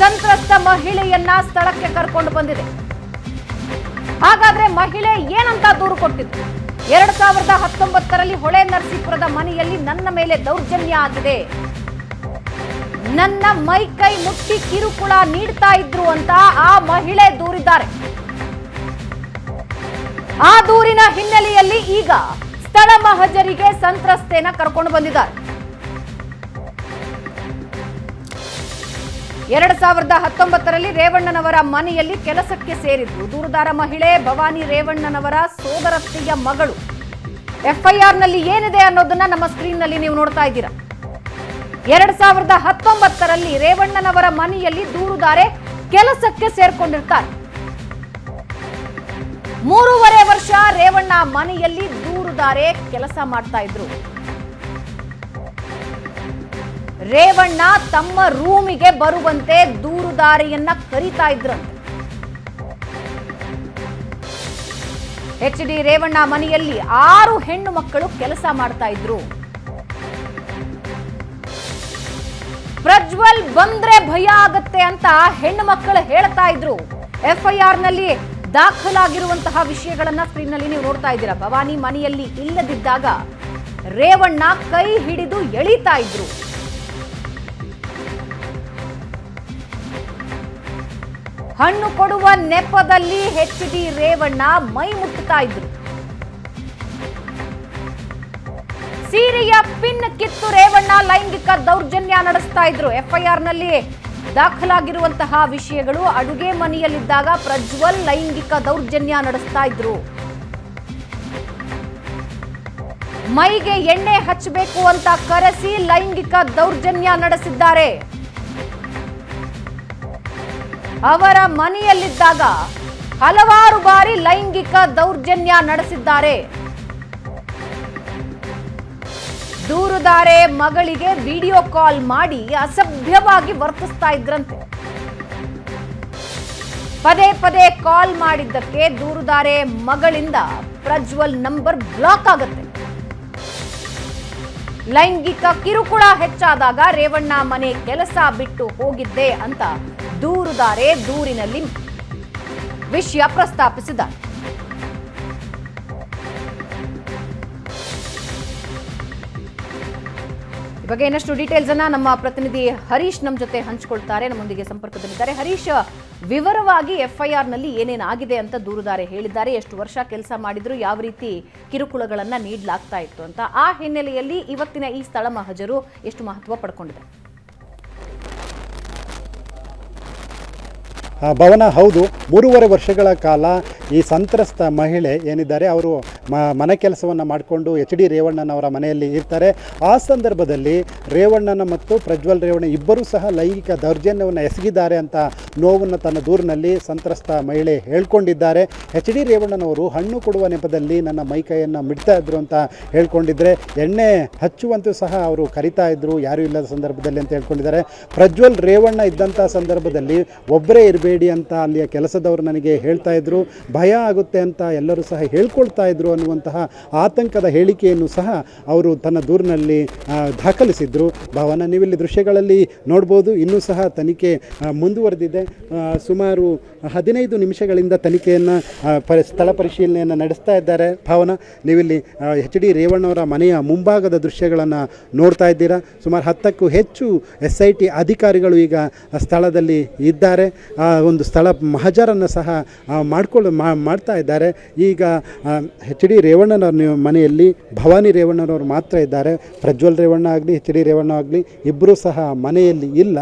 ಸಂತ್ರಸ್ತ ಮಹಿಳೆಯನ್ನ ಸ್ಥಳಕ್ಕೆ ಕರ್ಕೊಂಡು ಬಂದಿದೆ. ಹಾಗಾದ್ರೆ ಮಹಿಳೆ ಏನಂತ ದೂರು ಕೊಟ್ಟಿದ್ದು? 2019ರಲ್ಲಿ ಹೊಳೆ ನರಸೀಪುರದ ಮನೆಯಲ್ಲಿ ನನ್ನ ಮೇಲೆ ದೌರ್ಜನ್ಯ ಆಗಿದೆ, ನನ್ನ ಮೈ ಕೈ ಮುಟ್ಟಿ ಕಿರುಕುಳ ನೀಡ್ತಾ ಇದ್ರು ಅಂತ ಆ ಮಹಿಳೆ ದೂರಿದ್ದಾರೆ. ಆ ದೂರಿನ ಹಿನ್ನೆಲೆಯಲ್ಲಿ ಈಗ ಸ್ಥಳ ಮಹಜರಿಗೆ ಸಂತ್ರಸ್ತೆನ ಕರ್ಕೊಂಡು ಬಂದಿದ್ದಾರೆ. 2019ರಲ್ಲಿ ರೇವಣ್ಣನವರ ಮನೆಯಲ್ಲಿ ಕೆಲಸಕ್ಕೆ ಸೇರಿದ್ರು ದೂರುದಾರ ಮಹಿಳೆ ಭವಾನಿ ರೇವಣ್ಣನವರ ಸೋದರತ್ತೆಯ ಮಗಳು. ಎಫ್ಐಆರ್ನಲ್ಲಿ ಏನಿದೆ ಅನ್ನೋದನ್ನ ನಮ್ಮ ಸ್ಕ್ರೀನ್ ನಲ್ಲಿ ನೀವು ನೋಡ್ತಾ ಇದ್ದೀರಾ. 2019ರಲ್ಲಿ ರೇವಣ್ಣನವರ ಮನೆಯಲ್ಲಿ ದೂರುದಾರೆ ಕೆಲಸಕ್ಕೆ ಸೇರ್ಕೊಂಡಿರ್ತಾರೆ. 3.5 ವರ್ಷ ರೇವಣ್ಣ ಮನೆಯಲ್ಲಿ ದೂರುದಾರೆ ಕೆಲಸ ಮಾಡ್ತಾ ಇದ್ರು. ರೇವಣ್ಣ ತಮ್ಮ ರೂಮಿಗೆ ಬರುವಂತೆ ದೂರುದಾರಿಯನ್ನ ಕರೀತಾ ಇದ್ರಂತೆ. ಎಚ್.ಡಿ. ರೇವಣ್ಣ ಮನೆಯಲ್ಲಿ 6 ಹೆಣ್ಣು ಮಕ್ಕಳು ಕೆಲಸ ಮಾಡ್ತಾ ಇದ್ರು. ಪ್ರಜ್ವಲ್ ಬಂದ್ರೆ ಭಯ ಆಗತ್ತೆ ಅಂತ ಹೆಣ್ಣು ಮಕ್ಕಳು ಹೇಳ್ತಾ ಇದ್ರು. ಎಫ್ಐಆರ್ನಲ್ಲಿ ದಾಖಲಾಗಿರುವಂತಹ ವಿಷಯಗಳನ್ನ ಸ್ಕ್ರೀನ್ ನಲ್ಲಿ ನೀವು ನೋಡ್ತಾ ಇದ್ದೀರಾ. ಭವಾನಿ ಮನೆಯಲ್ಲಿ ಇಲ್ಲದಿದ್ದಾಗ ರೇವಣ್ಣ ಕೈ ಹಿಡಿದು ಎಳಿತಾ ಇದ್ರು. ಹಣ್ಣು ಕೊಡುವ ನೆಪದಲ್ಲಿ ಎಚ್.ಡಿ. ರೇವಣ್ಣ ಮೈ ಮುಟ್ಟುತ್ತಾ ಇದ್ರು. ಸೀರೆಯ ಪಿನ್ ಕಿತ್ತು ರೇವಣ್ಣ ಲೈಂಗಿಕ ದೌರ್ಜನ್ಯ ನಡೆಸ್ತಾ ಇದ್ರು. ಎಫ್ಐಆರ್ನಲ್ಲಿ ದಾಖಲಾಗಿರುವಂತಹ ವಿಷಯಗಳು, ಅಡುಗೆ ಮನೆಯಲ್ಲಿದ್ದಾಗ ಪ್ರಜ್ವಲ್ ಲೈಂಗಿಕ ದೌರ್ಜನ್ಯ ನಡೆಸ್ತಾ ಇದ್ರು. ಮೈಗೆ ಎಣ್ಣೆ ಹಚ್ಚಬೇಕು ಅಂತ ಕರೆಸಿ ಲೈಂಗಿಕ ದೌರ್ಜನ್ಯ ನಡೆಸಿದ್ದಾರೆ. ಅವರ ಮನೆಯಲ್ಲಿದ್ದಾಗ ಹಲವಾರು ಬಾರಿ ಲೈಂಗಿಕ ದೌರ್ಜನ್ಯ ನಡೆಸಿದ್ದಾರೆ. ದೂರುದಾರೆ ಮಗಳಿಗೆ ವಿಡಿಯೋ ಕಾಲ್ ಮಾಡಿ ಅಸಭ್ಯವಾಗಿ ವರ್ತಿಸ್ತಾ ಇದ್ರಂತೆ. ಪದೇ ಪದೇ ಕಾಲ್ ಮಾಡಿದ್ದಕ್ಕೆ ದೂರುದಾರೆ ಮಗಳಿಂದ ಪ್ರಜ್ವಲ್ ನಂಬರ್ ಬ್ಲಾಕ್ ಆಗುತ್ತೆ. ಲೈಂಗಿಕ ಕಿರುಕುಳ ಹೆಚ್ಚಾದಾಗ ರೇವಣ್ಣ ಮನೆ ಕೆಲಸ ಬಿಟ್ಟು ಹೋಗಿದ್ದೆ ಅಂತ ದೂರುದಾರೆ ದೂರಿನಲ್ಲಿ ವಿಷಯ ಪ್ರಸ್ತಾಪಿಸಿದ್ದಾರೆ. ಈ ಬಗ್ಗೆ ಇನ್ನಷ್ಟು ಡೀಟೇಲ್ಸ್ ಅನ್ನ ನಮ್ಮ ಪ್ರತಿನಿಧಿ ಹರೀಶ್ ನಮ್ಮ ಜೊತೆ ಹಂಚಿಕೊಳ್ತಾರೆ, ನಮ್ಮೊಂದಿಗೆ ಸಂಪರ್ಕದಲ್ಲಿದ್ದಾರೆ. ಹರೀಶ್, ವಿವರವಾಗಿ ಎಫ್ಐಆರ್ ನಲ್ಲಿ ಏನೇನಾಗಿದೆ ಅಂತ ದೂರುದಾರೆ ಹೇಳಿದ್ದಾರೆ, ಎಷ್ಟು ವರ್ಷ ಕೆಲಸ ಮಾಡಿದ್ರು, ಯಾವ ರೀತಿ ಕಿರುಕುಳಗಳನ್ನ ನೀಡಲಾಗ್ತಾ ಇತ್ತು ಅಂತ. ಆ ಹಿನ್ನೆಲೆಯಲ್ಲಿ ಇವತ್ತಿನ ಈ ಸ್ಥಳ ಮಹಜರು ಎಷ್ಟು ಮಹತ್ವ ಪಡ್ಕೊಂಡಿದೆ? ಭವನ, ಹೌದು, 3.5 ವರ್ಷಗಳ ಕಾಲ ಈ ಸಂತ್ರಸ್ತ ಮಹಿಳೆ ಏನಿದ್ದಾರೆ ಅವರು ಮನೆ ಕೆಲಸವನ್ನು ಮಾಡಿಕೊಂಡು ಎಚ್.ಡಿ. ರೇವಣ್ಣನವರ ಮನೆಯಲ್ಲಿ ಇರ್ತಾರೆ. ಆ ಸಂದರ್ಭದಲ್ಲಿ ರೇವಣ್ಣನ ಮತ್ತು ಪ್ರಜ್ವಲ್ ರೇವಣ್ಣ ಇಬ್ಬರೂ ಸಹ ಲೈಂಗಿಕ ದೌರ್ಜನ್ಯವನ್ನು ಎಸಗಿದ್ದಾರೆ ಅಂತ ನೋವನ್ನು ತನ್ನ ದೂರಿನಲ್ಲಿ ಸಂತ್ರಸ್ತ ಮಹಿಳೆ ಹೇಳ್ಕೊಂಡಿದ್ದಾರೆ. ಎಚ್.ಡಿ. ರೇವಣ್ಣನವರು ಹಣ್ಣು ಕೊಡುವ ನೆಪದಲ್ಲಿ ನನ್ನ ಮೈಕೈಯನ್ನು ಮಿಡ್ತಾ ಇದ್ರು ಅಂತ ಹೇಳ್ಕೊಂಡಿದ್ರೆ, ಎಣ್ಣೆ ಹಚ್ಚುವಂತೂ ಸಹ ಅವರು ಕರಿತಾ ಇದ್ರು ಯಾರೂ ಇಲ್ಲದ ಸಂದರ್ಭದಲ್ಲಿ ಅಂತ ಹೇಳ್ಕೊಂಡಿದ್ದಾರೆ. ಪ್ರಜ್ವಲ್ ರೇವಣ್ಣ ಇದ್ದಂಥ ಸಂದರ್ಭದಲ್ಲಿ ಒಬ್ಬರೇ ಇರಬೇಡಿ ಅಂತ ಅಲ್ಲಿಯ ಕೆಲಸದವರು ನನಗೆ ಹೇಳ್ತಾ ಇದ್ರು, ಭಯ ಆಗುತ್ತೆ ಅಂತ ಎಲ್ಲರೂ ಸಹ ಹೇಳ್ಕೊಳ್ತಾ ಇದ್ರು ಅನ್ನುವಂತಹ ಆತಂಕದ ಹೇಳಿಕೆಯನ್ನು ಸಹ ಅವರು ತನ್ನ ದೂರಿನಲ್ಲಿ ದಾಖಲಿಸಿದ್ರು. ಭವನ, ನೀವಿಲ್ಲಿ ದೃಶ್ಯಗಳಲ್ಲಿ ನೋಡ್ಬೋದು, ಇನ್ನೂ ಸಹ ತನಿಖೆ ಮುಂದುವರೆದಿದೆ. ಸುಮಾರು 15 ನಿಮಿಷಗಳಿಂದ ತನಿಖೆಯನ್ನು ಸ್ಥಳ ಪರಿಶೀಲನೆಯನ್ನು ನಡೆಸ್ತಾ ಇದ್ದಾರೆ. ಭವನ, ನೀವಿಲ್ಲಿ ಎಚ್.ಡಿ. ರೇವಣ್ಣವರ ಮನೆಯ ಮುಂಭಾಗದ ದೃಶ್ಯಗಳನ್ನು ನೋಡ್ತಾ ಇದ್ದೀರಾ. ಸುಮಾರು 10ಕ್ಕೂ ಹೆಚ್ಚು SIT ಅಧಿಕಾರಿಗಳು ಈಗ ಸ್ಥಳದಲ್ಲಿ ಇದ್ದಾರೆ. ಒಂದು ಸ್ಥಳ ಮಹಜರನ್ನು ಸಹ ಮಾಡ್ತಾ ಇದ್ದಾರೆ. ಈಗ ಎಚ್.ಡಿ. ರೇವಣ್ಣನ ಮನೆಯಲ್ಲಿ ಭವಾನಿ ರೇವಣ್ಣನವರು ಮಾತ್ರ ಇದ್ದಾರೆ. ಪ್ರಜ್ವಲ್ ರೇವಣ್ಣ ಆಗಲಿ ಎಚ್.ಡಿ. ರೇವಣ್ಣ ಆಗಲಿ ಇಬ್ಬರೂ ಸಹ ಮನೆಯಲ್ಲಿ ಇಲ್ಲ.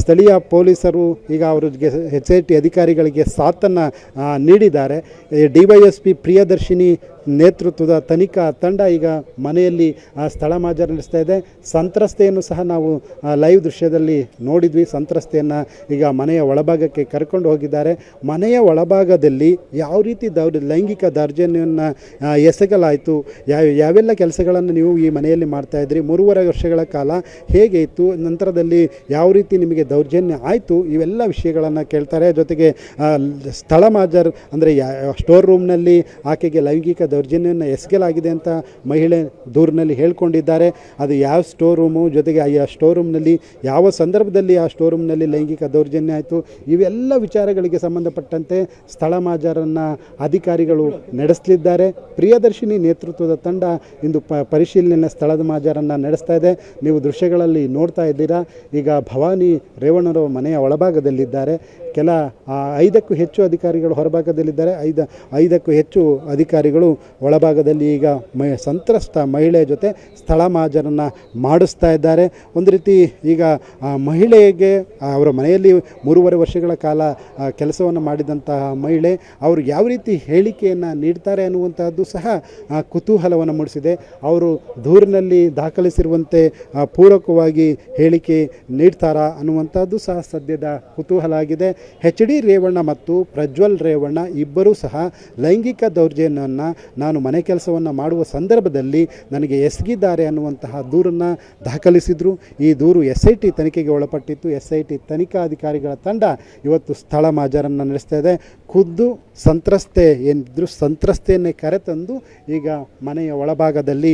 ಸ್ಥಳೀಯ ಪೊಲೀಸರು ಈಗ ಅವರಿಗೆ SIT ಅಧಿಕಾರಿಗಳಿಗೆ ಸಾಥನ್ನು ನೀಡಿದ್ದಾರೆ. DYSP ಪ್ರಿಯದರ್ಶಿನಿ ನೇತೃತ್ವದ ತನಿಖಾ ತಂಡ ಈಗ ಮನೆಯಲ್ಲಿ ಸ್ಥಳ ಮಾಜರ್ ನಡೆಸ್ತಾ ಇದೆ. ಸಂತ್ರಸ್ತೆಯನ್ನು ಸಹ ನಾವು ಲೈವ್ ದೃಶ್ಯದಲ್ಲಿ ನೋಡಿದ್ವಿ. ಸಂತ್ರಸ್ತೆಯನ್ನು ಈಗ ಮನೆಯ ಒಳಭಾಗಕ್ಕೆ ಕರ್ಕೊಂಡು ಹೋಗಿದ್ದಾರೆ. ಮನೆಯ ಒಳಭಾಗದಲ್ಲಿ ಯಾವ ರೀತಿ ಲೈಂಗಿಕ ದೌರ್ಜನ್ಯವನ್ನು ಎಸಗಲಾಯಿತು, ಯಾವೆಲ್ಲ ಕೆಲಸಗಳನ್ನು ನೀವು ಈ ಮನೆಯಲ್ಲಿ ಮಾಡ್ತಾಯಿದ್ರಿ, 3.5 ವರ್ಷಗಳ ಕಾಲ ಹೇಗೆ ಇತ್ತು, ನಂತರದಲ್ಲಿ ಯಾವ ರೀತಿ ನಿಮಗೆ ದೌರ್ಜನ್ಯ ಆಯಿತು, ಇವೆಲ್ಲ ವಿಷಯಗಳನ್ನು ಕೇಳ್ತಾರೆ. ಜೊತೆಗೆ ಸ್ಥಳ ಮಾಜರ್ ಅಂದರೆ ಸ್ಟೋರ್ ರೂಮ್ನಲ್ಲಿ ಆಕೆಗೆ ಲೈಂಗಿಕ ದೌರ್ಜನ್ಯವನ್ನು ಎಸಗಲಾಗಿದೆ ಅಂತ ಮಹಿಳೆ ದೂರಿನಲ್ಲಿ ಹೇಳ್ಕೊಂಡಿದ್ದಾರೆ. ಅದು ಯಾವ ಸ್ಟೋರ್ ರೂಮು, ಜೊತೆಗೆ ಆ ಸ್ಟೋರ್ ರೂಮ್ನಲ್ಲಿ ಯಾವ ಸಂದರ್ಭದಲ್ಲಿ ಆ ಸ್ಟೋರ್ ರೂಮ್ನಲ್ಲಿ ಲೈಂಗಿಕ ದೌರ್ಜನ್ಯ ಆಯಿತು, ಇವೆಲ್ಲ ವಿಚಾರಗಳಿಗೆ ಸಂಬಂಧಪಟ್ಟಂತೆ ಸ್ಥಳ ಮಾಜರನ್ನು ಅಧಿಕಾರಿಗಳು ನಡೆಸಲಿದ್ದಾರೆ. ಪ್ರಿಯದರ್ಶಿನಿ ನೇತೃತ್ವದ ತಂಡ ಇಂದು ಪರಿಶೀಲನೆ ಸ್ಥಳದ ಮಾಜರನ್ನು ನಡೆಸ್ತಾ ಇದೆ. ನೀವು ದೃಶ್ಯಗಳಲ್ಲಿ ನೋಡ್ತಾ ಇದ್ದೀರಾ. ಈಗ ಭವಾನಿ ರೇವಣ್ಣರವರ ಮನೆಯ ಒಳಭಾಗದಲ್ಲಿದ್ದಾರೆ. ಕೆಲ 5ಕ್ಕೂ ಹೆಚ್ಚು ಅಧಿಕಾರಿಗಳು ಹೊರಭಾಗದಲ್ಲಿದ್ದಾರೆ. 5ಕ್ಕೂ ಹೆಚ್ಚು ಅಧಿಕಾರಿಗಳು ಒಳಭಾಗದಲ್ಲಿ ಈಗ ಸಂತ್ರಸ್ತ ಮಹಿಳೆಯ ಜೊತೆ ಸ್ಥಳ ಮಾಜರನ್ನು ಮಾಡಿಸ್ತಾ ಇದ್ದಾರೆ. ಒಂದು ರೀತಿ ಈಗ ಮಹಿಳೆಗೆ ಅವರ ಮನೆಯಲ್ಲಿ 3.5 ವರ್ಷಗಳ ಕಾಲ ಕೆಲಸವನ್ನು ಮಾಡಿದಂತಹ ಮಹಿಳೆ ಅವರು ಯಾವ ರೀತಿ ಹೇಳಿಕೆಯನ್ನು ನೀಡ್ತಾರೆ ಅನ್ನುವಂಥದ್ದು ಸಹ ಕುತೂಹಲವನ್ನು ಮೂಡಿಸಿದೆ. ಅವರು ದೂರಿನಲ್ಲಿ ದಾಖಲಿಸಿರುವಂತೆ ಪೂರಕವಾಗಿ ಹೇಳಿಕೆ ನೀಡ್ತಾರಾ ಅನ್ನುವಂಥದ್ದು ಸಹ ಸದ್ಯದ ಕುತೂಹಲ ಆಗಿದೆ. HD ರೇವಣ್ಣ ಮತ್ತು ಪ್ರಜ್ವಲ್ ರೇವಣ್ಣ ಇಬ್ಬರೂ ಸಹ ಲೈಂಗಿಕ ದೌರ್ಜನ್ಯವನ್ನು ನಾನು ಮನೆ ಕೆಲಸವನ್ನು ಮಾಡುವ ಸಂದರ್ಭದಲ್ಲಿ ನನಗೆ ಎಸಗಿದ್ದಾರೆ ಅನ್ನುವಂತಹ ದೂರನ್ನು ದಾಖಲಿಸಿದರು. ಈ ದೂರು SIT ತನಿಖೆಗೆ ಒಳಪಟ್ಟಿತ್ತು. SIT ತನಿಖಾಧಿಕಾರಿಗಳ ತಂಡ ಇವತ್ತು ಸ್ಥಳ ಮಾಜರನ್ನು ನಡೆಸ್ತಾ ಇದೆ. ಖುದ್ದು ಸಂತ್ರಸ್ತೆ ಏನಿದ್ರು ಸಂತ್ರಸ್ತೆಯನ್ನೇ ಕರೆತಂದು ಈಗ ಮನೆಯ ಒಳಭಾಗದಲ್ಲಿ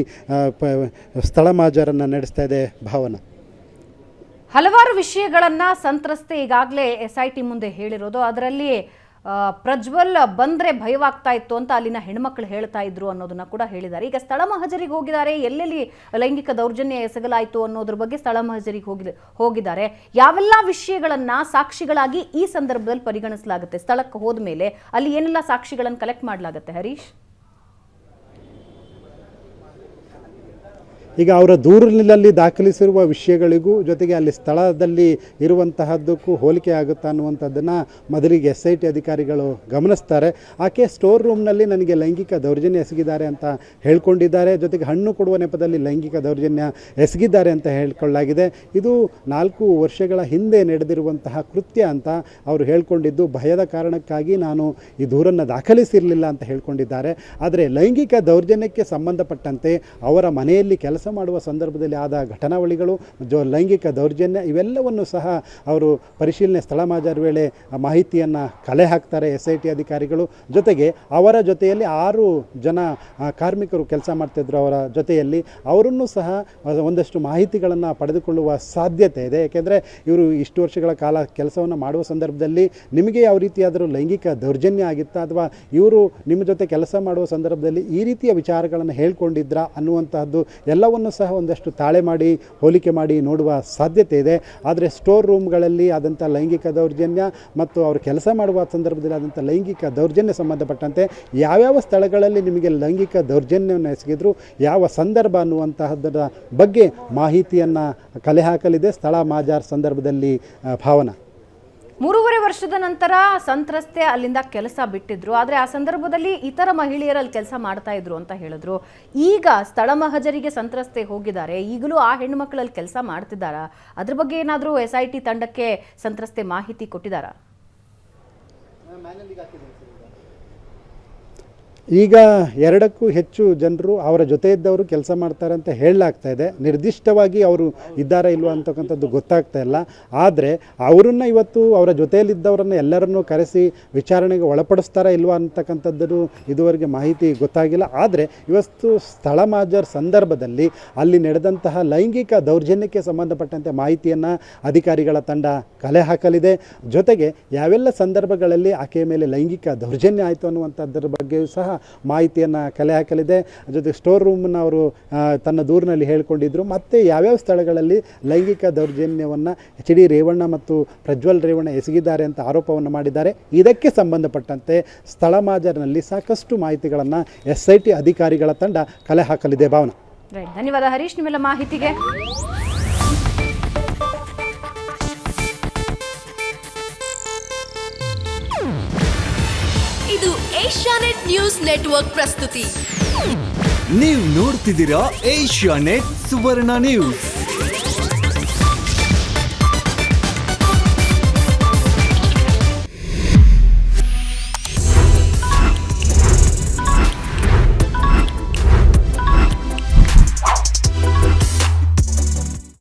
ಸ್ಥಳ ಮಾಜರನ್ನು ನಡೆಸ್ತಾ ಇದೆ. ಭಾವನಾ, ಹಲವಾರು ವಿಷಯಗಳನ್ನು ಸಂತ್ರಸ್ತೆ ಈಗಾಗಲೇ SIT ಮುಂದೆ ಹೇಳಿರೋದು. ಅದರಲ್ಲಿ ಪ್ರಜ್ವಲ್ ಬಂದರೆ ಭಯವಾಗ್ತಾ ಇತ್ತು ಅಂತ ಅಲ್ಲಿನ ಹೆಣ್ಮಕ್ಳು ಹೇಳ್ತಾ ಇದ್ರು ಅನ್ನೋದನ್ನ ಕೂಡ ಹೇಳಿದ್ದಾರೆ. ಈಗ ಸ್ಥಳ ಮಹಜರಿಗೆ ಹೋಗಿದ್ದಾರೆ. ಎಲ್ಲೆಲ್ಲಿ ಲೈಂಗಿಕ ದೌರ್ಜನ್ಯ ಎಸಗಲಾಯಿತು ಅನ್ನೋದ್ರ ಬಗ್ಗೆ ಸ್ಥಳ ಮಹಜರಿಗೆ ಹೋಗಿದ್ದಾರೆ. ಯಾವೆಲ್ಲ ವಿಷಯಗಳನ್ನು ಸಾಕ್ಷಿಗಳಾಗಿ ಈ ಸಂದರ್ಭದಲ್ಲಿ ಪರಿಗಣಿಸಲಾಗುತ್ತೆ? ಸ್ಥಳಕ್ಕೆ ಹೋದ ಮೇಲೆ ಅಲ್ಲಿ ಏನೆಲ್ಲ ಸಾಕ್ಷಿಗಳನ್ನು ಕಲೆಕ್ಟ್ ಮಾಡಲಾಗುತ್ತೆ ಹರೀಶ್? ಈಗ ಅವರ ದೂರಿನಲ್ಲಿ ದಾಖಲಿಸಿರುವ ವಿಷಯಗಳಿಗೂ ಜೊತೆಗೆ ಅಲ್ಲಿ ಸ್ಥಳದಲ್ಲಿ ಇರುವಂತಹದ್ದಕ್ಕೂ ಹೋಲಿಕೆ ಆಗುತ್ತಾ ಅನ್ನುವಂಥದ್ದನ್ನು ಮೊದಲಿಗೆ SIT ಅಧಿಕಾರಿಗಳು ಗಮನಿಸ್ತಾರೆ. ಆಕೆ ಸ್ಟೋರ್ ರೂಮ್ನಲ್ಲಿ ನನಗೆ ಲೈಂಗಿಕ ದೌರ್ಜನ್ಯ ಎಸಗಿದ್ದಾರೆ ಅಂತ ಹೇಳ್ಕೊಂಡಿದ್ದಾರೆ. ಜೊತೆಗೆ ಹಣ್ಣು ಕೊಡುವ ನೆಪದಲ್ಲಿ ಲೈಂಗಿಕ ದೌರ್ಜನ್ಯ ಎಸಗಿದ್ದಾರೆ ಅಂತ ಹೇಳ್ಕೊಳ್ಳಲಾಗಿದೆ. ಇದು 4 ವರ್ಷಗಳ ಹಿಂದೆ ನಡೆದಿರುವಂತಹ ಕೃತ್ಯ ಅಂತ ಅವರು ಹೇಳ್ಕೊಂಡಿದ್ದು, ಭಯದ ಕಾರಣಕ್ಕಾಗಿ ನಾನು ಈ ದೂರನ್ನು ದಾಖಲಿಸಿರಲಿಲ್ಲ ಅಂತ ಹೇಳ್ಕೊಂಡಿದ್ದಾರೆ. ಆದರೆ ಲೈಂಗಿಕ ದೌರ್ಜನ್ಯಕ್ಕೆ ಸಂಬಂಧಪಟ್ಟಂತೆ ಅವರ ಮನೆಯಲ್ಲಿ ಕೆಲಸ ಮಾಡುವ ಸಂದರ್ಭದಲ್ಲಿ ಆದ ಘಟನಾವಳಿಗಳು, ಲೈಂಗಿಕ ದೌರ್ಜನ್ಯ ಇವೆಲ್ಲವನ್ನು ಸಹ ಅವರು ಪರಿಶೀಲನೆ ಸ್ಥಳ ಮಾಜರ್ ವೇಳೆ ಮಾಹಿತಿಯನ್ನು ಕಲೆ ಹಾಕ್ತಾರೆ SIT ಅಧಿಕಾರಿಗಳು. ಜೊತೆಗೆ ಅವರ ಜೊತೆಯಲ್ಲಿ 6 ಜನ ಕಾರ್ಮಿಕರು ಕೆಲಸ ಮಾಡ್ತಿದ್ರು. ಅವರ ಜೊತೆಯಲ್ಲಿ ಅವರನ್ನು ಸಹ ಒಂದಷ್ಟು ಮಾಹಿತಿಗಳನ್ನು ಪಡೆದುಕೊಳ್ಳುವ ಸಾಧ್ಯತೆ ಇದೆ. ಏಕೆಂದರೆ ಇವರು ಇಷ್ಟು ವರ್ಷಗಳ ಕಾಲ ಕೆಲಸವನ್ನು ಮಾಡುವ ಸಂದರ್ಭದಲ್ಲಿ ನಿಮಗೆ ಯಾವ ರೀತಿಯಾದರೂ ಲೈಂಗಿಕ ದೌರ್ಜನ್ಯ ಆಗಿತ್ತಾ, ಅಥವಾ ಇವರು ನಿಮ್ಮ ಜೊತೆ ಕೆಲಸ ಮಾಡುವ ಸಂದರ್ಭದಲ್ಲಿ ಈ ರೀತಿಯ ವಿಚಾರಗಳನ್ನು ಹೇಳ್ಕೊಂಡಿದ್ರಾ ಅನ್ನುವಂತಹದ್ದು ಎಲ್ಲವೂ ಸಹ ಒಂದಷ್ಟು ತಾಳೆ ಮಾಡಿ ಹೋಲಿಕೆ ಮಾಡಿ ನೋಡುವ ಸಾಧ್ಯತೆ ಇದೆ. ಆದರೆ ಸ್ಟೋರ್ ರೂಮ್ಗಳಲ್ಲಿ ಆದಂಥ ಲೈಂಗಿಕ ದೌರ್ಜನ್ಯ ಮತ್ತು ಅವರು ಕೆಲಸ ಮಾಡುವ ಸಂದರ್ಭದಲ್ಲಿ ಆದಂಥ ಲೈಂಗಿಕ ದೌರ್ಜನ್ಯ ಸಂಬಂಧಪಟ್ಟಂತೆ ಯಾವ್ಯಾವ ಸ್ಥಳಗಳಲ್ಲಿ ನಿಮಗೆ ಲೈಂಗಿಕ ದೌರ್ಜನ್ಯವನ್ನು ಎಸಗಿದ್ರು, ಯಾವ ಸಂದರ್ಭ ಅನ್ನುವಂತಹದ್ದರ ಬಗ್ಗೆ ಮಾಹಿತಿಯನ್ನು ಕಲೆ ಹಾಕಲಿದೆ ಸ್ಥಳ ಮಾಜರ್ ಸಂದರ್ಭದಲ್ಲಿ. ಭಾವನಾ, 3.5 ವರ್ಷದ ನಂತರ ಸಂತ್ರಸ್ತೆ ಅಲ್ಲಿಂದ ಕೆಲಸ ಬಿಟ್ಟಿದ್ರು. ಆದರೆ ಆ ಸಂದರ್ಭದಲ್ಲಿ ಇತರ ಮಹಿಳೆಯರಲ್ಲಿ ಕೆಲಸ ಮಾಡ್ತಾ ಇದ್ರು ಅಂತ ಹೇಳಿದ್ರು. ಈಗ ಸ್ಥಳ ಮಹಜರಿಗೆ ಸಂತ್ರಸ್ತೆ ಹೋಗಿದ್ದಾರೆ. ಈಗಲೂ ಆ ಹೆಣ್ಣುಮಕ್ಕಳಲ್ಲಿ ಕೆಲಸ ಮಾಡ್ತಿದ್ದಾರಾ? ಅದ್ರ ಬಗ್ಗೆ ಏನಾದರೂ SIT ತಂಡಕ್ಕೆ ಸಂತ್ರಸ್ತೆ ಮಾಹಿತಿ ಕೊಟ್ಟಿದ್ದಾರಾ? ಈಗ 2ಕ್ಕೂ ಹೆಚ್ಚು ಜನರು ಅವರ ಜೊತೆ ಇದ್ದವರು ಕೆಲಸ ಮಾಡ್ತಾರೆ ಅಂತ ಹೇಳಲಾಗ್ತಾ ಇದೆ. ನಿರ್ದಿಷ್ಟವಾಗಿ ಅವರು ಇದ್ದಾರಾ ಇಲ್ವಾ ಅಂತಕ್ಕಂಥದ್ದು ಗೊತ್ತಾಗ್ತಾ ಇಲ್ಲ. ಆದರೆ ಅವರನ್ನು ಇವತ್ತು ಅವರ ಜೊತೆಯಲ್ಲಿದ್ದವರನ್ನು ಎಲ್ಲರನ್ನೂ ಕರೆಸಿ ವಿಚಾರಣೆಗೆ ಒಳಪಡಿಸ್ತಾರಾ ಇಲ್ವಾ ಅಂತಕ್ಕಂಥದ್ದು ಇದುವರೆಗೆ ಮಾಹಿತಿ ಗೊತ್ತಾಗಿಲ್ಲ. ಆದರೆ ಇವತ್ತು ಸ್ಥಳ ಮಾಜರ್ ಸಂದರ್ಭದಲ್ಲಿ ಅಲ್ಲಿ ನಡೆದಂತಹ ಲೈಂಗಿಕ ದೌರ್ಜನ್ಯಕ್ಕೆ ಸಂಬಂಧಪಟ್ಟಂತೆ ಮಾಹಿತಿಯನ್ನು ಅಧಿಕಾರಿಗಳ ತಂಡ ಕಲೆ ಹಾಕಲಿದೆ. ಜೊತೆಗೆ ಯಾವೆಲ್ಲ ಸಂದರ್ಭಗಳಲ್ಲಿ ಆಕೆಯ ಮೇಲೆ ಲೈಂಗಿಕ ದೌರ್ಜನ್ಯ ಆಯಿತು ಅನ್ನುವಂಥದ್ದರ ಬಗ್ಗೆಯೂ ಸಹ ಮಾಹಿತಿಯನ್ನು ಕಲೆ ಹಾಕಲಿದೆ. ಜೊತೆಗೆ ಸ್ಟೋರ್ ರೂಮನ್ನು ಅವರು ತನ್ನ ದೂರಿನಲ್ಲಿ ಹೇಳಿಕೊಂಡಿದ್ದರು. ಮತ್ತು ಯಾವ್ಯಾವ ಸ್ಥಳಗಳಲ್ಲಿ ಲೈಂಗಿಕ ದೌರ್ಜನ್ಯವನ್ನು HD ರೇವಣ್ಣ ಮತ್ತು ಪ್ರಜ್ವಲ್ ರೇವಣ್ಣ ಎಸಗಿದ್ದಾರೆ ಅಂತ ಆರೋಪವನ್ನು ಮಾಡಿದ್ದಾರೆ. ಇದಕ್ಕೆ ಸಂಬಂಧಪಟ್ಟಂತೆ ಸ್ಥಳ ಮಾಜರ್ನಲ್ಲಿ ಸಾಕಷ್ಟು ಮಾಹಿತಿಗಳನ್ನು SIT ಅಧಿಕಾರಿಗಳ ತಂಡ ಕಲೆ ಹಾಕಲಿದೆ. ಭಾವನಾ, ಧನ್ಯವಾದ ಹರೀಶ್ ನಿಮ್ಮೆಲ್ಲ ಮಾಹಿತಿಗೆ. ಇದು ಏಷ್ಯಾನೆಟ್ ನ್ಯೂಸ್ ನೆಟ್ವರ್ಕ್ ಪ್ರಸ್ತುತಿ. ನೀವು ನೋಡ್ತಿದ್ದೀರಾ ಏಷ್ಯಾ ನೆಟ್ ಸುವರ್ಣ ನ್ಯೂಸ್.